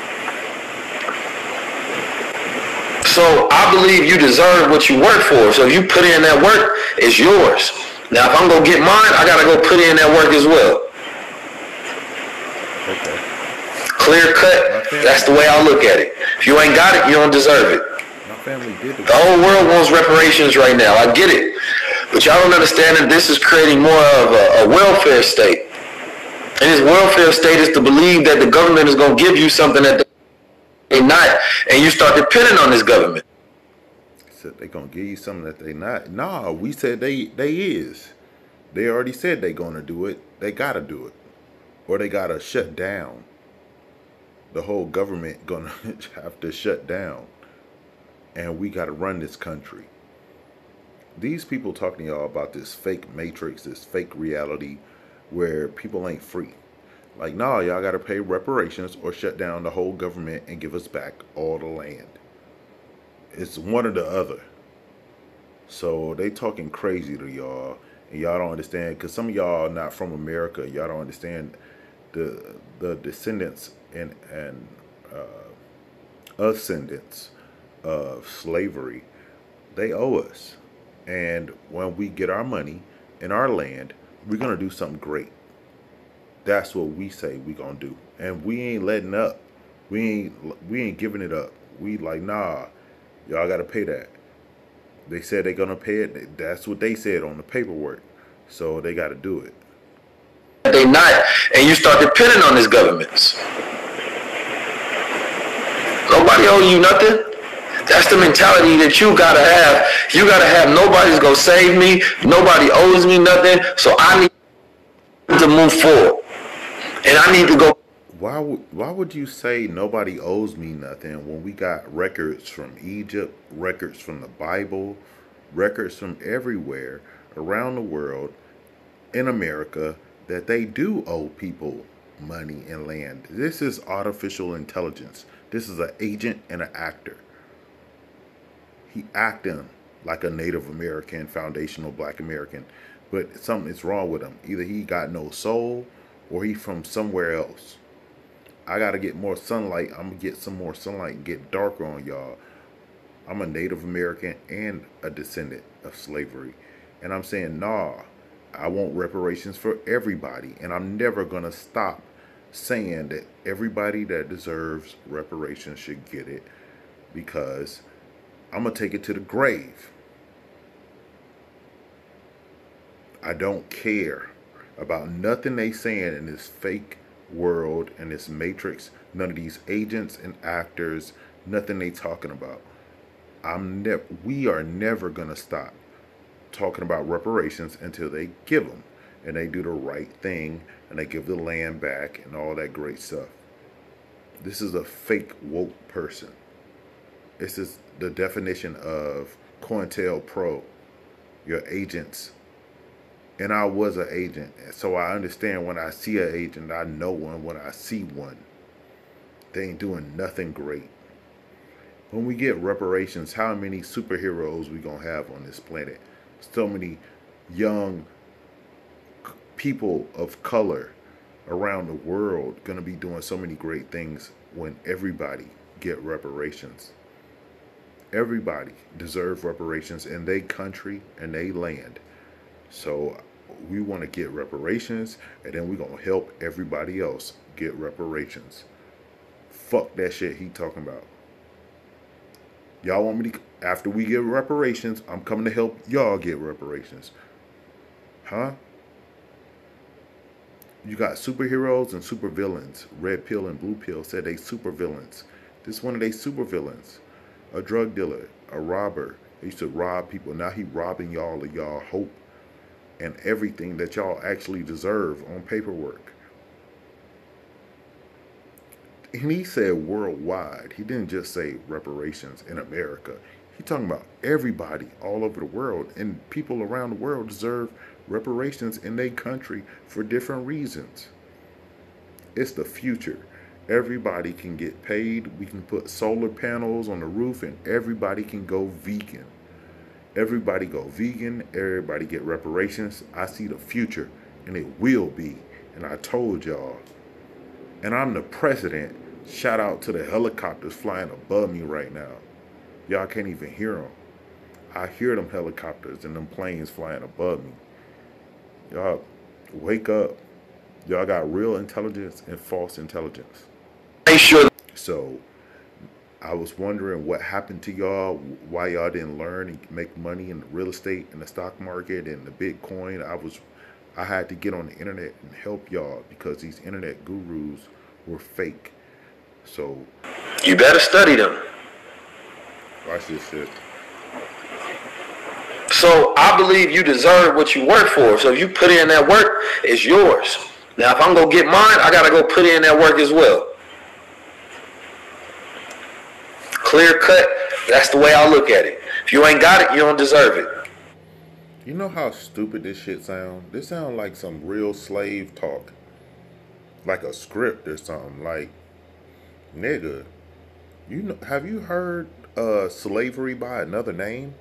So I believe you deserve what you work for. So if you put in that work, it's yours. Now, if I'm going to get mine, I got to go put in that work as well. Okay. Clear cut, that's the way I look at it. If you ain't got it, you don't deserve it. My family did the whole world wants reparations right now. I get it. But y'all don't understand that this is creating more of a welfare state. And this welfare state is to believe that the government is going to give you something that they're not, and you start depending on this government. Said they're going to give you something that they not. Nah, we said they is. They already said they're going to do it. They got to do it. Or they got to shut down. The whole government going to have to shut down. And we got to run this country. These people talking to y'all about this fake matrix, this fake reality where people ain't free. Like, nah, y'all got to pay reparations or shut down the whole government and give us back all the land. It's one or the other. So they talking crazy to y'all. And y'all don't understand, because some of y'all are not from America. Y'all don't understand the descendants and ascendants of slavery. They owe us. And when we get our money in our land, we're going to do something great. That's what we say we're going to do. And we ain't letting up. We ain't giving it up. We like, nah, y'all got to pay that. They said they're going to pay it. That's what they said on the paperwork. So they got to do it. and you start depending on these governments. Nobody owes you nothing. That's the mentality that you gotta have. You gotta have nobody's gonna save me, nobody owes me nothing, so I need to move forward. And I need to go. Why would you say nobody owes me nothing when we got records from Egypt, records from the Bible, records from everywhere around the world, in America, that they do owe people money and land? This is artificial intelligence. This is an agent and an actor. He acting like a Native American, foundational Black American, but something is wrong with him. Either he got no soul or he from somewhere else. I gotta get more sunlight. I'm gonna get some more sunlight and get darker on y'all. I'm a Native American and a descendant of slavery. And I'm saying, nah, I want reparations for everybody. And I'm never gonna stop saying that everybody that deserves reparations should get it, because I'm gonna take it to the grave. I don't care about nothing they saying in this fake world and this matrix. None of these agents and actors, nothing they talking about. We are never gonna stop talking about reparations until they give them, and they do the right thing, and they give the land back and all that great stuff. This is a fake woke person. This is the definition of COINTELPRO, your agents. And I was an agent, so I understand when I see an agent, I know one when I see one. They ain't doing nothing great. When we get reparations, how many superheroes we gonna have on this planet? So many young people of color around the world gonna be doing so many great things when everybody get reparations. Everybody deserves reparations in their country and their land. So we want to get reparations, and then we're going to help everybody else get reparations. Fuck that shit he talking about. Y'all want me to, after we get reparations, I'm coming to help y'all get reparations. Huh? You got superheroes and supervillains. Red Pill and Blue Pill said they supervillains. This one of they supervillains. A drug dealer, a robber. He used to rob people. Now he robbing y'all of y'all hope and everything that y'all actually deserve on paperwork. And he said worldwide. He didn't just say reparations in America. He talking about everybody all over the world, and people around the world deserve reparations in their country for different reasons. It's the future. Everybody can get paid. We can put solar panels on the roof, and everybody can go vegan. Everybody go vegan, everybody get reparations. I see the future, and it will be. And I told y'all. And I'm the president. Shout out to the helicopters flying above me right now. Y'all can't even hear them. I hear them helicopters and them planes flying above me. Y'all, wake up. Y'all got real intelligence and false intelligence. Make sure. So I was wondering what happened to y'all, why y'all didn't learn and make money in the real estate and the stock market and the Bitcoin. I had to get on the internet and help y'all because these internet gurus were fake. So You better study them. watch this shit. So I believe you deserve what you work for. So if you put in that work, it's yours. Now if I'm gonna get mine, I gotta go put in that work as well. Clear cut, that's the way I look at it. If you ain't got it, you don't deserve it. You know how stupid this shit sound? This sound like some real slave talk. Like a script or something. Like, nigga, have you heard slavery by another name?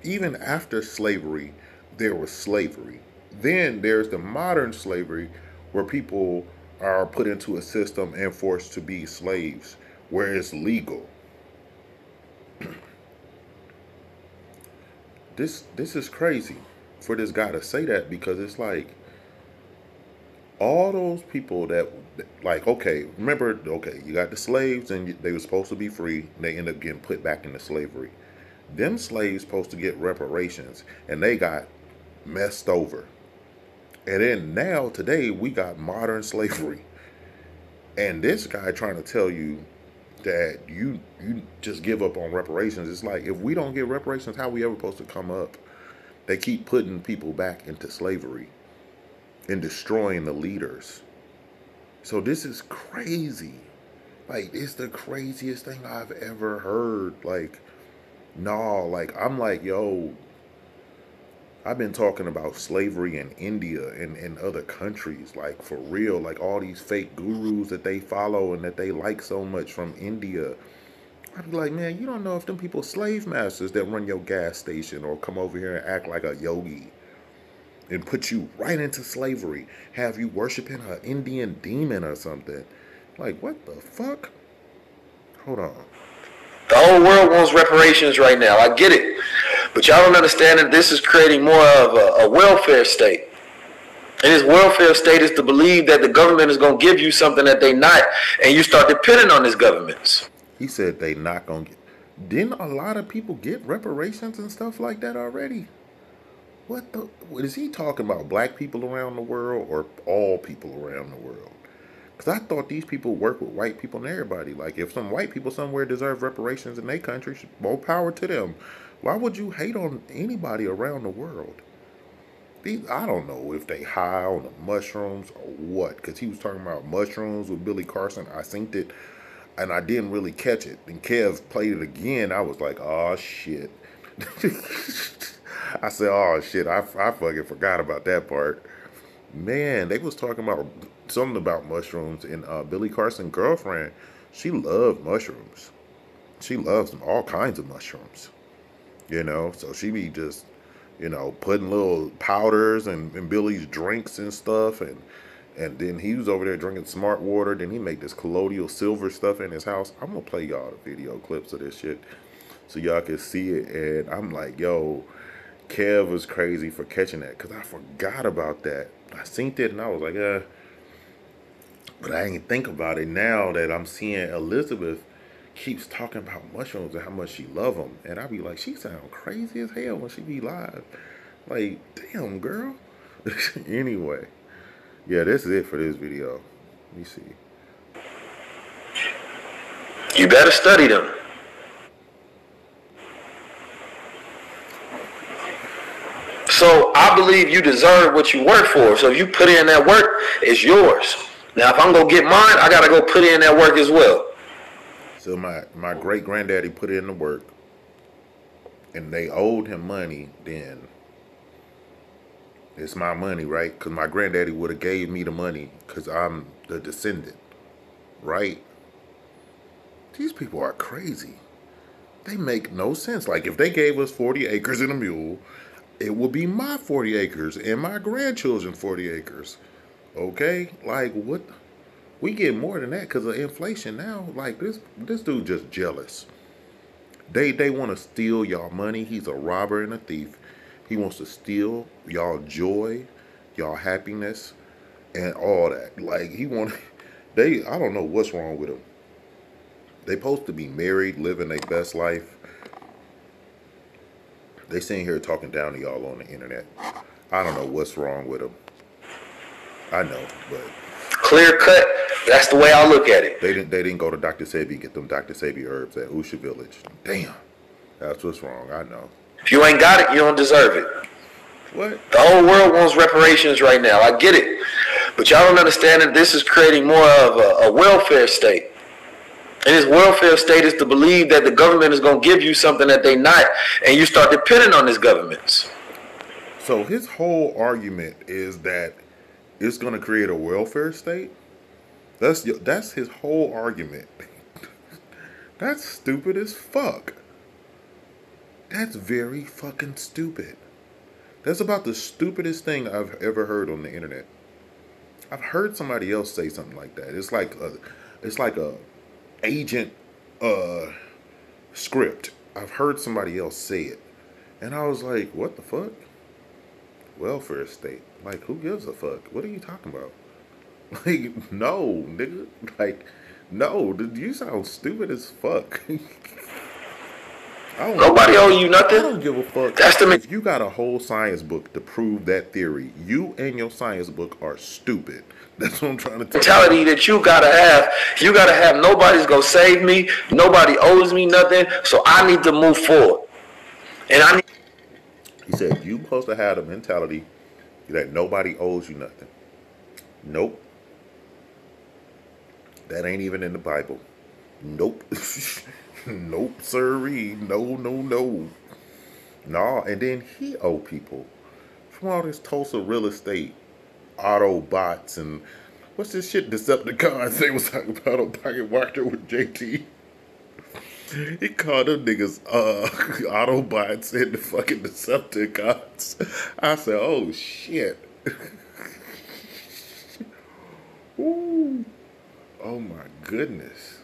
Even after slavery, there was slavery. Then there's the modern slavery where people are put into a system and forced to be slaves, where it's legal. This is crazy for this guy to say that, because it's like all those people that, like, okay, remember, okay, you got the slaves and they were supposed to be free, and they end up getting put back into slavery. Them slaves supposed to get reparations, and they got messed over. And then now, today, we got modern slavery. And this guy trying to tell you that you just give up on reparations. It's like, if we don't get reparations, how we ever supposed to come up? They keep putting people back into slavery and destroying the leaders. So this is crazy. Like, it's the craziest thing I've ever heard. Like, nah, like, I'm like, yo, I've been talking about slavery in India and other countries, like, for real. Like, all these fake gurus that they follow and that they like so much from India. I'd be like, man, you don't know if them people slave masters that run your gas station or come over here and act like a yogi and put you right into slavery, have you worshiping an Indian demon or something. Like, what the fuck? Hold on. The whole world wants reparations right now. I get it. But y'all don't understand that this is creating more of a welfare state. And this welfare state is to believe that the government is going to give you something that they not, and you start depending on this government. He said they not going to get... Didn't a lot of people get reparations and stuff like that already? What is he talking about? Black people around the world or all people around the world? Because I thought these people work with white people and everybody. Like, if some white people somewhere deserve reparations in their country, more power to them. Why would you hate on anybody around the world? I don't know if they high on the mushrooms or what. Because he was talking about mushrooms with Billy Carson. I synced it and I didn't really catch it. And Kev played it again. I was like, oh, shit. I said, oh, shit. I fucking forgot about that part. Man, they was talking about something about mushrooms, and Billy Carson's girlfriend, she loved mushrooms. She loves them, all kinds of mushrooms. You know, so she be just, you know, putting little powders in Billy's drinks and stuff, and then he was over there drinking smart water. Then he made this colloidal silver stuff in his house. I'm gonna play y'all the video clips of this shit so y'all can see it. And I'm like, yo, Kev was crazy for catching that, because I forgot about that. I seen it and I was like, but I ain't think about it now that I'm seeing Elizabeth keeps talking about mushrooms and how much she love them. And I be like, she sound crazy as hell when she be live. Like, damn, girl. Anyway, yeah, this is it for this video. Let me see. You better study them. So I believe you deserve what you work for. So if you put in that work, it's yours. Now, if I'm going to get mine, I got to go put in that work as well. So my great-granddaddy put in the work, and they owed him money, then it's my money, right? Because my granddaddy would have gave me the money because I'm the descendant, right? These people are crazy. They make no sense. Like, if they gave us 40 acres and a mule, it will be my 40 acres and my grandchildren's 40 acres. Okay? Like, what? We get more than that because of inflation now. Like, this dude just jealous. They want to steal y'all money. He's a robber and a thief. He wants to steal y'all joy, y'all happiness, and all that. Like, I don't know what's wrong with them. They supposed to be married, living their best life. They sitting here talking down to y'all on the internet. I don't know what's wrong with them. I know, but clear cut. That's the way I look at it. They didn't go to Dr.Sebijr, get them Dr.Sebijr herbs at Usha Village. Damn, that's what's wrong. I know. If you ain't got it, you don't deserve it. What? The whole world wants reparations right now. I get it, but y'all don't understand that this is creating more of a welfare state. And this welfare state is to believe that the government is going to give you something that they not, and you start depending on this government. So his whole argument is that it's going to create a welfare state? That's his whole argument. That's stupid as fuck. That's very fucking stupid. That's about the stupidest thing I've ever heard on the internet. I've heard somebody else say something like that. It's like a agent script. I've heard somebody else say it, and I was like, what the fuck? Welfare state? Like, who gives a fuck? What are you talking about? Like, no, nigga. Like, no, dude, you sound stupid as fuck. Nobody owe you I nothing. don't give a fuck. That's the If you got a whole science book to prove that theory, you and your science book are stupid. That's what I'm trying to tell mentality you. that you gotta have. You gotta have nobody's gonna save me. Nobody owes me nothing. So I need to move forward. And I need. He said, you supposed to have the mentality that nobody owes you nothing. Nope. That ain't even in the Bible. Nope. Nope, sirree. No, no, no. Nah, and then he owe people from all this Tulsa real estate, Autobots, and what's this shit Decepticons they was talking about on Pocket Watcher with JT. He called them niggas Autobots and the fucking Decepticons. I said, oh shit. Ooh. Oh my goodness.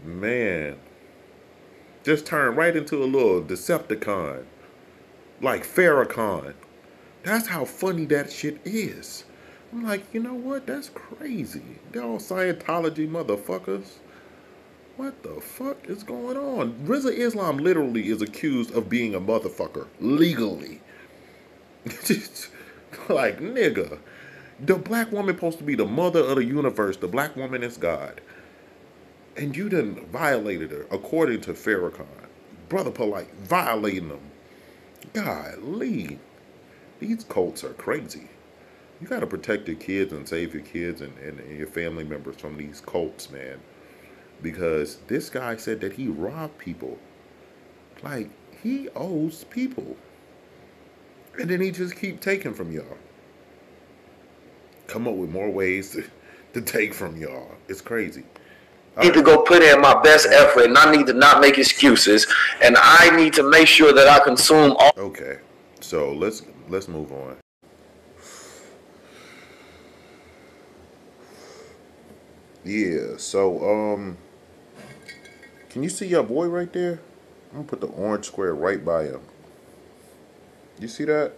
Man. Just turned right into a little Decepticon. Like Farrakhan. That's how funny that shit is. I'm like, you know what? That's crazy. They're all Scientology motherfuckers. What the fuck is going on? RZA Islam literally is accused of being a motherfucker. Legally. Like, nigga. The black woman supposed to be the mother of the universe. The black woman is God. And you done violated her, according to Farrakhan. Brother Polite, violating them. Golly. These cults are crazy. You gotta protect your kids and save your kids and your family members from these cults, man. Because this guy said that he robbed people. Like, he owes people. And then he just keep taking from y'all. Come up with more ways to take from y'all. It's crazy. I need to go put in my best effort, and I need to not make excuses, and I need to make sure that I consume all. Okay, so let's move on. Yeah, so can you see your boy right there? I'm gonna put the orange square right by him. You see that?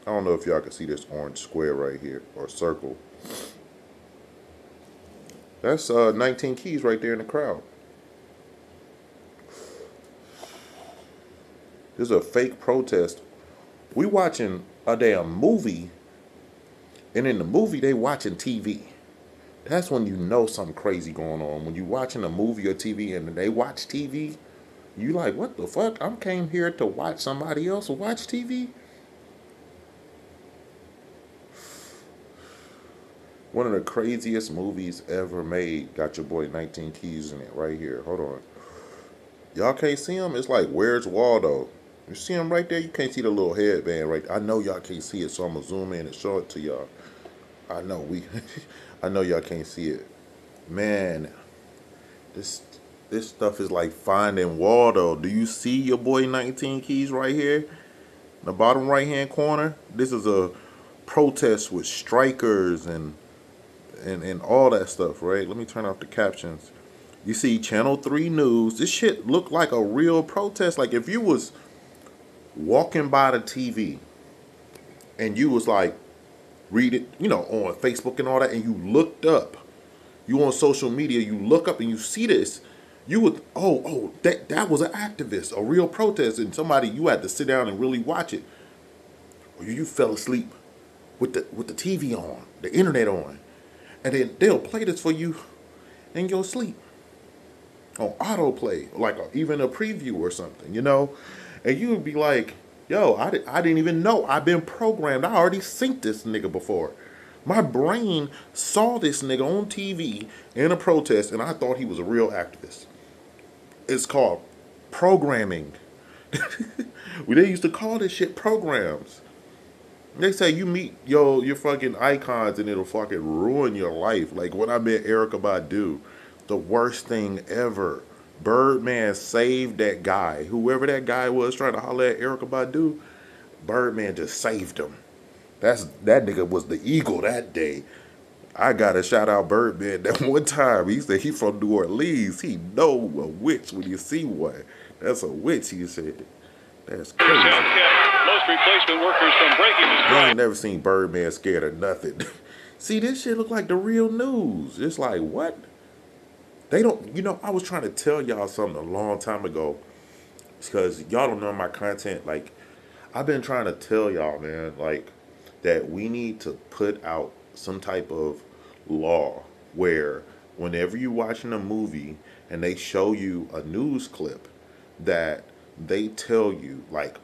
I don't know if y'all can see this orange square right here or circle. That's 19 Keys right there in the crowd. This is a fake protest. We watching a damn movie, and in the movie they watching TV. That's when you know something crazy going on. When you watching a movie or TV and they watch TV, you like, what the fuck? I came here to watch somebody else watch TV? One of the craziest movies ever made. Got your boy 19 Keys in it right here. Hold on. Y'all can't see him? It's like, where's Waldo? You see him right there? You can't see the little headband right there. I know y'all can't see it, so I'm going to zoom in and show it to y'all. I know I know y'all can't see it. Man, this stuff is like Finding Waldo. Do you see your boy 19 Keys right here? In the bottom right hand corner? This is a protest with strikers and all that stuff, right? Let me turn off the captions. You see Channel 3 News. This shit looked like a real protest. Like if you was walking by the TV and you was like, read it, you know, on Facebook and all that, and you looked up, you on social media, you look up and you see this, you would, that was an activist, a real protest, and somebody, you had to sit down and really watch it. Or you fell asleep with the TV on, the internet on, and then they'll play this for you in your sleep on autoplay, like even a preview or something, you know, and you would be like, yo, I didn't even know. I've been programmed. I already seen this nigga before. My brain saw this nigga on TV in a protest, and I thought he was a real activist. It's called programming. They used to call this shit programs. They say you meet your fucking icons and it'll fucking ruin your life. Like when I met Erykah Badu, the worst thing ever. Birdman saved that guy. Whoever that guy was trying to holler at Erykah Badu, Birdman just saved him. That nigga was the eagle that day. I gotta shout out Birdman that one time. He said he from New Orleans. He know a witch when you see one. That's a witch, he said. That's crazy. Most replacement workers from breaking the strike. I ain't never seen Birdman scared of nothing. See, this shit look like the real news. It's like, what? They don't, I was trying to tell y'all something a long time ago because y'all don't know my content. Like, I've been trying to tell y'all, man, like, that we need to put out some type of law where whenever you're watching a movie and they show you a news clip, that they tell you like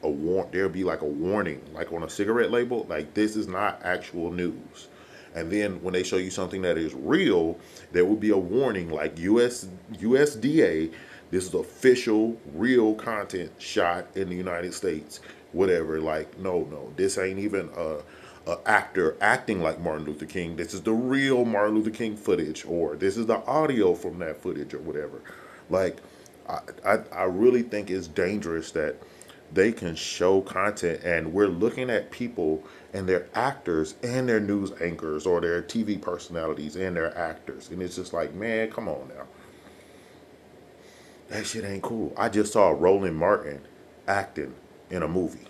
there'll be like a warning, like on a cigarette label, like this is not actual news. And then when they show you something that is real, there will be a warning like USDA, this is official, real content shot in the United States, whatever. Like, no, this ain't even a actor acting like Martin Luther King. This is the real Martin Luther King footage, or this is the audio from that footage, or whatever. Like, I really think it's dangerous that they can show content and we're looking at people and their actors and their news anchors or their TV personalities and their actors. And it's just like, man, come on now. That shit ain't cool. I just saw Roland Martin acting in a movie.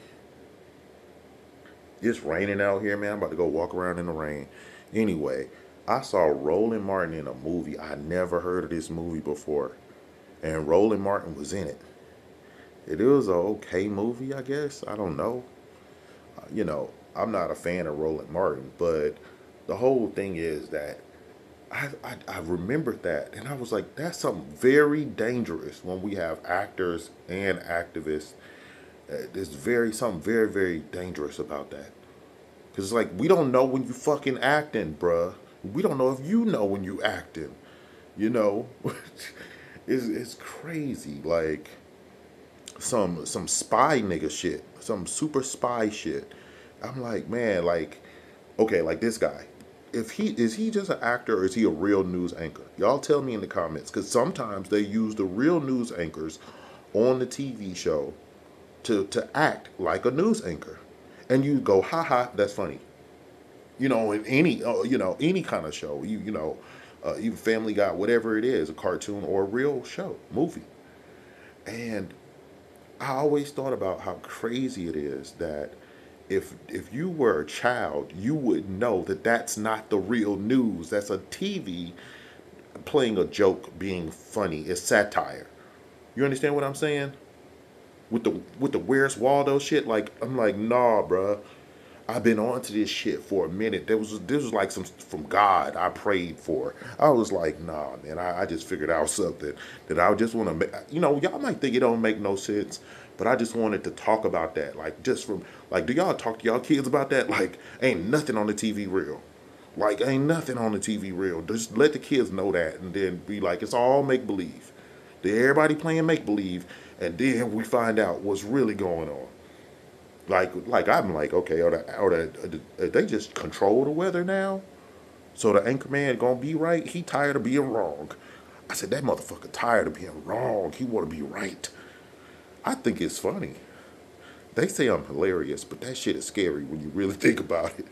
It's raining out here, man. I'm about to go walk around in the rain. Anyway, I saw Roland Martin in a movie. I never heard of this movie before. And Roland Martin was in it. It was a okay movie, I guess. I don't know. I'm not a fan of Roland Martin, but the whole thing is that I remembered that, and I was like, that's something very dangerous when we have actors and activists. There's something very, very dangerous about that. Because it's like, we don't know when you fucking acting, bruh. We don't know if you know when you acting. You know? It's crazy. Like, some spy nigga shit. Some super spy shit. I'm like, man, like, okay, like this guy. Is he just an actor or is he a real news anchor? Y'all tell me in the comments. Because sometimes they use the real news anchors on the TV show to act like a news anchor. And you go, haha, that's funny. In any kind of show, even Family Guy, whatever it is, a cartoon or a real show, movie. And I always thought about how crazy it is that if you were a child, you would know that that's not the real news. That's a TV playing a joke, being funny. It's satire. You understand what I'm saying? With the Where's Waldo shit, like, I'm like, nah, bruh. I've been on to this shit for a minute. This was like some from God I prayed for. I was like, nah, man. I just figured out something that I just want to make. Y'all might think it don't make no sense, but I just wanted to talk about that. Like, just from like, do y'all talk to y'all kids about that? Like, ain't nothing on the TV real. Like, ain't nothing on the TV real. Just let the kids know that, and then be like, it's all make believe. Everybody playing make believe, and then we find out what's really going on. Like I'm like, okay, they just control the weather now? So the anchor man gonna be right? He tired of being wrong. I said, that motherfucker tired of being wrong. He wanna be right. I think it's funny. They say I'm hilarious, but that shit is scary when you really think about it.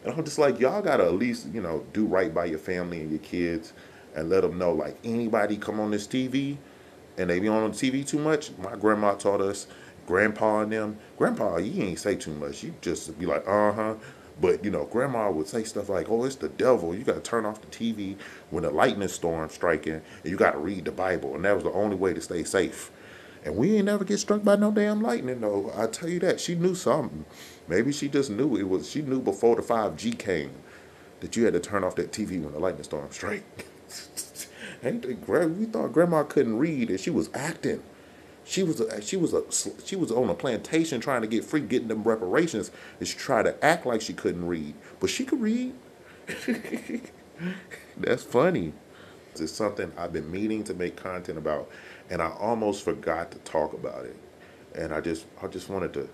And I'm just like, y'all gotta at least, do right by your family and your kids and let them know, like, anybody come on this TV and they be on the TV too much. My grandma taught us, grandpa and them, grandpa, you ain't say too much. You just be like, uh-huh. But, grandma would say stuff like, oh, it's the devil. You got to turn off the TV when the lightning storm's striking, and you got to read the Bible. And that was the only way to stay safe. And we ain't never get struck by no damn lightning, though. I tell you that. She knew something. Maybe she just knew she knew before the 5G came that you had to turn off that TV when the lightning storm struck. We thought grandma couldn't read and she was acting. She was on a plantation trying to get free, getting them reparations, and she tried to act like she couldn't read, but she could read. That's funny. It's something I've been meaning to make content about, and I almost forgot to talk about it. And I just wanted to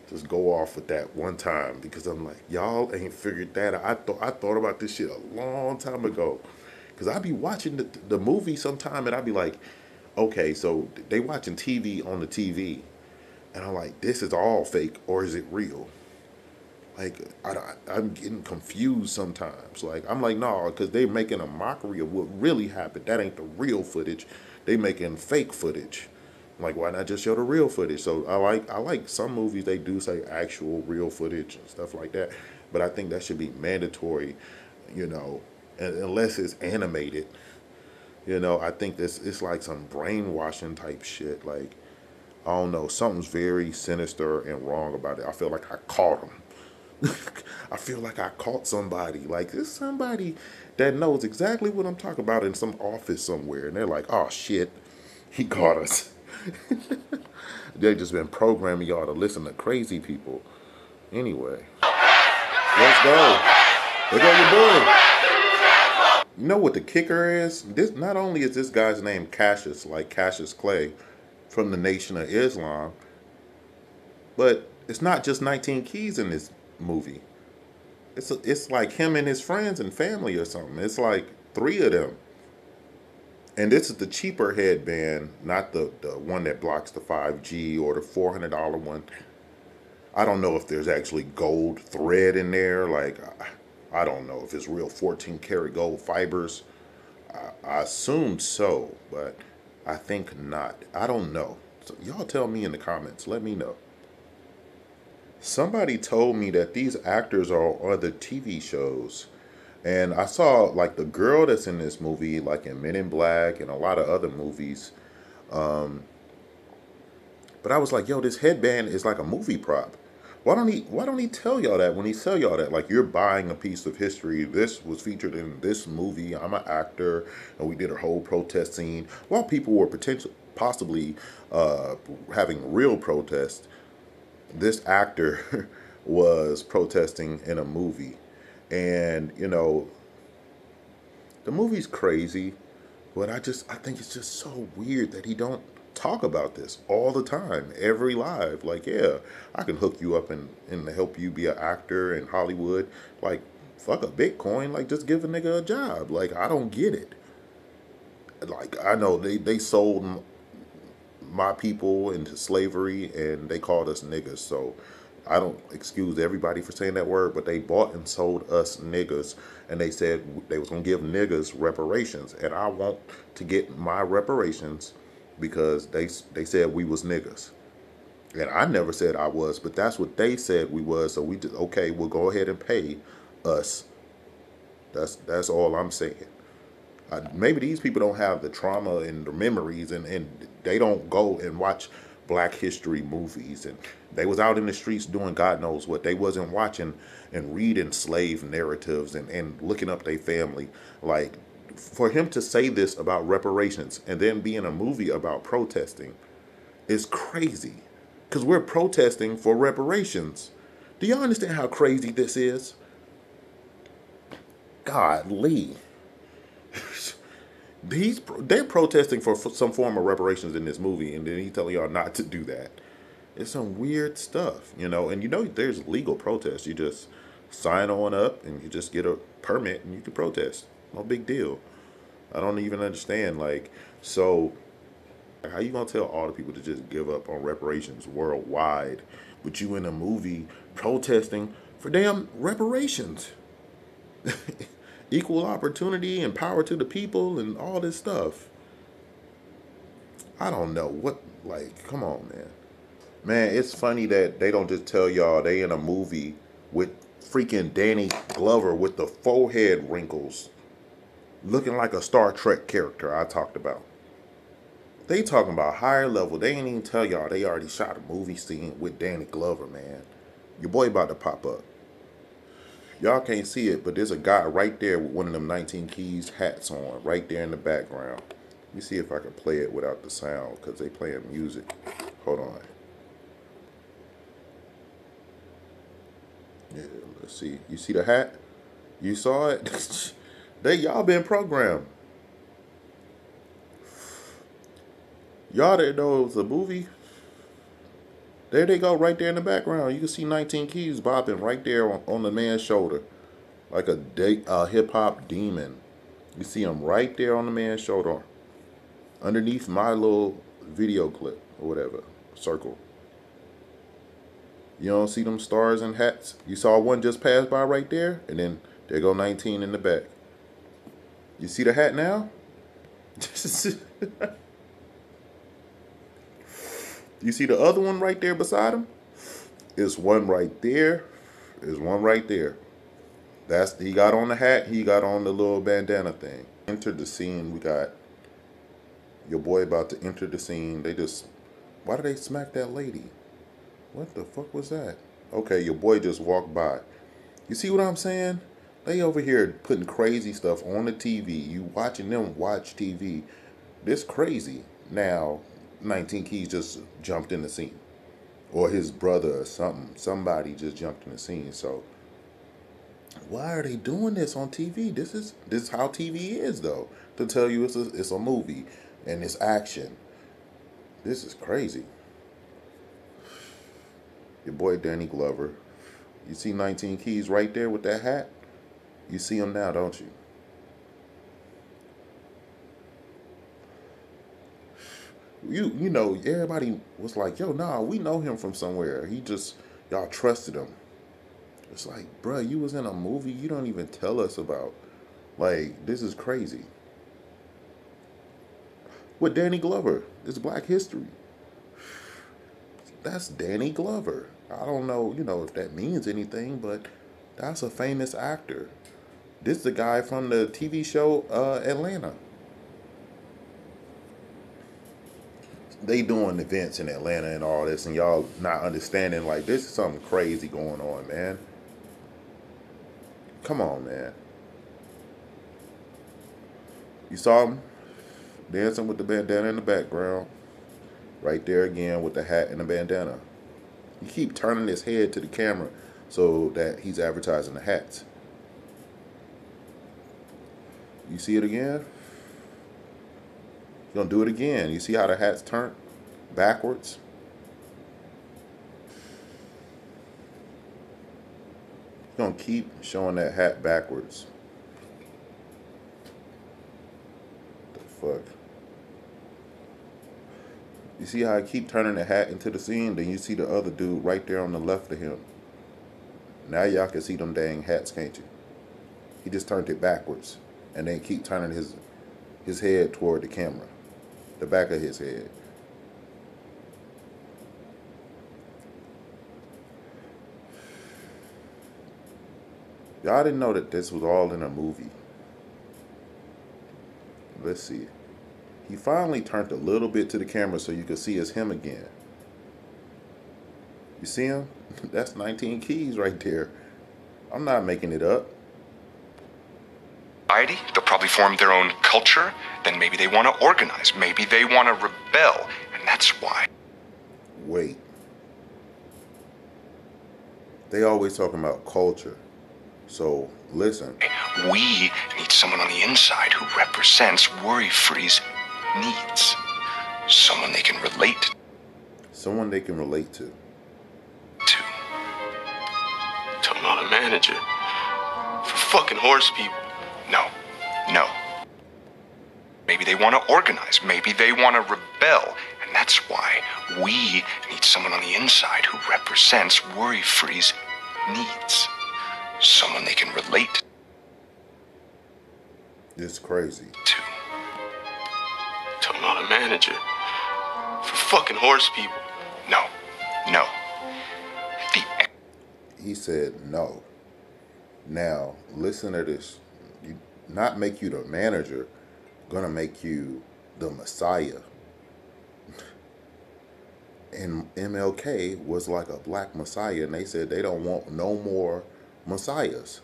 just go off with that one time because I'm like, y'all ain't figured that out. I thought about this shit a long time ago, because I be watching the movie sometime and I be like, okay, so they watching TV on the TV, and I'm like, this is all fake or is it real? Like, I'm getting confused sometimes. Like, I'm like, no, because they making a mockery of what really happened. That ain't the real footage. They making fake footage. I'm like, why not just show the real footage? So I like some movies, they do say actual real footage and stuff like that, but I think that should be mandatory, unless it's animated. You know, I think this it's like some brainwashing type shit. Like, I don't know, something's very sinister and wrong about it. I feel like I caught him. I feel like I caught somebody. Like, there's somebody that knows exactly what I'm talking about in some office somewhere, and they're like, "Oh shit, he caught us." They just been programming y'all to listen to crazy people. Anyway, let's go. There go your boy. You know what the kicker is? This not only is this guy's name Cassius, like Cassius Clay from the Nation of Islam, but it's not just 19 Keys in this movie. It's like him and his friends and family or something. It's like three of them. And this is the cheaper headband, not the one that blocks the 5G or the $400 one. I don't know if there's actually gold thread in there. Like, I don't know if it's real 14 karat gold fibers. I assumed so, but I think not. I don't know. So y'all tell me in the comments. Let me know. Somebody told me that these actors are on other TV shows. And I saw like the girl that's in this movie, like in Men in Black and a lot of other movies. But I was like, yo, this headband is like a movie prop. Why don't he tell y'all that when he tell y'all that? Like, you're buying a piece of history. This was featured in this movie. I'm an actor, and we did a whole protest scene. While people were possibly having real protest, this actor was protesting in a movie. And, you know, the movie's crazy, but I think it's just so weird that he don't talk about this all the time, every live. Like, yeah, I can hook you up and help you be an actor in Hollywood. Like, fuck a Bitcoin. Like, just give a nigga a job. Like, I don't get it. Like, I know they sold my people into slavery and they called us niggas. So I don't excuse everybody for saying that word, but they bought and sold us niggas, and they said they was gonna give niggas reparations, and I want to get my reparations because they said we was niggas, and I never said I was, but that's what they said we was. So we just, okay, we'll go ahead and pay us. That's all I'm saying. Maybe these people don't have the trauma and the memories, and they don't go and watch Black history movies, and they was out in the streets doing God knows what. They wasn't watching and reading slave narratives and looking up their family. Like, for him to say this about reparations and then be in a movie about protesting is crazy, because we're protesting for reparations. Do y'all understand how crazy this is? Godly. They're protesting for some form of reparations in this movie, and then he's telling y'all not to do that. It's some weird stuff, you know. And you know, there's legal protests. You just sign on up and you just get a permit and you can protest. No big deal. I don't even understand. Like, so how you gonna tell all the people to just give up on reparations worldwide, but you in a movie protesting for damn reparations? Equal opportunity and power to the people and all this stuff. I don't know what, like, come on, man. Man, it's funny that they don't just tell y'all they in a movie with freaking Danny Glover with the forehead wrinkles, looking like a Star Trek character I talked about. They talking about higher level. They ain't even tell y'all they already shot a movie scene with Danny Glover, man. Your boy about to pop up. Y'all can't see it, but there's a guy right there with one of them 19 Keys hats on, right there in the background. Let me see if I can play it without the sound, because they playing music. Hold on. Yeah, let's see. You see the hat? You saw it? Y'all been programmed. Y'all didn't know it was a movie? There they go, right there in the background. You can see 19 Keys bopping right there on the man's shoulder. Like a hip-hop demon. You see him right there on the man's shoulder. Underneath my little video clip, or whatever. Circle. You don't see them stars and hats? You saw one just pass by right there? And then there go 19 in the back. You see the hat now? You see the other one right there beside him? It's one right there. There's one right there. He got on the hat. He got on the little bandana thing. Entered the scene. We got Your boy about to enter the scene. Why did they smack that lady? What the fuck was that? Okay, your boy just walked by. You see what I'm saying? They over here putting crazy stuff on the TV. You watching them watch TV. This crazy. Now, 19 Keys just jumped in the scene. Or his brother or something. Somebody just jumped in the scene. So, why are they doing this on TV? This is how TV is, though. To tell you it's a movie and it's action. This is crazy. Your boy Danny Glover. You see 19 Keys right there with that hat? You see him now, don't you? You know, everybody was like, yo, nah, we know him from somewhere. Y'all trusted him. It's like, bruh, you was in a movie you don't even tell us about. Like, this is crazy. With Danny Glover. It's Black History. That's Danny Glover. I don't know, if that means anything, but that's a famous actor. This is the guy from the TV show Atlanta. They doing events in Atlanta and all this, and y'all not understanding, like, this is something crazy going on, man. Come on, man. You saw him dancing with the bandana in the background. Right there again with the hat and the bandana. You keep turning his head to the camera so that he's advertising the hats. You see it again? You're gonna do it again. You see how the hat's turned backwards? You're gonna keep showing that hat backwards. What the fuck? You see how I keep turning the hat into the scene? Then you see the other dude right there on the left of him. Now y'all can see them dang hats, can't you? He just turned it backwards. And then keep turning his head toward the camera. The back of his head. Y'all didn't know that this was all in a movie. Let's see. He finally turned a little bit to the camera so you could see it's him again. You see him? That's 19 Keys right there. I'm not making it up. They'll probably form their own culture. Then maybe they want to organize. Maybe they want to rebel. And that's why. Wait. They always talking about culture. So, listen. We need someone on the inside who represents Worry-Free's needs. Someone they can relate to. Someone they can relate to. Tell them how to manage it. For fucking horse people. No. Maybe they want to organize. Maybe they want to rebel. And that's why we need someone on the inside who represents Worry-Free's needs. Someone they can relate to. It's crazy. Tell them how to manage it. For fucking horse people. No. He said no. Now, listen to this. Not make you the manager, gonna make you the Messiah. And MLK was like a black Messiah, and they said they don't want no more Messiahs.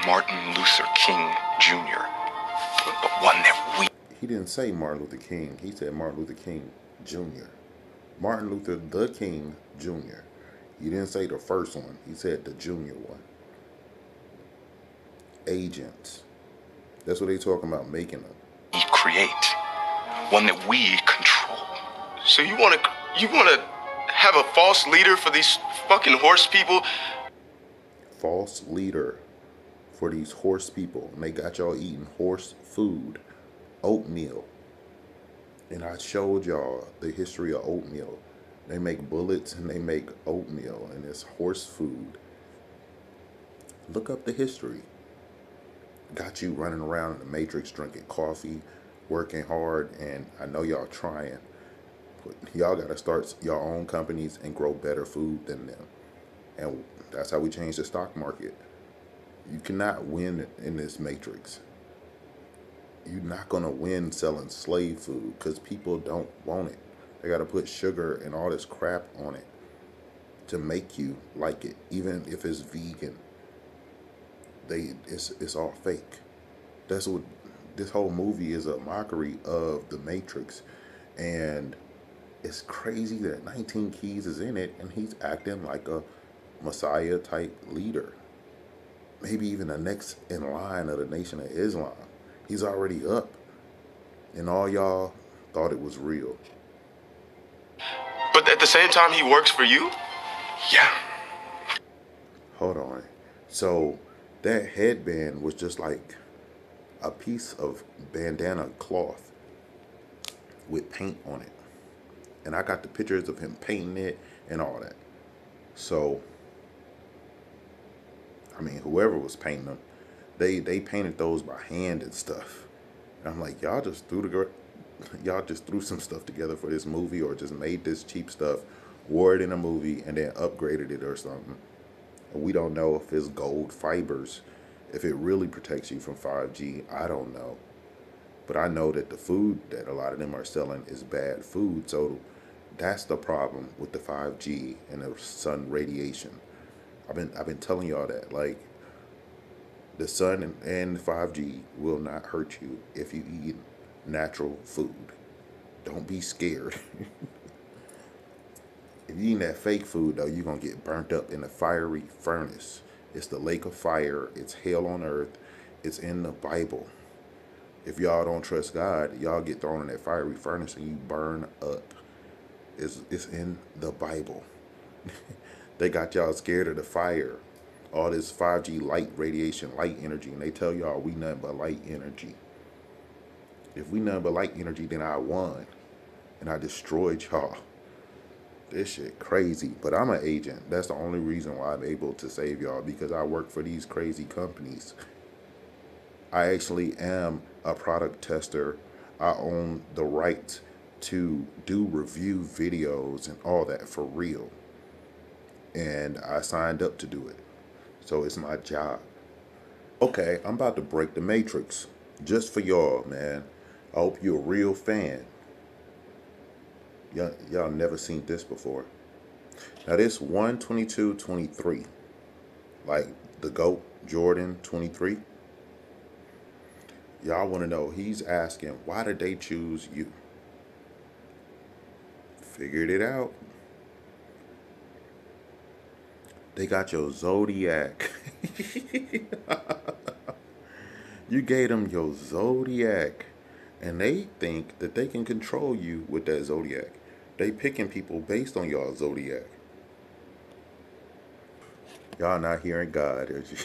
Martin Luther King Jr. The one that we... He didn't say Martin Luther King. He said Martin Luther King Jr. Martin Luther the King Jr. He didn't say the first one. He said the junior one. Agents. That's what they talking about, making them. We create. One that we control. So you wanna have a false leader for these fucking horse people? False leader for these horse people. And they got y'all eating horse food. Oatmeal. And I showed y'all the history of oatmeal. They make bullets and they make oatmeal. And it's horse food. Look up the history. Got you running around in the Matrix drinking coffee, working hard, and I know y'all trying. But y'all got to start your own companies and grow better food than them. And that's how we change the stock market. You cannot win in this Matrix. you're not gonna win selling slave food because people don't want it. They gotta put sugar and all this crap on it to make you like it, even if it's vegan. It's all fake. That's what this whole movie is, a mockery of the Matrix. And it's crazy that 19 Keys is in it and he's acting like a Messiah type leader. Maybe even the next in line of the Nation of Islam. He's already up. And all y'all thought it was real. But at the same time, he works for you? Yeah. Hold on. So that headband was just like a piece of bandana cloth with paint on it. And I got the pictures of him painting it and all that. So, I mean, whoever was painting them, they painted those by hand and stuff. And I'm like, y'all just threw some stuff together for this movie, or just made this cheap stuff, wore it in a movie, and then upgraded it or something. And we don't know if it's gold fibers, if it really protects you from 5G. I don't know. But I know that the food that a lot of them are selling is bad food. So that's the problem with the 5G and the sun radiation. I've been telling y'all that, like, the sun and 5G will not hurt you if you eat natural food. Don't be scared. If you eat that fake food, though, you're going to get burnt up in a fiery furnace. It's the lake of fire. It's hell on earth. It's in the Bible. If y'all don't trust God, y'all get thrown in that fiery furnace and you burn up. It's in the Bible. They got y'all scared of the fire. All this 5G light radiation, light energy, and they tell y'all we nothing but light energy. If we nothing but light energy, then I won. And I destroyed y'all. This shit crazy. But I'm an agent. That's the only reason why I'm able to save y'all, because I work for these crazy companies. I actually am a product tester. I own the right to do review videos and all that for real. And I signed up to do it. So it's my job. Okay, I'm about to break the Matrix. Just for y'all, man. I hope you're a real fan. Y'all never seen this before. Now this 122-23. Like the GOAT, Jordan 23. Y'all want to know, he's asking, why did they choose you? Figured it out. They got your zodiac. You gave them your zodiac. And they think that they can control you with that zodiac. They picking people based on y'all zodiac. Y'all not hearing God, is you?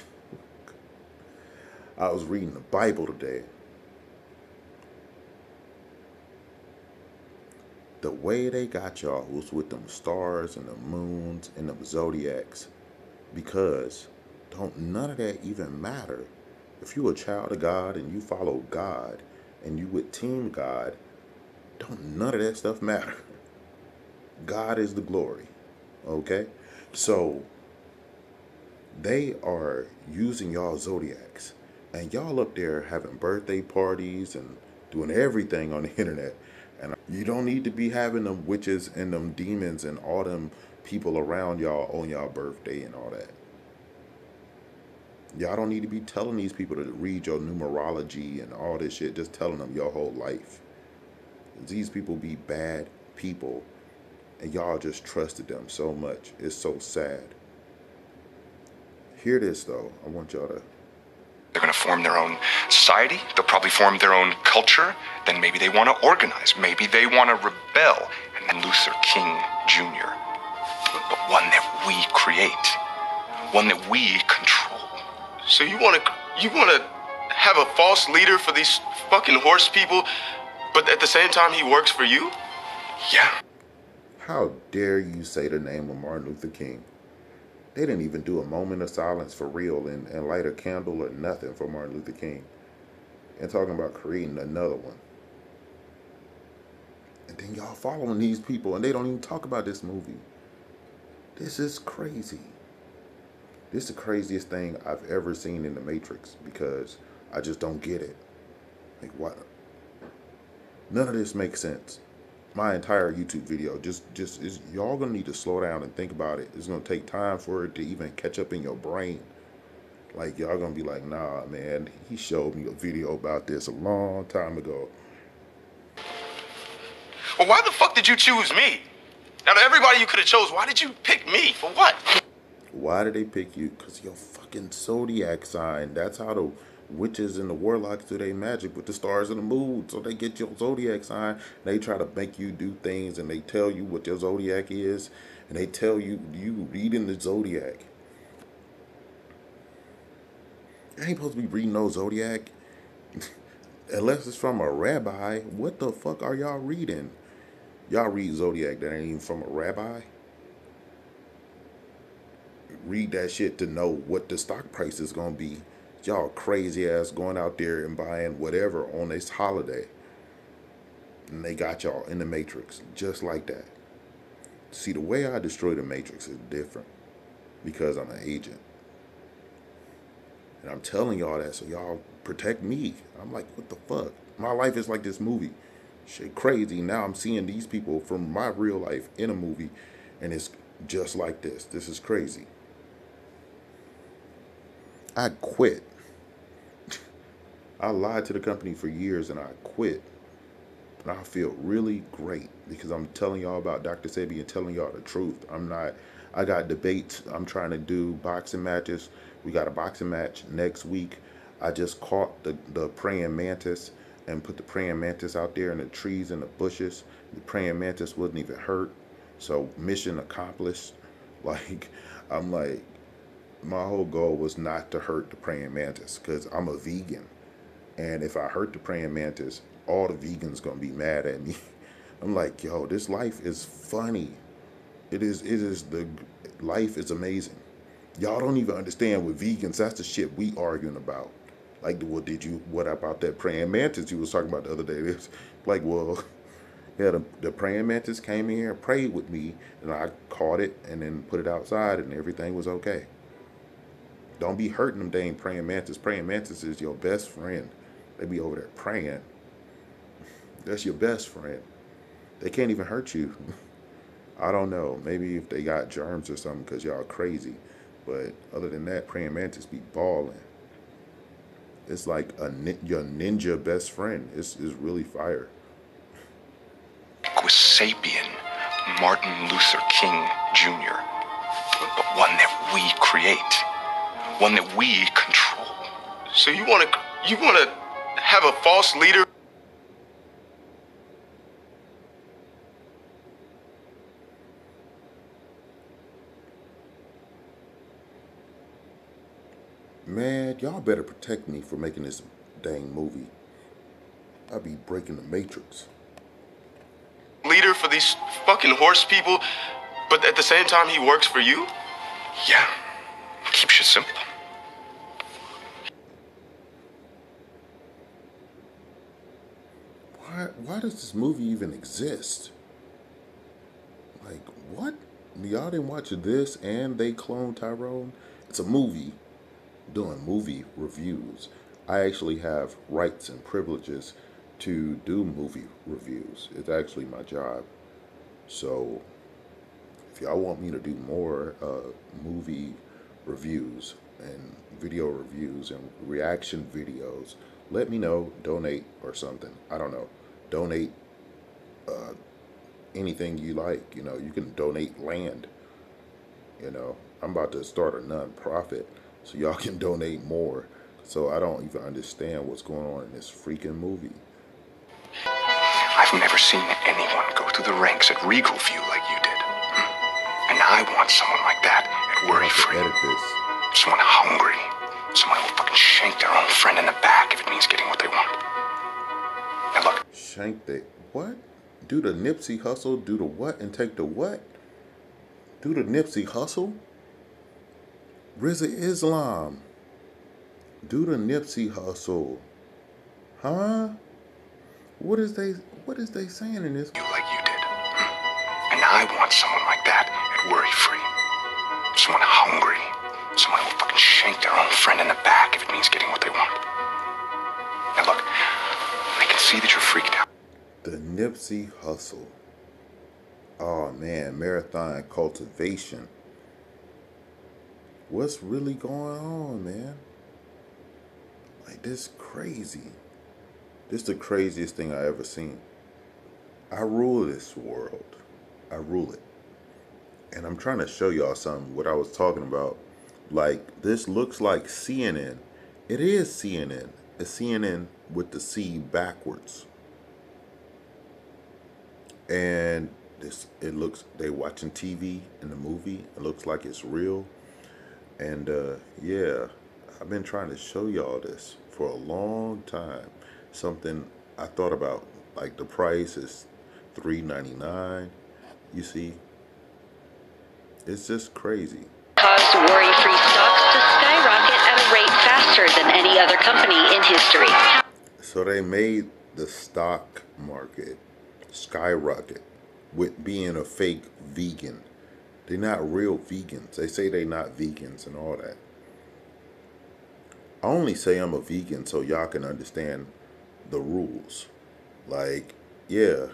I was reading the Bible today. The way they got y'all was with them stars and the moons and them zodiacs. Because none of that even matter. If you a child of God and you follow God and you with Team God, none of that stuff matter. God is the glory. Okay? So they are using y'all zodiacs. And y'all up there having birthday parties and doing everything on the internet. And you don't need to be having them witches and them demons and all them people around y'all on y'all birthday and all that. Y'all don't need to be telling these people to read your numerology and all this shit. Just telling them your whole life. These people be bad people. And y'all just trusted them so much. It's so sad. Hear this, though. I want y'all to... They're going to form their own society. They'll probably form their own culture. Then maybe they want to organize. Maybe they want to rebel. And then Luther King Jr. But one that we create. One that we control. So you want to have a false leader for these fucking horse people, but at the same time he works for you? Yeah. How dare you say the name of Martin Luther King? They didn't even do a moment of silence for real and light a candle or nothing for Martin Luther King. And talking about creating another one. And then y'all following these people and they don't even talk about this movie. This is crazy. This is the craziest thing I've ever seen in the Matrix because I just don't get it. Like, what? None of this makes sense. My entire YouTube video just is, y'all gonna need to slow down and think about it. It's gonna take time for it to even catch up in your brain. Like, y'all gonna be like, nah, man, he showed me a video about this a long time ago. Well, why the fuck did you choose me? Out of everybody you could have chose, why did you pick me? For what? Why did they pick you? Because your fucking zodiac sign. That's how the witches and the warlocks do their magic with the stars and the moon. So they get your zodiac sign. They try to make you do things, and they tell you what your zodiac is. And they tell you reading the zodiac. I ain't supposed to be reading no zodiac. Unless it's from a rabbi. What the fuck are y'all reading? Y'all read zodiac that ain't even from a rabbi? Read that shit to know what the stock price is gonna be. Y'all crazy ass going out there and buying whatever on this holiday. And they got y'all in the matrix just like that. See, the way I destroy the matrix is different because I'm an agent. And I'm telling y'all that so y'all protect me. I'm like, what the fuck? My life is like this movie. Shit crazy. Now I'm seeing these people from my real life in a movie, and it's just like this. This is crazy. I quit. I lied to the company for years and I quit. And I feel really great because I'm telling y'all about Dr. Sebijr and telling y'all the truth. I got debates. I'm trying to do boxing matches. We got a boxing match next week. I just caught the praying mantis and put the praying mantis out there in the trees and the bushes. The praying mantis wasn't even hurt. So mission accomplished. Like, I'm like, my whole goal was not to hurt the praying mantis because I'm a vegan. And if I hurt the praying mantis, all the vegans gonna be mad at me. I'm like, yo, this life is funny. Life is amazing. Y'all don't even understand with vegans, that's the shit we arguing about. Like, what about that praying mantis you was talking about the other day? It's like, well, yeah, the praying mantis came in here and prayed with me, and I caught it and then put it outside, and everything was okay. Don't be hurting them dang praying mantis. Praying mantis is your best friend. They be over there praying. That's your best friend. They can't even hurt you. I don't know. Maybe if they got germs or something because y'all crazy. But other than that, praying mantis be balling. It's like your ninja best friend. It's really fire. Was Sapien Martin Luther King Jr., but one that we create, one that we control. So you want to have a false leader? Man, y'all better protect me for making this dang movie. I'll be breaking the matrix. Leader for these fucking horse people, but at the same time he works for you? Yeah, keeps you simple. Why does this movie even exist? Like, what? Y'all didn't watch this and they cloned Tyrone? It's a movie doing movie reviews. I actually have rights and privileges to do movie reviews. It's actually my job. So if y'all want me to do more movie reviews and video reviews and reaction videos, let me know. Donate or something. I don't know. Donate anything you like. You know, you can donate land. You know, I'm about to start a non-profit so y'all can donate more. So I don't even understand what's going on in this freaking movie. I've never seen anyone go through the ranks at Regal View like you did. And I want someone like that at Worry Free. Edit this. Someone hungry. Someone who will fucking shank their own friend in the back if it means getting what they want. Now look. Shank the what? Do the Nipsey hustle, do the what, and take the what? Do the Nipsey hustle? RZA Islam. Do the Nipsey hustle. Huh? What is they saying in this? You like you did. And I want someone like that at Worry Free. Someone hungry. Someone who will fucking shank their own friend in the back if it means getting what they want. Now look, Nipsey Hussle. Oh man, marathon cultivation. What's really going on, man? Like, this crazy. This is the craziest thing I ever seen. I rule this world. I rule it. And I'm trying to show y'all something, what I was talking about. Like, this looks like CNN. It is CNN. It's CNN with the C backwards. And it looks, they watching TV in the movie. It looks like it's real. And yeah, I've been trying to show y'all this for a long time. Something I thought about, like the price is $3.99. You see, it's just crazy. Caused worry-free stocks to skyrocket at a rate faster than any other company in history. So they made the stock market skyrocket with being a fake vegan. They're not real vegans. They say they're not vegans and all that. I only say I'm a vegan so y'all can understand the rules. Like, yeah,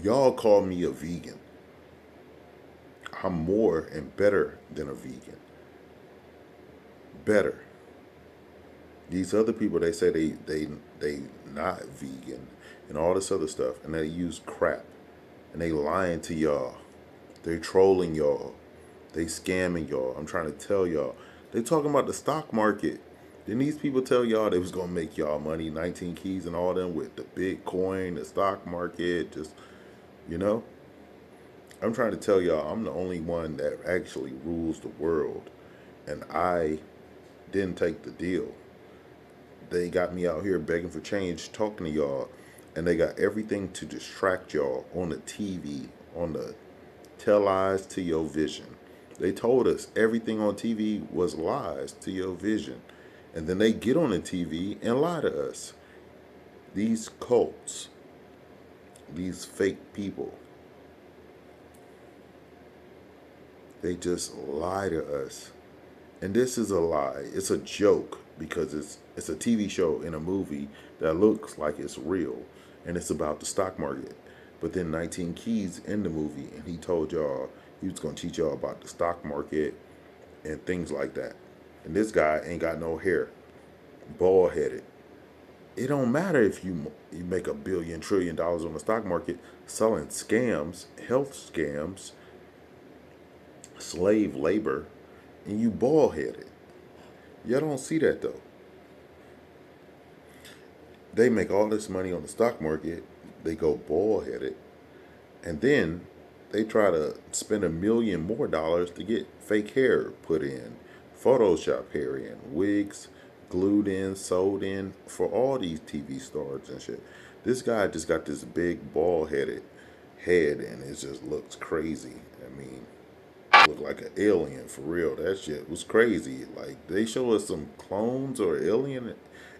y'all call me a vegan. I'm more and better than a vegan. Better. These other people, they say they not vegan and all this other stuff, and they use crap, and they lying to y'all. They trolling y'all. They scamming y'all. I'm trying to tell y'all. They talking about the stock market. Didn't these people tell y'all they was gonna make y'all money? 19 Keys and all them with the Bitcoin, the stock market, just, you know? I'm trying to tell y'all I'm the only one that actually rules the world. And I didn't take the deal. They got me out here begging for change, talking to y'all, and they got everything to distract y'all on the TV, on the tell lies to your vision. They told us everything on TV was lies to your vision. And then they get on the TV and lie to us. These cults, these fake people, they just lie to us. And this is a lie. It's a joke because it's a TV show in a movie that looks like it's real. And it's about the stock market. But then 19 Keys in the movie, and he told y'all he was going to teach y'all about the stock market and things like that. And this guy ain't got no hair, bald headed. It don't matter if you make $1 billion, $1 trillion on the stock market selling scams, health scams, slave labor, and you bald headed. Y'all don't see that though. They make all this money on the stock market. They go bald headed, and then they try to spend $1 million more to get fake hair put in, Photoshop hair in, wigs glued in, sewed in for all these TV stars and shit. This guy just got this big bald headed head, and it just looks crazy. I mean, look like an alien for real. That shit was crazy. Like, they show us some clones or alien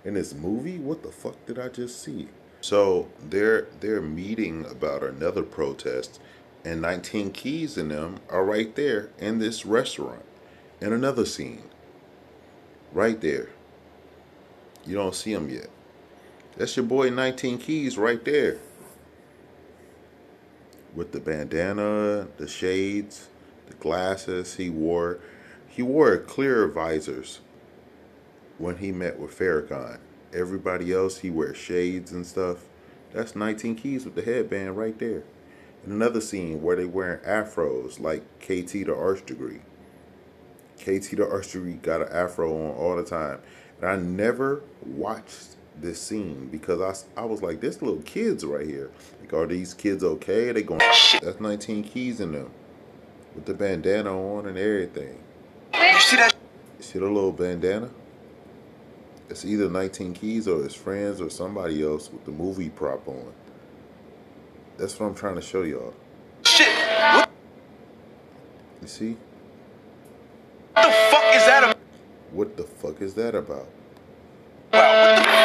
in this movie. What the fuck did I just see? So they're meeting about another protest, and 19 Keys and them are right there in this restaurant in another scene. Right there. You don't see him yet. That's your boy 19 Keys right there. With the bandana, the shades, the glasses he wore. He wore clear visors when he met with Farrakhan. Everybody else, he wears shades and stuff. That's 19 Keys with the headband right there. In another scene where they wearing afros like KT the Arch Degree. KT the Arch Degree got an afro on all the time. And I never watched this scene because I was like, this little kids right here. Like, are these kids okay? They going, that's 19 Keys in them. With the bandana on and everything. You see that? You see the little bandana? It's either 19 Keys or his friends or somebody else with the movie prop on. That's what I'm trying to show y'all. Shit. What You see? the fuck is that about? What the fuck is that about? Wow, what the